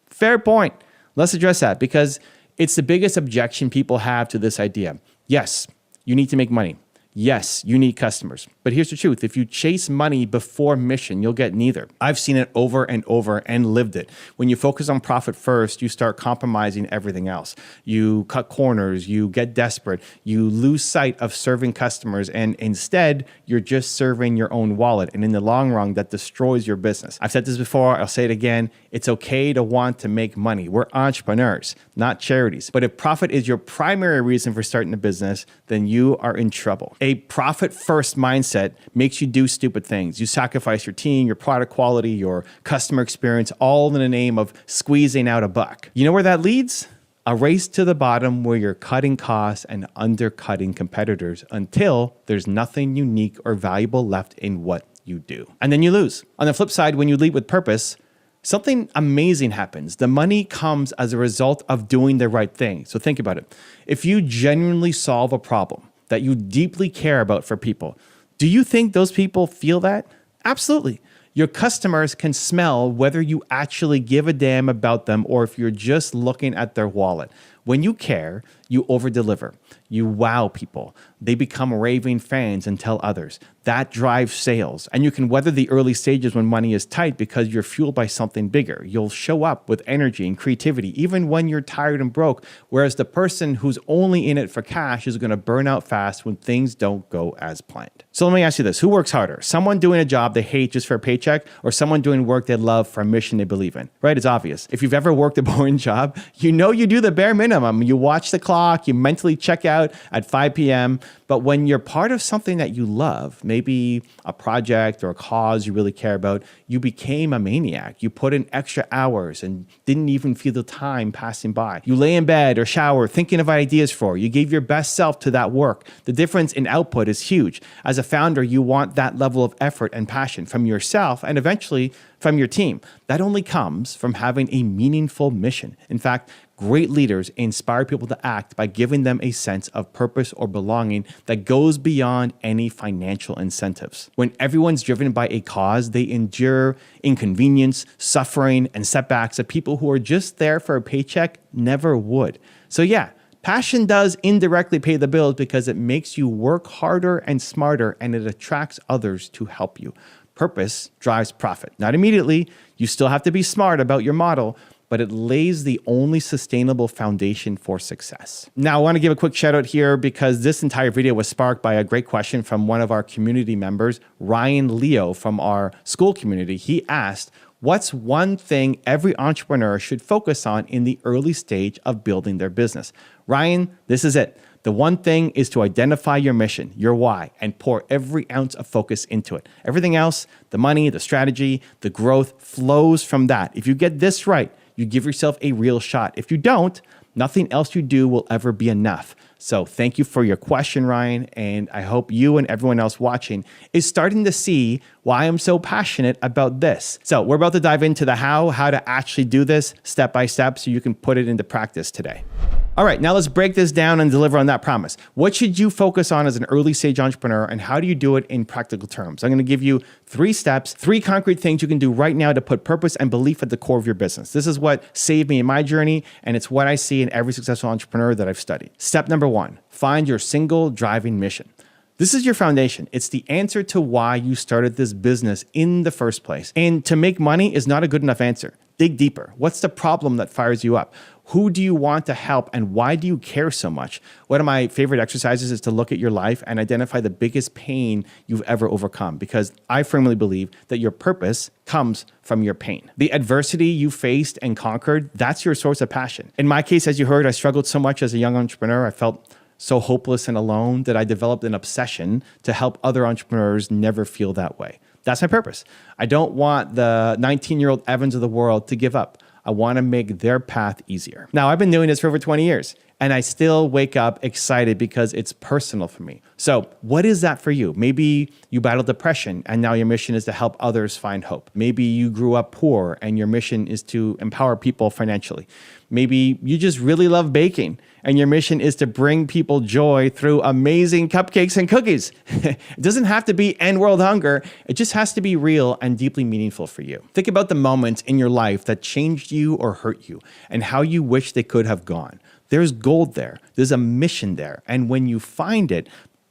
Fair point. Let's address that because it's the biggest objection people have to this idea. Yes, you need to make money. Yes, you need customers. But here's the truth. If you chase money before mission, you'll get neither. I've seen it over and over and lived it. When you focus on profit first, you start compromising everything else. You cut corners, you get desperate, you lose sight of serving customers, and instead, you're just serving your own wallet. And in the long run, that destroys your business. I've said this before, I'll say it again. It's okay to want to make money. We're entrepreneurs, not charities. But if profit is your primary reason for starting a business, then you are in trouble. A profit-first mindset makes you do stupid things. You sacrifice your team, your product quality, your customer experience, all in the name of squeezing out a buck. You know where that leads? A race to the bottom where you're cutting costs and undercutting competitors until there's nothing unique or valuable left in what you do. And then you lose. On the flip side, when you lead with purpose, something amazing happens. The money comes as a result of doing the right thing. So think about it. If you genuinely solve a problem that you deeply care about for people, do you think those people feel that? Absolutely. Your customers can smell whether you actually give a damn about them or if you're just looking at their wallet. When you care, you over-deliver. You wow people. They become raving fans and tell others. That drives sales. And you can weather the early stages when money is tight because you're fueled by something bigger. You'll show up with energy and creativity even when you're tired and broke, whereas the person who's only in it for cash is going to burn out fast when things don't go as planned. So let me ask you this. Who works harder? Someone doing a job they hate just for a paycheck or someone doing work they love for a mission they believe in? Right? It's obvious. If you've ever worked a boring job, you know you do the bare minimum. You watch the clock, you mentally check out at 5 p.m., but when you're part of something that you love, maybe a project or a cause you really care about, you became a maniac. You put in extra hours and didn't even feel the time passing by. You lay in bed or shower thinking of ideas for. You gave your best self to that work. The difference in output is huge. As a founder, you want that level of effort and passion from yourself and eventually from your team. That only comes from having a meaningful mission. In fact, great leaders inspire people to act by giving them a sense of purpose or belonging that goes beyond any financial incentives. When everyone's driven by a cause, they endure inconvenience, suffering, and setbacks that people who are just there for a paycheck never would. So yeah, passion does indirectly pay the bills because it makes you work harder and smarter, and it attracts others to help you. Purpose drives profit. Not immediately. You still have to be smart about your model, but it lays the only sustainable foundation for success. Now, I want to give a quick shout out here because this entire video was sparked by a great question from one of our community members, Ryan Leo from our school community. He asked, what's one thing every entrepreneur should focus on in the early stage of building their business? Ryan, this is it. The one thing is to identify your mission, your why, and pour every ounce of focus into it. Everything else, the money, the strategy, the growth flows from that. If you get this right, you give yourself a real shot. If you don't, nothing else you do will ever be enough. So thank you for your question, Ryan, and I hope you and everyone else watching is starting to see why I'm so passionate about this. So we're about to dive into the how to actually do this step by step so you can put it into practice today. All right, now let's break this down and deliver on that promise. What should you focus on as an early stage entrepreneur, and how do you do it in practical terms? I'm going to give you 3 steps, 3 concrete things you can do right now to put purpose and belief at the core of your business. This is what saved me in my journey, and it's what I see in every successful entrepreneur that I've studied. Step number 1, find your single driving mission. This is your foundation. It's the answer to why you started this business in the first place. And to make money is not a good enough answer. Dig deeper. What's the problem that fires you up? Who do you want to help, and why do you care so much? One of my favorite exercises is to look at your life and identify the biggest pain you've ever overcome, because I firmly believe that your purpose comes from your pain. The adversity you faced and conquered, that's your source of passion. In my case, as you heard, I struggled so much as a young entrepreneur. I felt so hopeless and alone that I developed an obsession to help other entrepreneurs never feel that way. That's my purpose. I don't want the 19-year-old Evans of the world to give up. I want to make their path easier. Now, I've been doing this for over 20 years, and I still wake up excited because it's personal for me. So what is that for you? Maybe you battled depression, and now your mission is to help others find hope. Maybe you grew up poor, and your mission is to empower people financially. Maybe you just really love baking, and your mission is to bring people joy through amazing cupcakes and cookies. It doesn't have to be end world hunger. It just has to be real and deeply meaningful for you. Think about the moments in your life that changed you or hurt you, and how you wish they could have gone. There's gold there. There's a mission there. And when you find it,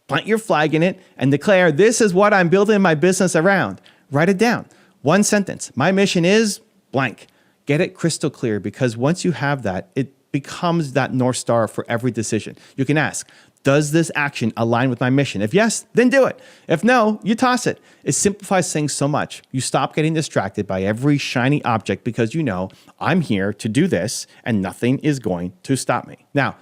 plant your flag in it, and declare, this is what I'm building my business around. Write it down. One sentence. My mission is blank. Get it crystal clear, because once you have that, it becomes that North Star for every decision. You can ask, does this action align with my mission? If yes, then do it. If no, you toss it. It simplifies things so much. You stop getting distracted by every shiny object because you know, I'm here to do this and nothing is going to stop me. Now,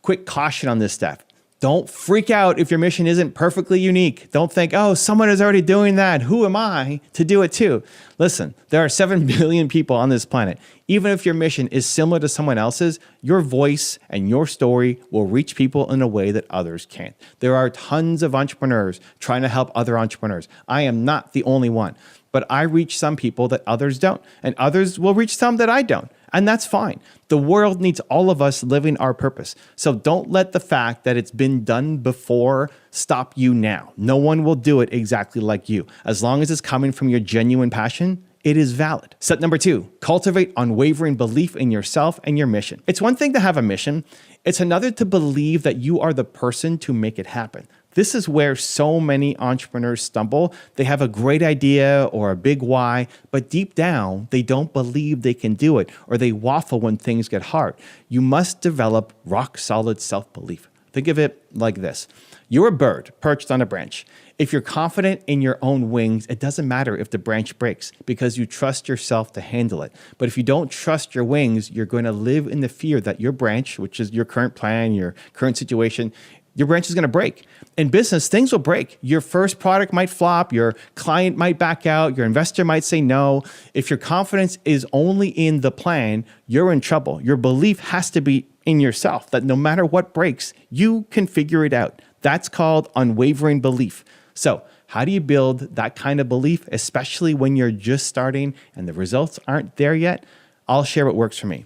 quick caution on this step. Don't freak out if your mission isn't perfectly unique. Don't think, oh, someone is already doing that. Who am I to do it too? Listen, there are 7 billion people on this planet. Even if your mission is similar to someone else's, your voice and your story will reach people in a way that others can't. There are tons of entrepreneurs trying to help other entrepreneurs. I am not the only one, but I reach some people that others don't, and others will reach some that I don't. And that's fine. The world needs all of us living our purpose. So don't let the fact that it's been done before stop you now. No one will do it exactly like you. As long as it's coming from your genuine passion, it is valid. Step number 2, cultivate unwavering belief in yourself and your mission. It's one thing to have a mission. It's another to believe that you are the person to make it happen. This is where so many entrepreneurs stumble. They have a great idea or a big why, but deep down, they don't believe they can do it, or they waffle when things get hard. You must develop rock solid self-belief. Think of it like this. You're a bird perched on a branch. If you're confident in your own wings, it doesn't matter if the branch breaks because you trust yourself to handle it. But if you don't trust your wings, you're going to live in the fear that your branch, which is your current plan, your current situation, your branch is going to break. In business, things will break. Your first product might flop. Your client might back out. Your investor might say no. If your confidence is only in the plan, you're in trouble. Your belief has to be in yourself that no matter what breaks, you can figure it out. That's called unwavering belief. So how do you build that kind of belief, especially when you're just starting and the results aren't there yet? I'll share what works for me.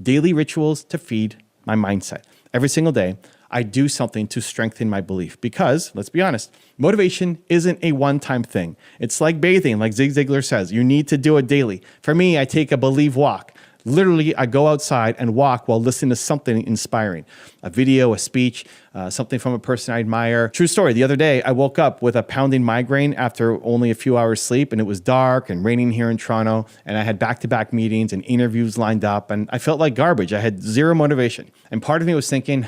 Daily rituals to feed my mindset. Every single day, I do something to strengthen my belief because, let's be honest, motivation isn't a one-time thing. It's like bathing, like Zig Ziglar says. You need to do it daily. For me, I take a believe walk. Literally, I go outside and walk while listening to something inspiring. A video, a speech, something from a person I admire. True story, the other day, I woke up with a pounding migraine after only a few hours sleep, and it was dark and raining here in Toronto, and I had back-to-back meetings and interviews lined up, and I felt like garbage. I had zero motivation. And part of me was thinking,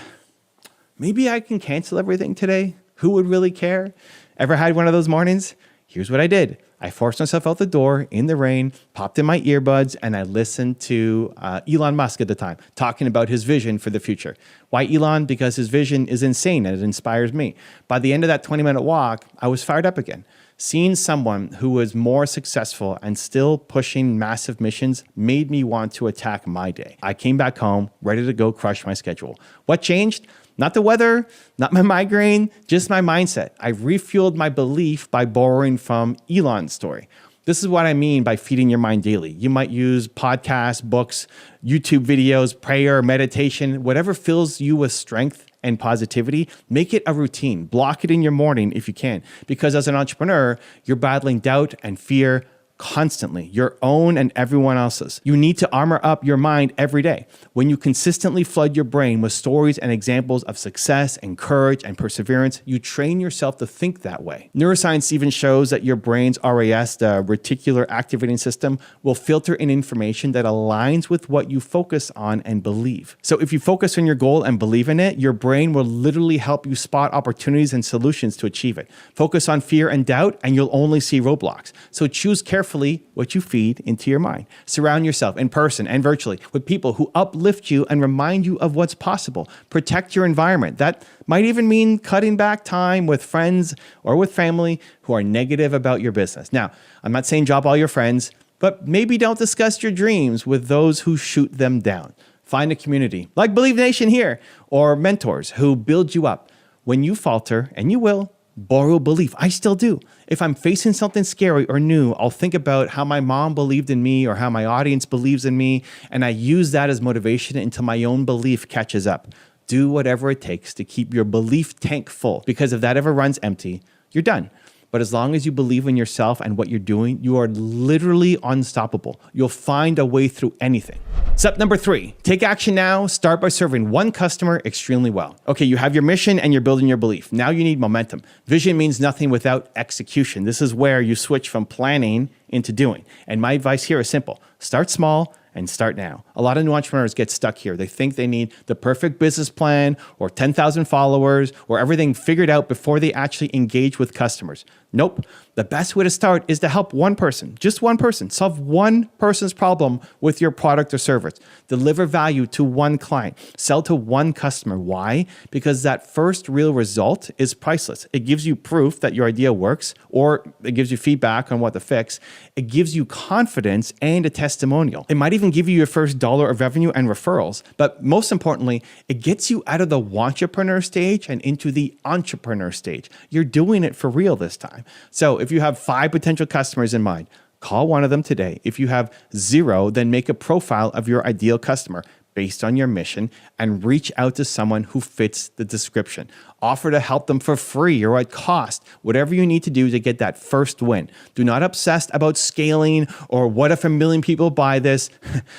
maybe I can cancel everything today. Who would really care? Ever had one of those mornings? Here's what I did. I forced myself out the door in the rain, popped in my earbuds, and I listened to Elon Musk at the time, talking about his vision for the future. Why Elon? Because his vision is insane and it inspires me. By the end of that 20-minute walk, I was fired up again. Seeing someone who was more successful and still pushing massive missions made me want to attack my day. I came back home, ready to go crush my schedule. What changed? Not the weather, not my migraine, just my mindset. I refueled my belief by borrowing from Elon's story. This is what I mean by feeding your mind daily. You might use podcasts, books, YouTube videos, prayer, meditation, whatever fills you with strength and positivity. Make it a routine. Block it in your morning if you can. Because as an entrepreneur, you're battling doubt and fear constantly, your own and everyone else's. You need to armor up your mind every day. When you consistently flood your brain with stories and examples of success and courage and perseverance, you train yourself to think that way. Neuroscience even shows that your brain's RAS, the reticular activating system, will filter in information that aligns with what you focus on and believe. So if you focus on your goal and believe in it, your brain will literally help you spot opportunities and solutions to achieve it. Focus on fear and doubt, and you'll only see roadblocks. So choose carefully what you feed into your mind. Surround yourself in person and virtually with people who uplift you and remind you of what's possible. Protect your environment. That might even mean cutting back time with friends or with family who are negative about your business. Now, I'm not saying drop all your friends, but maybe don't discuss your dreams with those who shoot them down. Find a community like Believe Nation here or mentors who build you up. When you falter, and you will, borrow belief. I still do. If I'm facing something scary or new, I'll think about how my mom believed in me or how my audience believes in me, and I use that as motivation until my own belief catches up. Do whatever it takes to keep your belief tank full, because if that ever runs empty, you're done. But as long as you believe in yourself and what you're doing, you are literally unstoppable. You'll find a way through anything. Step number 3, take action now. Start by serving one customer extremely well. Okay, you have your mission and you're building your belief. Now you need momentum. Vision means nothing without execution. This is where you switch from planning into doing. And my advice here is simple. Start small and start now. A lot of new entrepreneurs get stuck here. They think they need the perfect business plan or 10,000 followers or everything figured out before they actually engage with customers. Nope. The best way to start is to help one person, just one person, solve one person's problem with your product or service. Deliver value to one client, sell to one customer. Why? Because that first real result is priceless. It gives you proof that your idea works, or it gives you feedback on what to fix. It gives you confidence and a testimonial. It might even give you your first dollar of revenue and referrals. But most importantly, it gets you out of the wantrepreneur stage and into the entrepreneur stage. You're doing it for real this time. So if you have 5 potential customers in mind, call one of them today. If you have 0, then make a profile of your ideal customer based on your mission and reach out to someone who fits the description. Offer to help them for free or at cost, whatever you need to do to get that first win. Do not obsess about scaling or what if 1 million people buy this.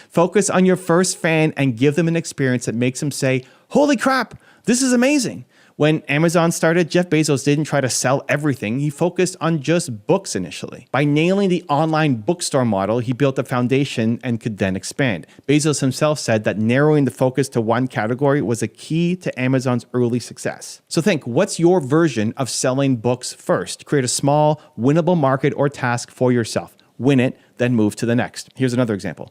Focus on your first fan and give them an experience that makes them say, holy crap, this is amazing. When Amazon started, Jeff Bezos didn't try to sell everything. He focused on just books initially. By nailing the online bookstore model, he built a foundation and could then expand. Bezos himself said that narrowing the focus to one category was a key to Amazon's early success. So think, what's your version of selling books first? Create a small, winnable market or task for yourself. Win it, then move to the next. Here's another example.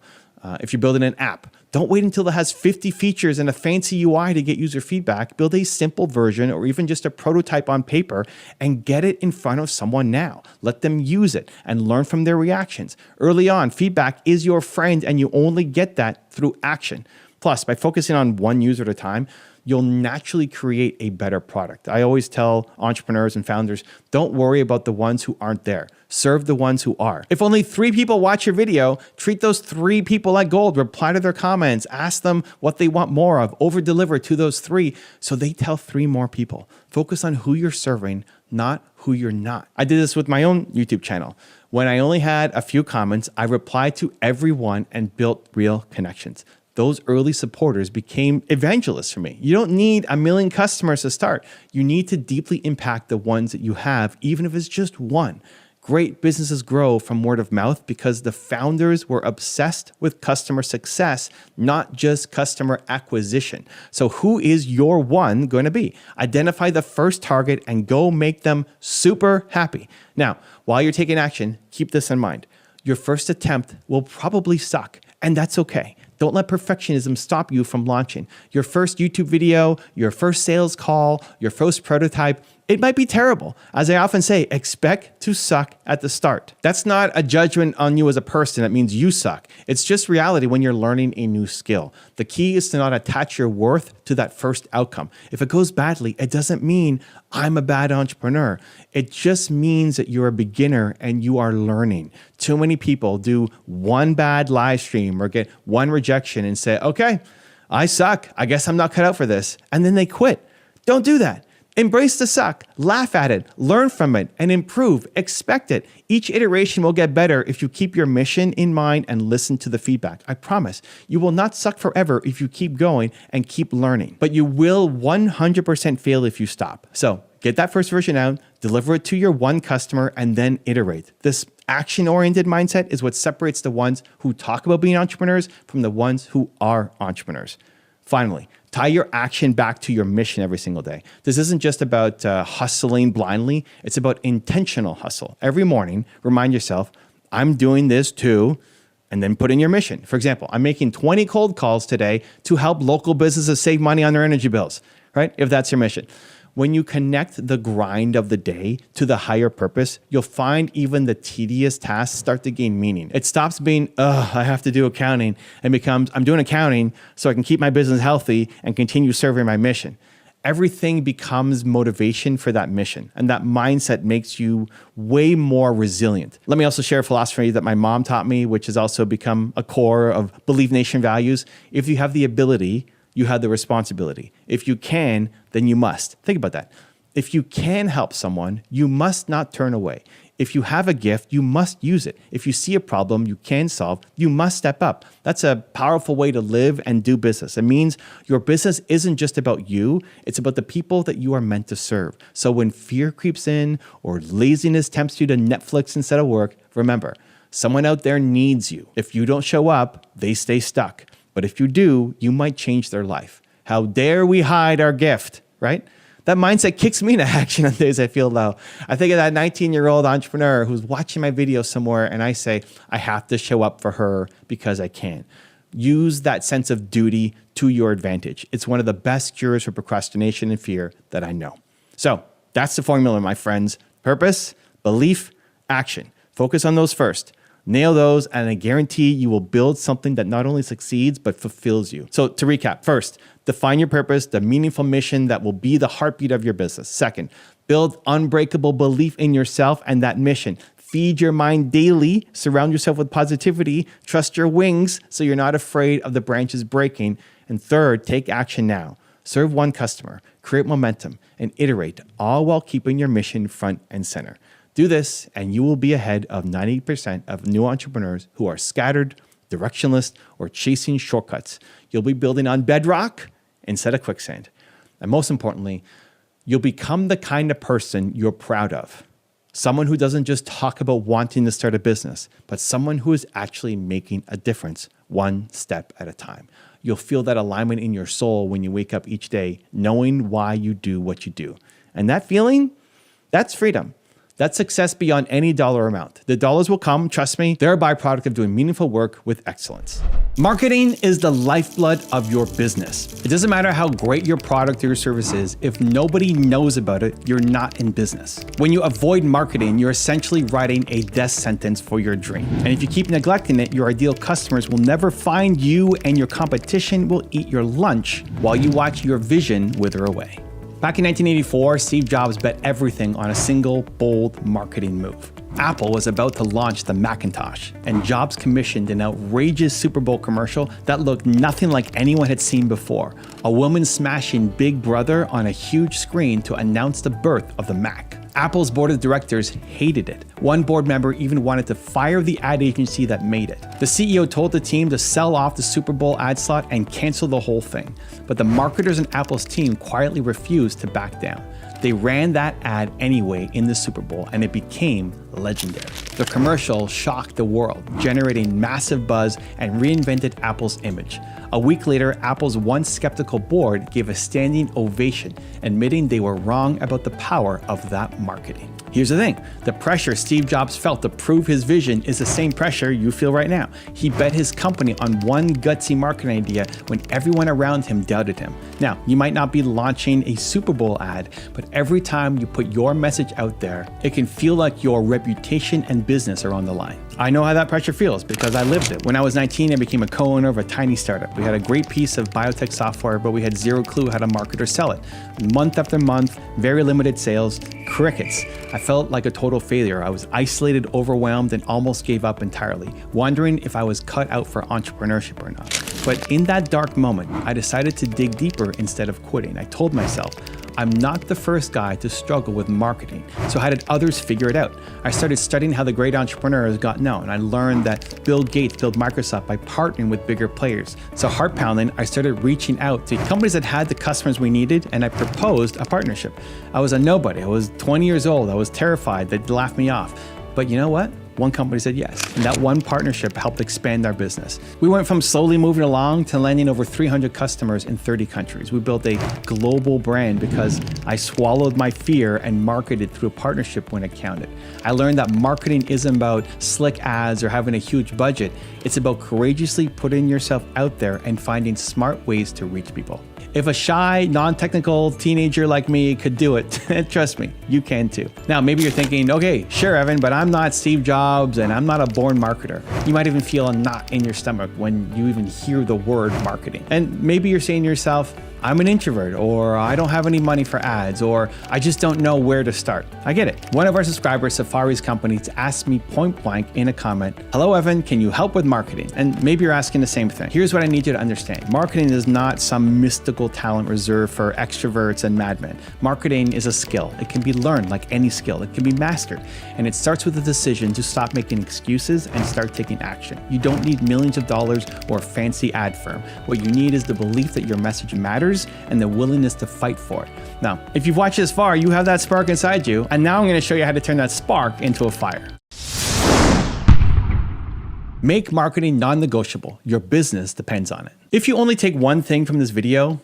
If you're building an app, don't wait until it has 50 features and a fancy UI to get user feedback. Build a simple version or even just a prototype on paper and get it in front of someone now. Let them use it and learn from their reactions. Early on, feedback is your friend and you only get that through action. Plus, by focusing on one user at a time, you'll naturally create a better product. I always tell entrepreneurs and founders, don't worry about the ones who aren't there. Serve the ones who are. If only 3 people watch your video, treat those 3 people like gold. Reply to their comments, ask them what they want more of, over-deliver to those 3 so they tell 3 more people. Focus on who you're serving, not who you're not. I did this with my own YouTube channel. When I only had a few comments, I replied to everyone and built real connections. Those early supporters became evangelists for me. You don't need 1 million customers to start. You need to deeply impact the ones that you have, even if it's just one. Great businesses grow from word of mouth because the founders were obsessed with customer success, not just customer acquisition. So who is your one going to be? Identify the first target and go make them super happy. Now, while you're taking action, keep this in mind. Your first attempt will probably suck, and that's okay. Don't let perfectionism stop you from launching. Your first YouTube video, your first sales call, your first prototype, it might be terrible. As I often say, expect to suck at the start. That's not a judgment on you as a person. That means you suck. It's just reality when you're learning a new skill. The key is to not attach your worth to that first outcome. If it goes badly, it doesn't mean I'm a bad entrepreneur. It just means that you're a beginner and you are learning. Too many people do one bad live stream or get one rejection and say, okay, I suck. I guess I'm not cut out for this. And then they quit. Don't do that. Embrace the suck, laugh at it, learn from it, and improve. Expect it. Each iteration will get better if you keep your mission in mind and listen to the feedback. I promise you will not suck forever if you keep going and keep learning, but you will 100% fail if you stop. So get that first version out, deliver it to your one customer, and then iterate. This action-oriented mindset is what separates the ones who talk about being entrepreneurs from the ones who are entrepreneurs. Finally, tie your action back to your mission every single day. This isn't just about hustling blindly. It's about intentional hustle. Every morning, remind yourself, I'm doing this too, and then put in your mission. For example, I'm making 20 cold calls today to help local businesses save money on their energy bills, right? If that's your mission. When you connect the grind of the day to the higher purpose, you'll find even the tedious tasks start to gain meaning. It stops being, I have to do accounting, and becomes, I'm doing accounting so I can keep my business healthy and continue serving my mission. Everything becomes motivation for that mission, and that mindset makes you way more resilient. Let me also share a philosophy that my mom taught me, which has also become a core of Believe Nation values. If you have the ability, you have the responsibility. If you can, then you must. Think about that. If you can help someone, you must not turn away. If you have a gift, you must use it. If you see a problem you can solve, you must step up. That's a powerful way to live and do business. It means your business isn't just about you, it's about the people that you are meant to serve. So when fear creeps in or laziness tempts you to Netflix instead of work, remember, someone out there needs you. If you don't show up, they stay stuck. But if you do, you might change their life. How dare we hide our gift, right? That mindset kicks me into action on days I feel low. I think of that 19-year-old entrepreneur who's watching my video somewhere and I say, I have to show up for her because I can. Use that sense of duty to your advantage. It's one of the best cures for procrastination and fear that I know. So that's the formula, my friends. Purpose, belief, action. Focus on those first. Nail those, and I guarantee you will build something that not only succeeds, but fulfills you. So to recap, first, define your purpose, the meaningful mission that will be the heartbeat of your business. Second, build unbreakable belief in yourself and that mission. Feed your mind daily, surround yourself with positivity, trust your wings so you're not afraid of the branches breaking. And third, take action now. Serve one customer, create momentum, and iterate, all while keeping your mission front and center. Do this, and you will be ahead of 90% of new entrepreneurs who are scattered, directionless, or chasing shortcuts. You'll be building on bedrock instead of quicksand. And most importantly, you'll become the kind of person you're proud of. Someone who doesn't just talk about wanting to start a business, but someone who is actually making a difference one step at a time. You'll feel that alignment in your soul when you wake up each day, knowing why you do what you do. And that feeling, that's freedom. That's success beyond any dollar amount. The dollars will come, trust me. They're a byproduct of doing meaningful work with excellence. Marketing is the lifeblood of your business. It doesn't matter how great your product or your service is, if nobody knows about it, you're not in business. When you avoid marketing, you're essentially writing a death sentence for your dream. And if you keep neglecting it, your ideal customers will never find you and your competition will eat your lunch while you watch your vision wither away. Back in 1984, Steve Jobs bet everything on a single, bold marketing move. Apple was about to launch the Macintosh, and Jobs commissioned an outrageous Super Bowl commercial that looked nothing like anyone had seen before. A woman smashing Big Brother on a huge screen to announce the birth of the Mac. Apple's board of directors hated it. One board member even wanted to fire the ad agency that made it. The CEO told the team to sell off the Super Bowl ad slot and cancel the whole thing. But the marketers in Apple's team quietly refused to back down. They ran that ad anyway in the Super Bowl, and it became legendary. The commercial shocked the world, generating massive buzz and reinvented Apple's image. A week later, Apple's once skeptical board gave a standing ovation, admitting they were wrong about the power of that marketing. Here's the thing, the pressure Steve Jobs felt to prove his vision is the same pressure you feel right now. He bet his company on one gutsy marketing idea when everyone around him doubted him. Now, you might not be launching a Super Bowl ad, but every time you put your message out there, it can feel like your reputation and business are on the line. I know how that pressure feels because I lived it. When I was 19, I became a co-owner of a tiny startup. We had a great piece of biotech software, but we had zero clue how to market or sell it. Month after month, very limited sales, crickets. I felt like a total failure. I was isolated, overwhelmed, and almost gave up entirely, wondering if I was cut out for entrepreneurship or not. But in that dark moment, I decided to dig deeper instead of quitting. I told myself, I'm not the first guy to struggle with marketing, so how did others figure it out? I started studying how the great entrepreneurs got known. I learned that Bill Gates built Microsoft by partnering with bigger players. So heart pounding, I started reaching out to companies that had the customers we needed, and I proposed a partnership. I was a nobody. I was 20 years old. I was terrified. They'd laugh me off. But you know what? One company said yes, and that one partnership helped expand our business. We went from slowly moving along to landing over 300 customers in 30 countries. We built a global brand because I swallowed my fear and marketed through a partnership when it counted. I learned that marketing isn't about slick ads or having a huge budget. It's about courageously putting yourself out there and finding smart ways to reach people. If a shy, non-technical teenager like me could do it, trust me, you can too. Now, maybe you're thinking, okay, sure, Evan, but I'm not Steve Jobs and I'm not a born marketer. You might even feel a knot in your stomach when you even hear the word marketing. And maybe you're saying to yourself, I'm an introvert, or I don't have any money for ads, or I just don't know where to start. I get it. One of our subscribers, Safari's company, asked me point blank in a comment, "Hello, Evan, can you help with marketing?" And maybe you're asking the same thing. Here's what I need you to understand. Marketing is not some mystical talent reserved for extroverts and madmen. Marketing is a skill. It can be learned like any skill. It can be mastered. And it starts with a decision to stop making excuses and start taking action. You don't need millions of dollars or a fancy ad firm. What you need is the belief that your message matters and the willingness to fight for it. Now, if you've watched this far, you have that spark inside you, and now I'm going to show you how to turn that spark into a fire. Make marketing non-negotiable. Your business depends on it. If you only take one thing from this video,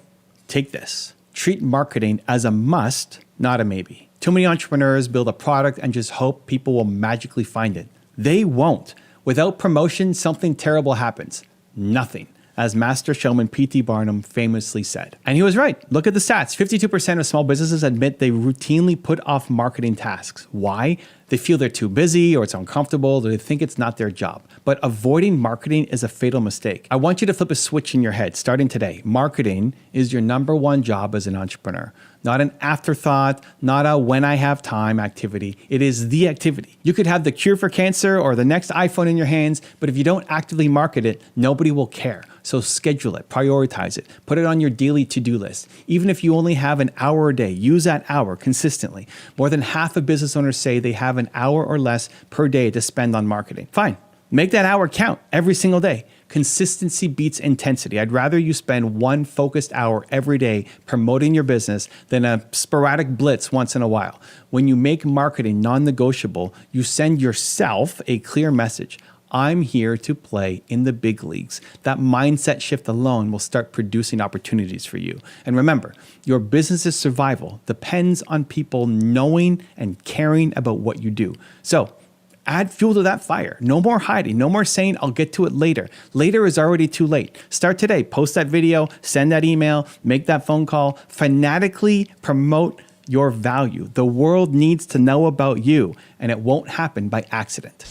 take this. Treat marketing as a must, not a maybe. Too many entrepreneurs build a product and just hope people will magically find it. They won't. Without promotion, something terrible happens. Nothing, as master showman P.T. Barnum famously said. And he was right. Look at the stats. 52% of small businesses admit they routinely put off marketing tasks. Why? They feel they're too busy, or it's uncomfortable, or they think it's not their job. But avoiding marketing is a fatal mistake. I want you to flip a switch in your head starting today. Marketing is your number one job as an entrepreneur. Not an afterthought, not a when I have time activity. It is the activity. You could have the cure for cancer or the next iPhone in your hands, but if you don't actively market it, nobody will care. So schedule it, prioritize it, put it on your daily to-do list. Even if you only have an hour a day, use that hour consistently. More than half of business owners say they have an hour or less per day to spend on marketing. Fine, make that hour count every single day. Consistency beats intensity. I'd rather you spend one focused hour every day promoting your business than a sporadic blitz once in a while. When you make marketing non-negotiable, you send yourself a clear message. I'm here to play in the big leagues. That mindset shift alone will start producing opportunities for you. And remember, your business's survival depends on people knowing and caring about what you do. So add fuel to that fire. No more hiding. No more saying, I'll get to it later. Later is already too late. Start today. Post that video, send that email, make that phone call, fanatically promote your value. The world needs to know about you, and it won't happen by accident.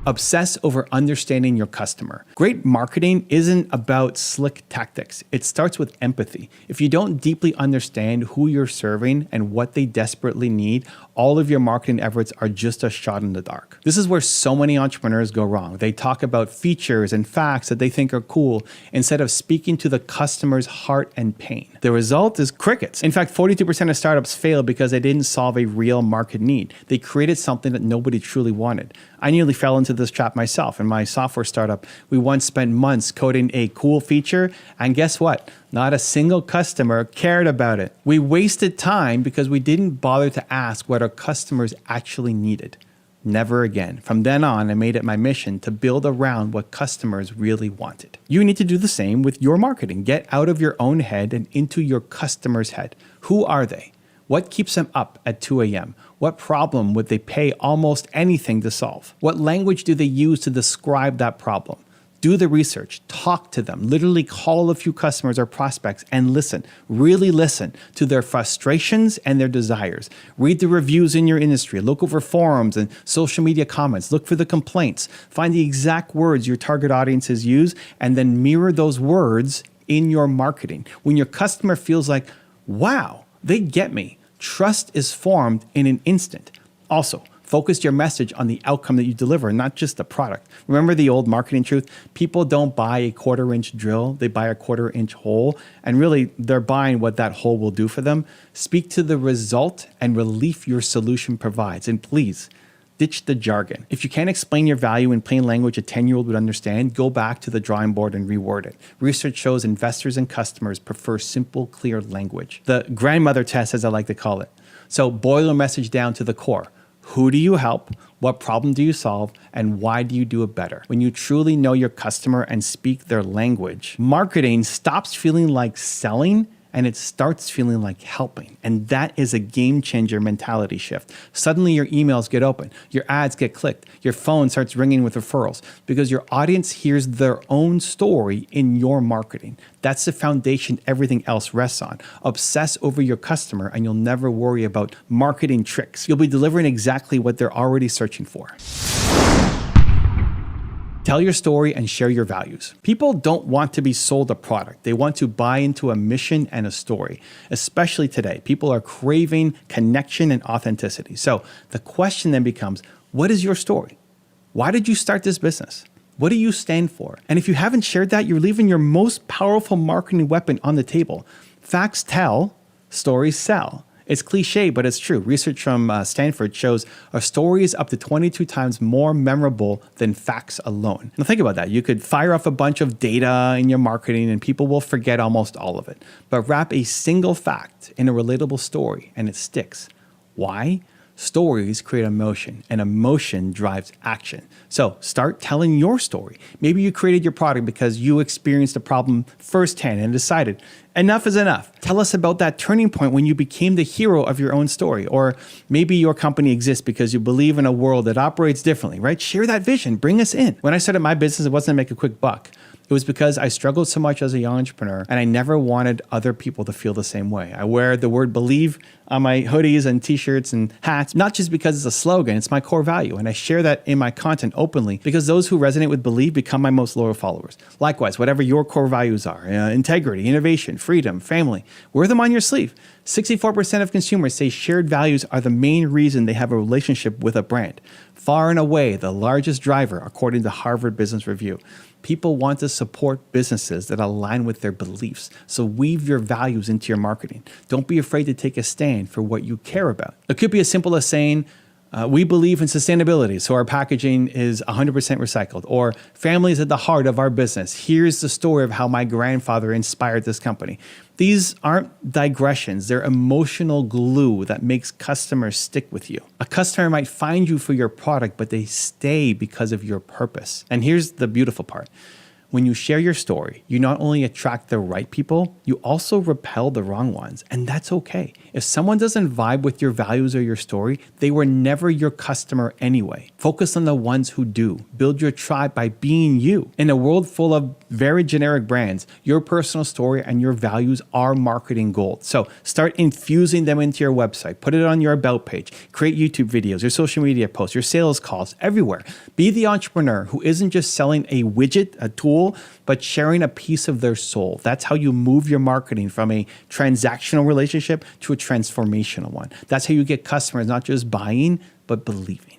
Obsess over understanding your customer. Great marketing isn't about slick tactics. It starts with empathy. If you don't deeply understand who you're serving and what they desperately need, all of your marketing efforts are just a shot in the dark. This is where so many entrepreneurs go wrong. They talk about features and facts that they think are cool instead of speaking to the customer's heart and pain. The result is crickets. In fact, 42% of startups fail because they didn't solve a real market need. They created something that nobody truly wanted. I nearly fell into this trap myself. In my software startup, we once spent months coding a cool feature, and guess what? Not a single customer cared about it. We wasted time because we didn't bother to ask what our customers actually needed. Never again. From then on, I made it my mission to build around what customers really wanted. You need to do the same with your marketing. Get out of your own head and into your customer's head. Who are they? What keeps them up at 2 a.m.? What problem would they pay almost anything to solve? What language do they use to describe that problem? Do the research, talk to them, literally call a few customers or prospects and listen, really listen to their frustrations and their desires. Read the reviews in your industry, look over forums and social media comments, look for the complaints, find the exact words your target audiences use, and then mirror those words in your marketing. When your customer feels like, wow, they get me, trust is formed in an instant. Also, focus your message on the outcome that you deliver, not just the product. Remember the old marketing truth? People don't buy a 1/4-inch drill, they buy a 1/4-inch hole, and really they're buying what that hole will do for them. Speak to the result and relief your solution provides. And please, ditch the jargon. If you can't explain your value in plain language a 10-year-old would understand, go back to the drawing board and reword it. Research shows investors and customers prefer simple, clear language. The grandmother test, as I like to call it. So boil your message down to the core. Who do you help? What problem do you solve? And why do you do it better? When you truly know your customer and speak their language, marketing stops feeling like selling and it starts feeling like helping. And that is a game changer mentality shift. Suddenly your emails get open, your ads get clicked, your phone starts ringing with referrals because your audience hears their own story in your marketing. That's the foundation everything else rests on. Obsess over your customer and you'll never worry about marketing tricks. You'll be delivering exactly what they're already searching for. Tell your story and share your values. People don't want to be sold a product. They want to buy into a mission and a story. Especially today, people are craving connection and authenticity. So the question then becomes, what is your story? Why did you start this business? What do you stand for? And if you haven't shared that, you're leaving your most powerful marketing weapon on the table. Facts tell, stories sell. It's cliche, but it's true. Research from Stanford shows a story is up to 22 times more memorable than facts alone. Now think about that. You could fire off a bunch of data in your marketing and people will forget almost all of it. But wrap a single fact in a relatable story and it sticks. Why? Stories create emotion, and emotion drives action. So start telling your story. Maybe you created your product because you experienced a problem firsthand and decided, enough is enough. Tell us about that turning point when you became the hero of your own story. Or maybe your company exists because you believe in a world that operates differently, right? Share that vision. Bring us in. When I started my business, it wasn't to make a quick buck. It was because I struggled so much as a young entrepreneur and I never wanted other people to feel the same way. I wear the word believe on my hoodies and t-shirts and hats, not just because it's a slogan, it's my core value. And I share that in my content openly because those who resonate with believe become my most loyal followers. Likewise, whatever your core values are, integrity, innovation, freedom, family, wear them on your sleeve. 64% of consumers say shared values are the main reason they have a relationship with a brand. Far and away, the largest driver, according to Harvard Business Review. People want to support businesses that align with their beliefs. So weave your values into your marketing. Don't be afraid to take a stand for what you care about. It could be as simple as saying, we believe in sustainability, so our packaging is 100% recycled. Or family is at the heart of our business. Here's the story of how my grandfather inspired this company. These aren't digressions. They're emotional glue that makes customers stick with you. A customer might find you for your product, but they stay because of your purpose. And here's the beautiful part. When you share your story, you not only attract the right people, you also repel the wrong ones. And that's okay. If someone doesn't vibe with your values or your story, they were never your customer anyway. Focus on the ones who do. Build your tribe by being you. In a world full of very generic brands, your personal story and your values are marketing gold. So start infusing them into your website. Put it on your about page. Create YouTube videos, your social media posts, your sales calls, everywhere. Be the entrepreneur who isn't just selling a widget, a tool, but sharing a piece of their soul. That's how you move your marketing from a transactional relationship to a transformational one. That's how you get customers not just buying, but believing.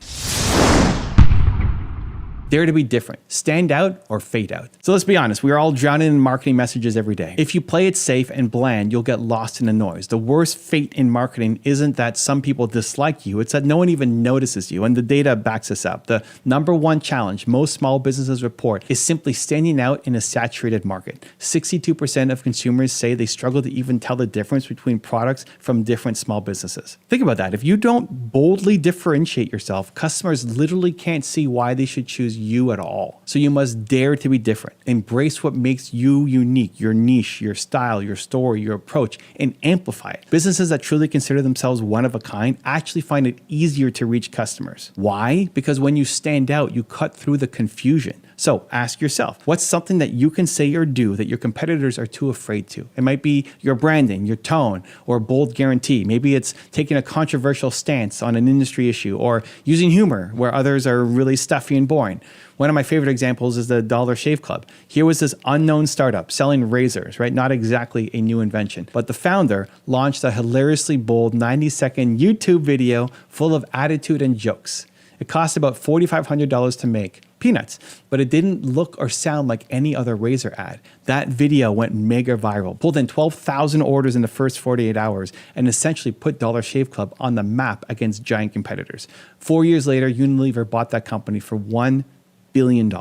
Dare to be different. Stand out or fade out. So let's be honest, we are all drowning in marketing messages every day. If you play it safe and bland, you'll get lost in the noise. The worst fate in marketing isn't that some people dislike you, it's that no one even notices you, and the data backs us up. The number one challenge most small businesses report is simply standing out in a saturated market. 62% of consumers say they struggle to even tell the difference between products from different small businesses. Think about that. If you don't boldly differentiate yourself, customers literally can't see why they should choose you at all. So you must dare to be different. Embrace what makes you unique, your niche, your style, your story, your approach, and amplify it. Businesses that truly consider themselves one of a kind actually find it easier to reach customers. Why? Because when you stand out, you cut through the confusion. So ask yourself, what's something that you can say or do that your competitors are too afraid to? It might be your branding, your tone, or a bold guarantee. Maybe it's taking a controversial stance on an industry issue or using humor where others are really stuffy and boring. One of my favorite examples is the Dollar Shave Club. Here was this unknown startup selling razors, right? Not exactly a new invention, but the founder launched a hilariously bold 90-second YouTube video full of attitude and jokes. It cost about $4,500 to make. Peanuts, but it didn't look or sound like any other razor ad. That video went mega viral, pulled in 12,000 orders in the first 48 hours, and essentially put Dollar Shave Club on the map against giant competitors. 4 years later, Unilever bought that company for $1 billion.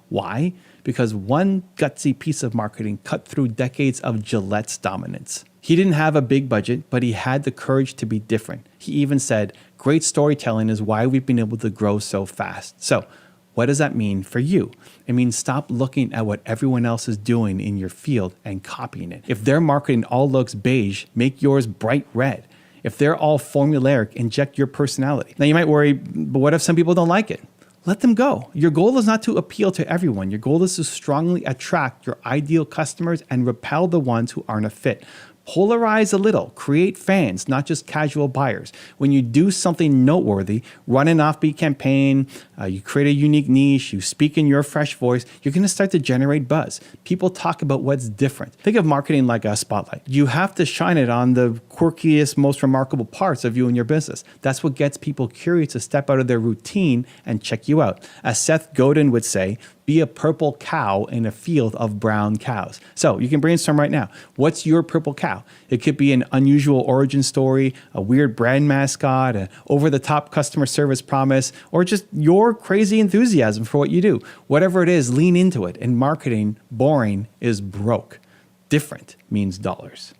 Why? Because one gutsy piece of marketing cut through decades of Gillette's dominance. He didn't have a big budget, but he had the courage to be different. He even said, great storytelling is why we've been able to grow so fast. So, what does that mean for you? It means stop looking at what everyone else is doing in your field and copying it. If their marketing all looks beige, make yours bright red. If they're all formulaic, inject your personality. Now you might worry, but what if some people don't like it? Let them go. Your goal is not to appeal to everyone. Your goal is to strongly attract your ideal customers and repel the ones who aren't a fit. Polarize a little, create fans, not just casual buyers. When you do something noteworthy, run an offbeat campaign, you create a unique niche, you speak in your fresh voice, you're going to start to generate buzz. People talk about what's different. Think of marketing like a spotlight. You have to shine it on the quirkiest, most remarkable parts of you and your business. That's what gets people curious to step out of their routine and check you out. As Seth Godin would say, be a purple cow in a field of brown cows. So you can brainstorm right now. What's your purple cow? It could be an unusual origin story, a weird brand mascot, an over-the-top customer service promise, or just your crazy enthusiasm for what you do. Whatever it is, lean into it. In marketing, boring is broke. Different means dollars.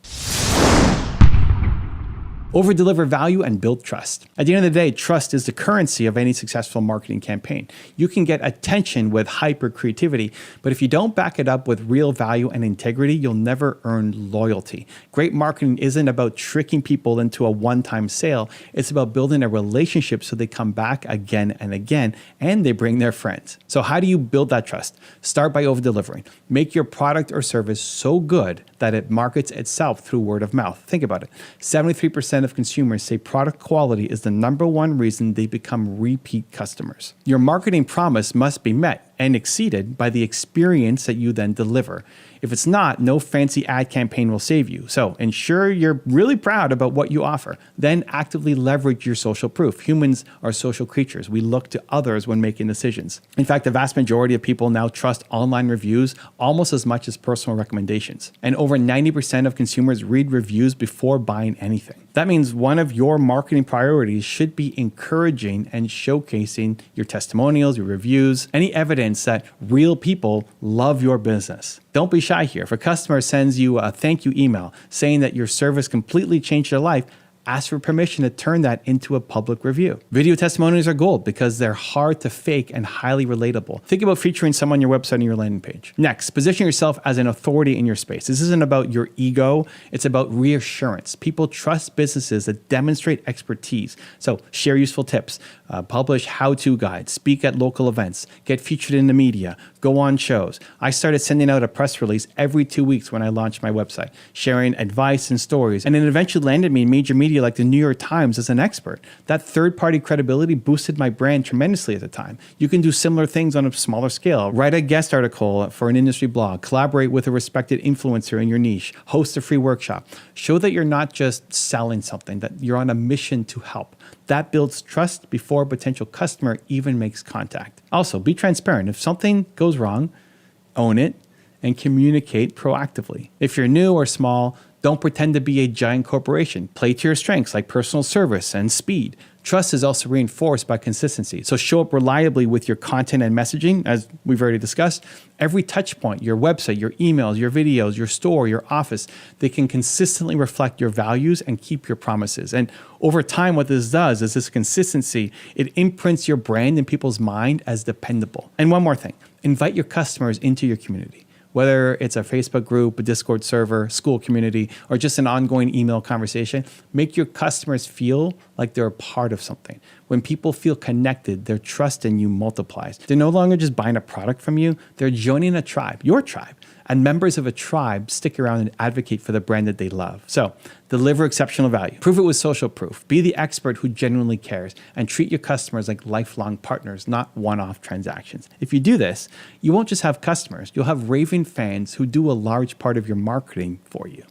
Over-deliver value and build trust. At the end of the day, trust is the currency of any successful marketing campaign. You can get attention with hyper creativity, but if you don't back it up with real value and integrity, you'll never earn loyalty. Great marketing isn't about tricking people into a one-time sale. It's about building a relationship so they come back again and again, and they bring their friends. So how do you build that trust? Start by over-delivering. Make your product or service so good that it markets itself through word of mouth. Think about it. 73% of consumers say product quality is the number one reason they become repeat customers. Your marketing promise must be met and exceeded by the experience that you then deliver. If it's not, no fancy ad campaign will save you. So ensure you're really proud about what you offer. Then actively leverage your social proof. Humans are social creatures. We look to others when making decisions. In fact, the vast majority of people now trust online reviews almost as much as personal recommendations. And over 90% of consumers read reviews before buying anything. That means one of your marketing priorities should be encouraging and showcasing your testimonials, your reviews, any evidence that real people love your business. Don't be shy here. If a customer sends you a thank you email saying that your service completely changed their life, ask for permission to turn that into a public review. Video testimonials are gold because they're hard to fake and highly relatable. Think about featuring some on your website and your landing page. Next, position yourself as an authority in your space. This isn't about your ego, it's about reassurance. People trust businesses that demonstrate expertise. So share useful tips, publish how-to guides, speak at local events, get featured in the media, go on shows. I started sending out a press release every 2 weeks when I launched my website, sharing advice and stories, and it eventually landed me in major media like the New York Times as an expert. That third-party credibility boosted my brand tremendously at the time. You can do similar things on a smaller scale. Write a guest article for an industry blog, collaborate with a respected influencer in your niche, host a free workshop. Show that you're not just selling something, that you're on a mission to help. That builds trust before a potential customer even makes contact. Also, be transparent. If something goes wrong, own it and communicate proactively. If you're new or small, don't pretend to be a giant corporation. Play to your strengths like personal service and speed. Trust is also reinforced by consistency. So show up reliably with your content and messaging, as we've already discussed. Every touch point, your website, your emails, your videos, your store, your office, they can consistently reflect your values and keep your promises. And over time, what this does is this consistency, it imprints your brand in people's mind as dependable. And one more thing, invite your customers into your community. Whether it's a Facebook group, a Discord server, school community, or just an ongoing email conversation, make your customers feel like they're a part of something. When people feel connected, their trust in you multiplies. They're no longer just buying a product from you, they're joining a tribe, your tribe. And members of a tribe stick around and advocate for the brand that they love. So deliver exceptional value. Prove it with social proof. Be the expert who genuinely cares and treat your customers like lifelong partners, not one-off transactions. If you do this, you won't just have customers, you'll have raving fans who do a large part of your marketing for you.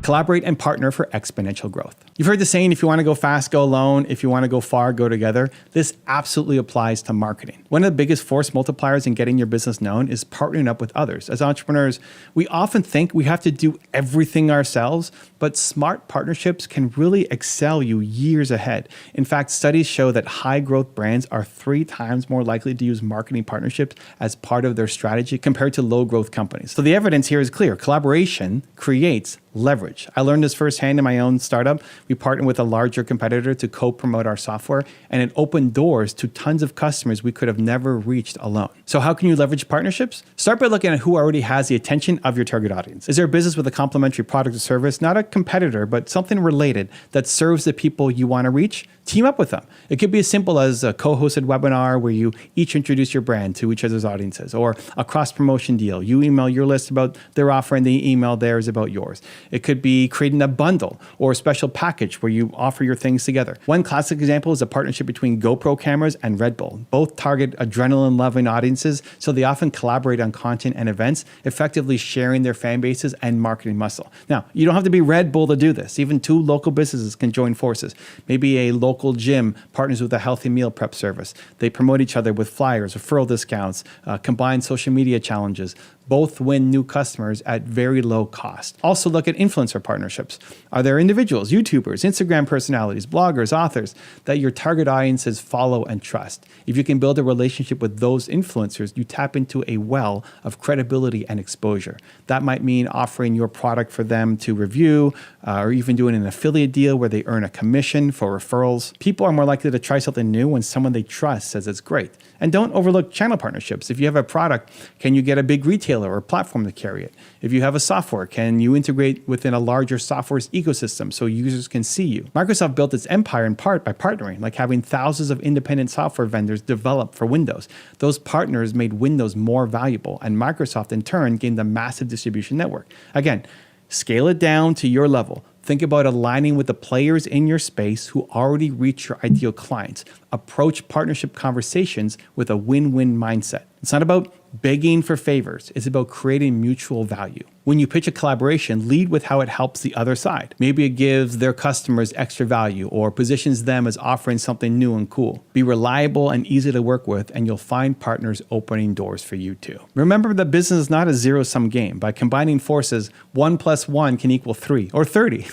Collaborate and partner for exponential growth. You've heard the saying, if you want to go fast, go alone. If you want to go far, go together. This absolutely applies to marketing. One of the biggest force multipliers in getting your business known is partnering up with others. As entrepreneurs, we often think we have to do everything ourselves, but smart partnerships can really excel you years ahead. In fact, studies show that high growth brands are 3 times more likely to use marketing partnerships as part of their strategy compared to low growth companies. So the evidence here is clear. Collaboration creates leverage. leverage. I learned this firsthand in my own startup. We partnered with a larger competitor to co-promote our software, and it opened doors to tons of customers we could have never reached alone. So how can you leverage partnerships? Start by looking at who already has the attention of your target audience. Is there a business with a complementary product or service, not a competitor, but something related that serves the people you want to reach? Team up with them. It could be as simple as a co-hosted webinar where you each introduce your brand to each other's audiences, or a cross-promotion deal. You email your list about their offer and they email theirs about yours. It could be creating a bundle or a special package where you offer your things together. One classic example is a partnership between GoPro cameras and Red Bull. Both target adrenaline-loving audiences, so they often collaborate on content and events, effectively sharing their fan bases and marketing muscle. Now, you don't have to be Red Bull to do this. Even two local businesses can join forces. Maybe a local gym partners with a healthy meal prep service. They promote each other with flyers, referral discounts, combined social media challenges. Both win new customers at very low cost. Also look at influencer partnerships. Are there individuals, YouTubers, Instagram personalities, bloggers, authors that your target audiences follow and trust? If you can build a relationship with those influencers, you tap into a well of credibility and exposure. That might mean offering your product for them to review, or even doing an affiliate deal where they earn a commission for referrals. People are more likely to try something new when someone they trust says it's great. And don't overlook channel partnerships. If you have a product, can you get a big retailer or platform to carry it? If you have a software, can you integrate within a larger software's ecosystem so users can see you? Microsoft built its empire in part by partnering, like having thousands of independent software vendors develop for Windows. Those partners made Windows more valuable, and Microsoft in turn gained a massive distribution network. Again, scale it down to your level. Think about aligning with the players in your space who already reach your ideal clients. Approach partnership conversations with a win-win mindset. It's not about begging for favors. It's about creating mutual value. When you pitch a collaboration, lead with how it helps the other side. Maybe it gives their customers extra value or positions them as offering something new and cool. Be reliable and easy to work with, and you'll find partners opening doors for you too. Remember that business is not a zero-sum game. By combining forces, 1 + 1 can equal 3 or 30.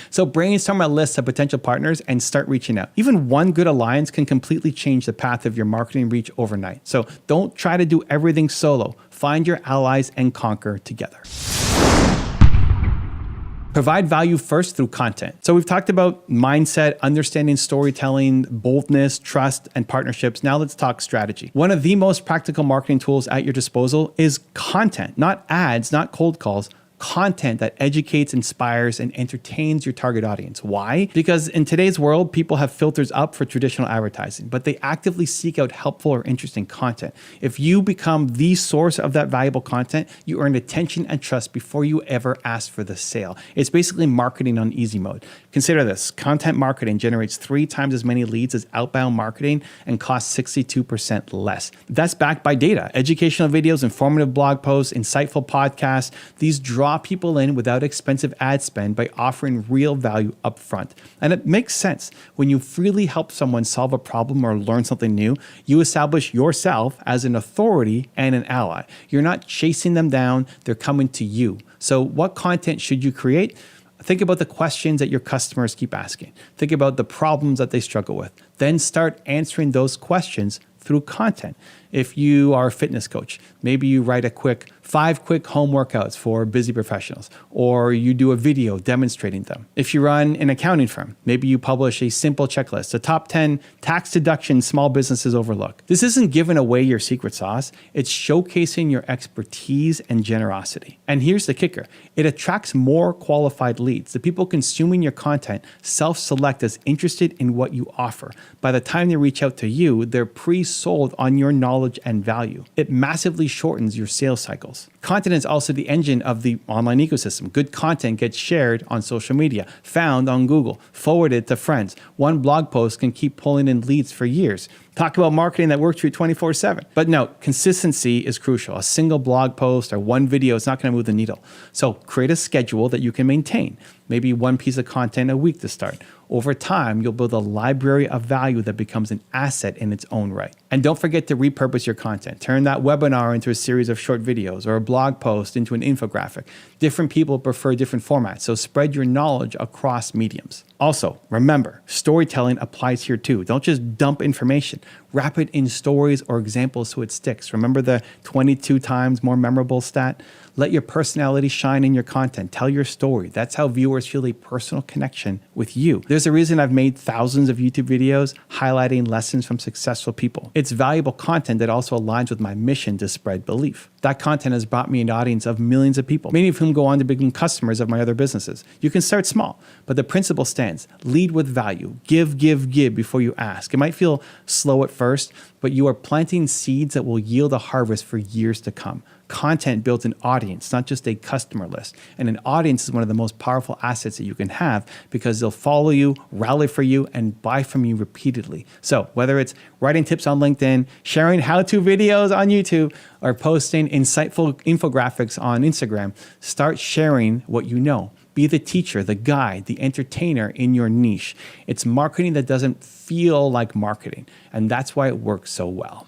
So brainstorm a list of potential partners and start reaching out. Even one good alliance can completely change the path of your marketing reach overnight. So don't try to do everything solo. Find your allies and conquer together. Provide value first through content. So we've talked about mindset, understanding storytelling, boldness, trust, and partnerships. Now let's talk strategy. One of the most practical marketing tools at your disposal is content, not ads, not cold calls. Content that educates, inspires, and entertains your target audience. Why? Because in today's world, people have filters up for traditional advertising, but they actively seek out helpful or interesting content. If you become the source of that valuable content, you earn attention and trust before you ever ask for the sale. It's basically marketing on easy mode. Consider this: content marketing generates 3 times as many leads as outbound marketing and costs 62% less. That's backed by data. Educational videos, informative blog posts, insightful podcasts, these draw people in without expensive ad spend by offering real value up front. And it makes sense. When you freely help someone solve a problem or learn something new, you establish yourself as an authority and an ally. You're not chasing them down, they're coming to you. So what content should you create? Think about the questions that your customers keep asking. Think about the problems that they struggle with. Then start answering those questions through content. If you are a fitness coach, maybe you write 5 quick home workouts for busy professionals, or you do a video demonstrating them. If you run an accounting firm, maybe you publish a simple checklist, the top 10 tax deductions small businesses overlook. This isn't giving away your secret sauce, it's showcasing your expertise and generosity. And here's the kicker: it attracts more qualified leads. The people consuming your content self-select as interested in what you offer. By the time they reach out to you, they're pre-sold on your knowledge and value. It massively shortens your sales cycles. Content is also the engine of the online ecosystem. Good content gets shared on social media, found on Google, forwarded to friends. One blog post can keep pulling in leads for years. Talk about marketing that works for you 24/7. But note, consistency is crucial. A single blog post or one video is not going to move the needle. So create a schedule that you can maintain. Maybe one piece of content a week to start. Over time, you'll build a library of value that becomes an asset in its own right. And don't forget to repurpose your content. Turn that webinar into a series of short videos or a blog post into an infographic. Different people prefer different formats, so spread your knowledge across mediums. Also, remember, storytelling applies here too. Don't just dump information. Wrap it in stories or examples so it sticks. Remember the 22 times more memorable stat? Let your personality shine in your content. Tell your story. That's how viewers feel a personal connection with you. There's a reason I've made thousands of YouTube videos highlighting lessons from successful people. It's valuable content that also aligns with my mission to spread belief. That content has brought me an audience of millions of people, many of whom go on to become customers of my other businesses. You can start small, but the principle stands. Lead with value. Give before you ask. It might feel slow at first, but you are planting seeds that will yield a harvest for years to come. Content builds an audience, not just a customer list. And an audience is one of the most powerful assets that you can have because they'll follow you, rally for you, and buy from you repeatedly. So whether it's writing tips on LinkedIn, sharing how-to videos on YouTube, or posting insightful infographics on Instagram, start sharing what you know. Be the teacher, the guide, the entertainer in your niche. It's marketing that doesn't feel like marketing, and that's why it works so well.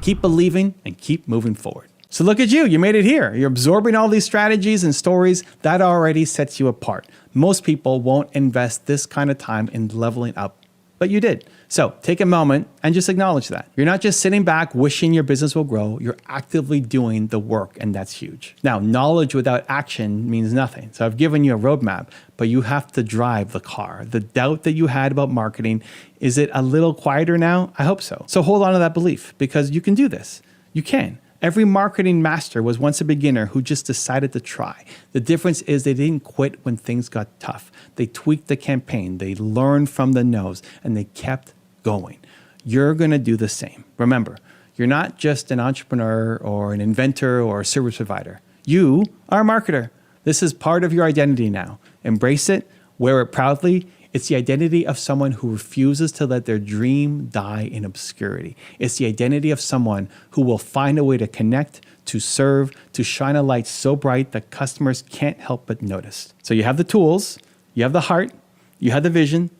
Keep believing and keep moving forward. So look at you, you made it here. You're absorbing all these strategies and stories that already sets you apart. Most people won't invest this kind of time in leveling up, but you did. So take a moment and just acknowledge that. You're not just sitting back wishing your business will grow, you're actively doing the work, and that's huge. Now, knowledge without action means nothing. So I've given you a roadmap, but you have to drive the car. The doubt that you had about marketing, is it a little quieter now? I hope so. So hold on to that belief because you can do this. You can. Every marketing master was once a beginner who just decided to try. The difference is they didn't quit when things got tough. They tweaked the campaign, they learned from the no's, and they kept going. You're going to do the same. Remember, you're not just an entrepreneur or an inventor or a service provider. You are a marketer. This is part of your identity now. Embrace it, wear it proudly. It's the identity of someone who refuses to let their dream die in obscurity. It's the identity of someone who will find a way to connect, to serve, to shine a light so bright that customers can't help but notice. So you have the tools, you have the heart, you have the vision.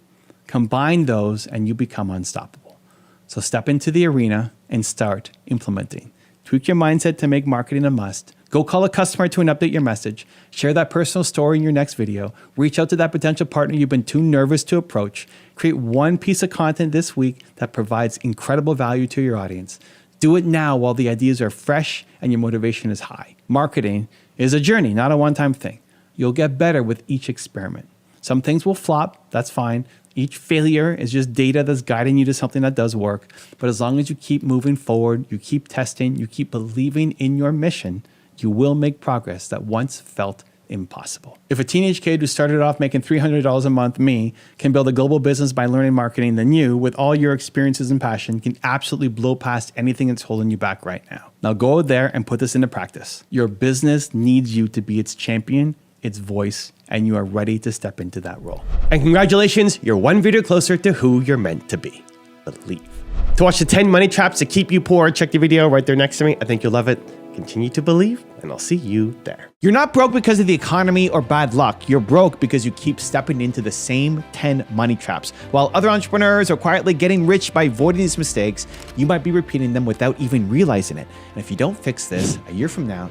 Combine those and you become unstoppable. So step into the arena and start implementing. Tweak your mindset to make marketing a must. Go call a customer to update your message. Share that personal story in your next video. Reach out to that potential partner you've been too nervous to approach. Create one piece of content this week that provides incredible value to your audience. Do it now while the ideas are fresh and your motivation is high. Marketing is a journey, not a one-time thing. You'll get better with each experiment. Some things will flop, that's fine. Each failure is just data that's guiding you to something that does work. But as long as you keep moving forward, you keep testing, you keep believing in your mission, you will make progress that once felt impossible. If a teenage kid who started off making $300 a month, me, can build a global business by learning marketing, then you, with all your experiences and passion, can absolutely blow past anything that's holding you back right now. Now go out there and put this into practice. Your business needs you to be its champion, its voice, and you are ready to step into that role. And congratulations, you're one video closer to who you're meant to be. Believe. To watch the 10 money traps that keep you poor, check the video right there next to me. I think you'll love it. Continue to believe, and I'll see you there. You're not broke because of the economy or bad luck. You're broke because you keep stepping into the same 10 money traps. While other entrepreneurs are quietly getting rich by avoiding these mistakes, you might be repeating them without even realizing it. And if you don't fix this, a year from now,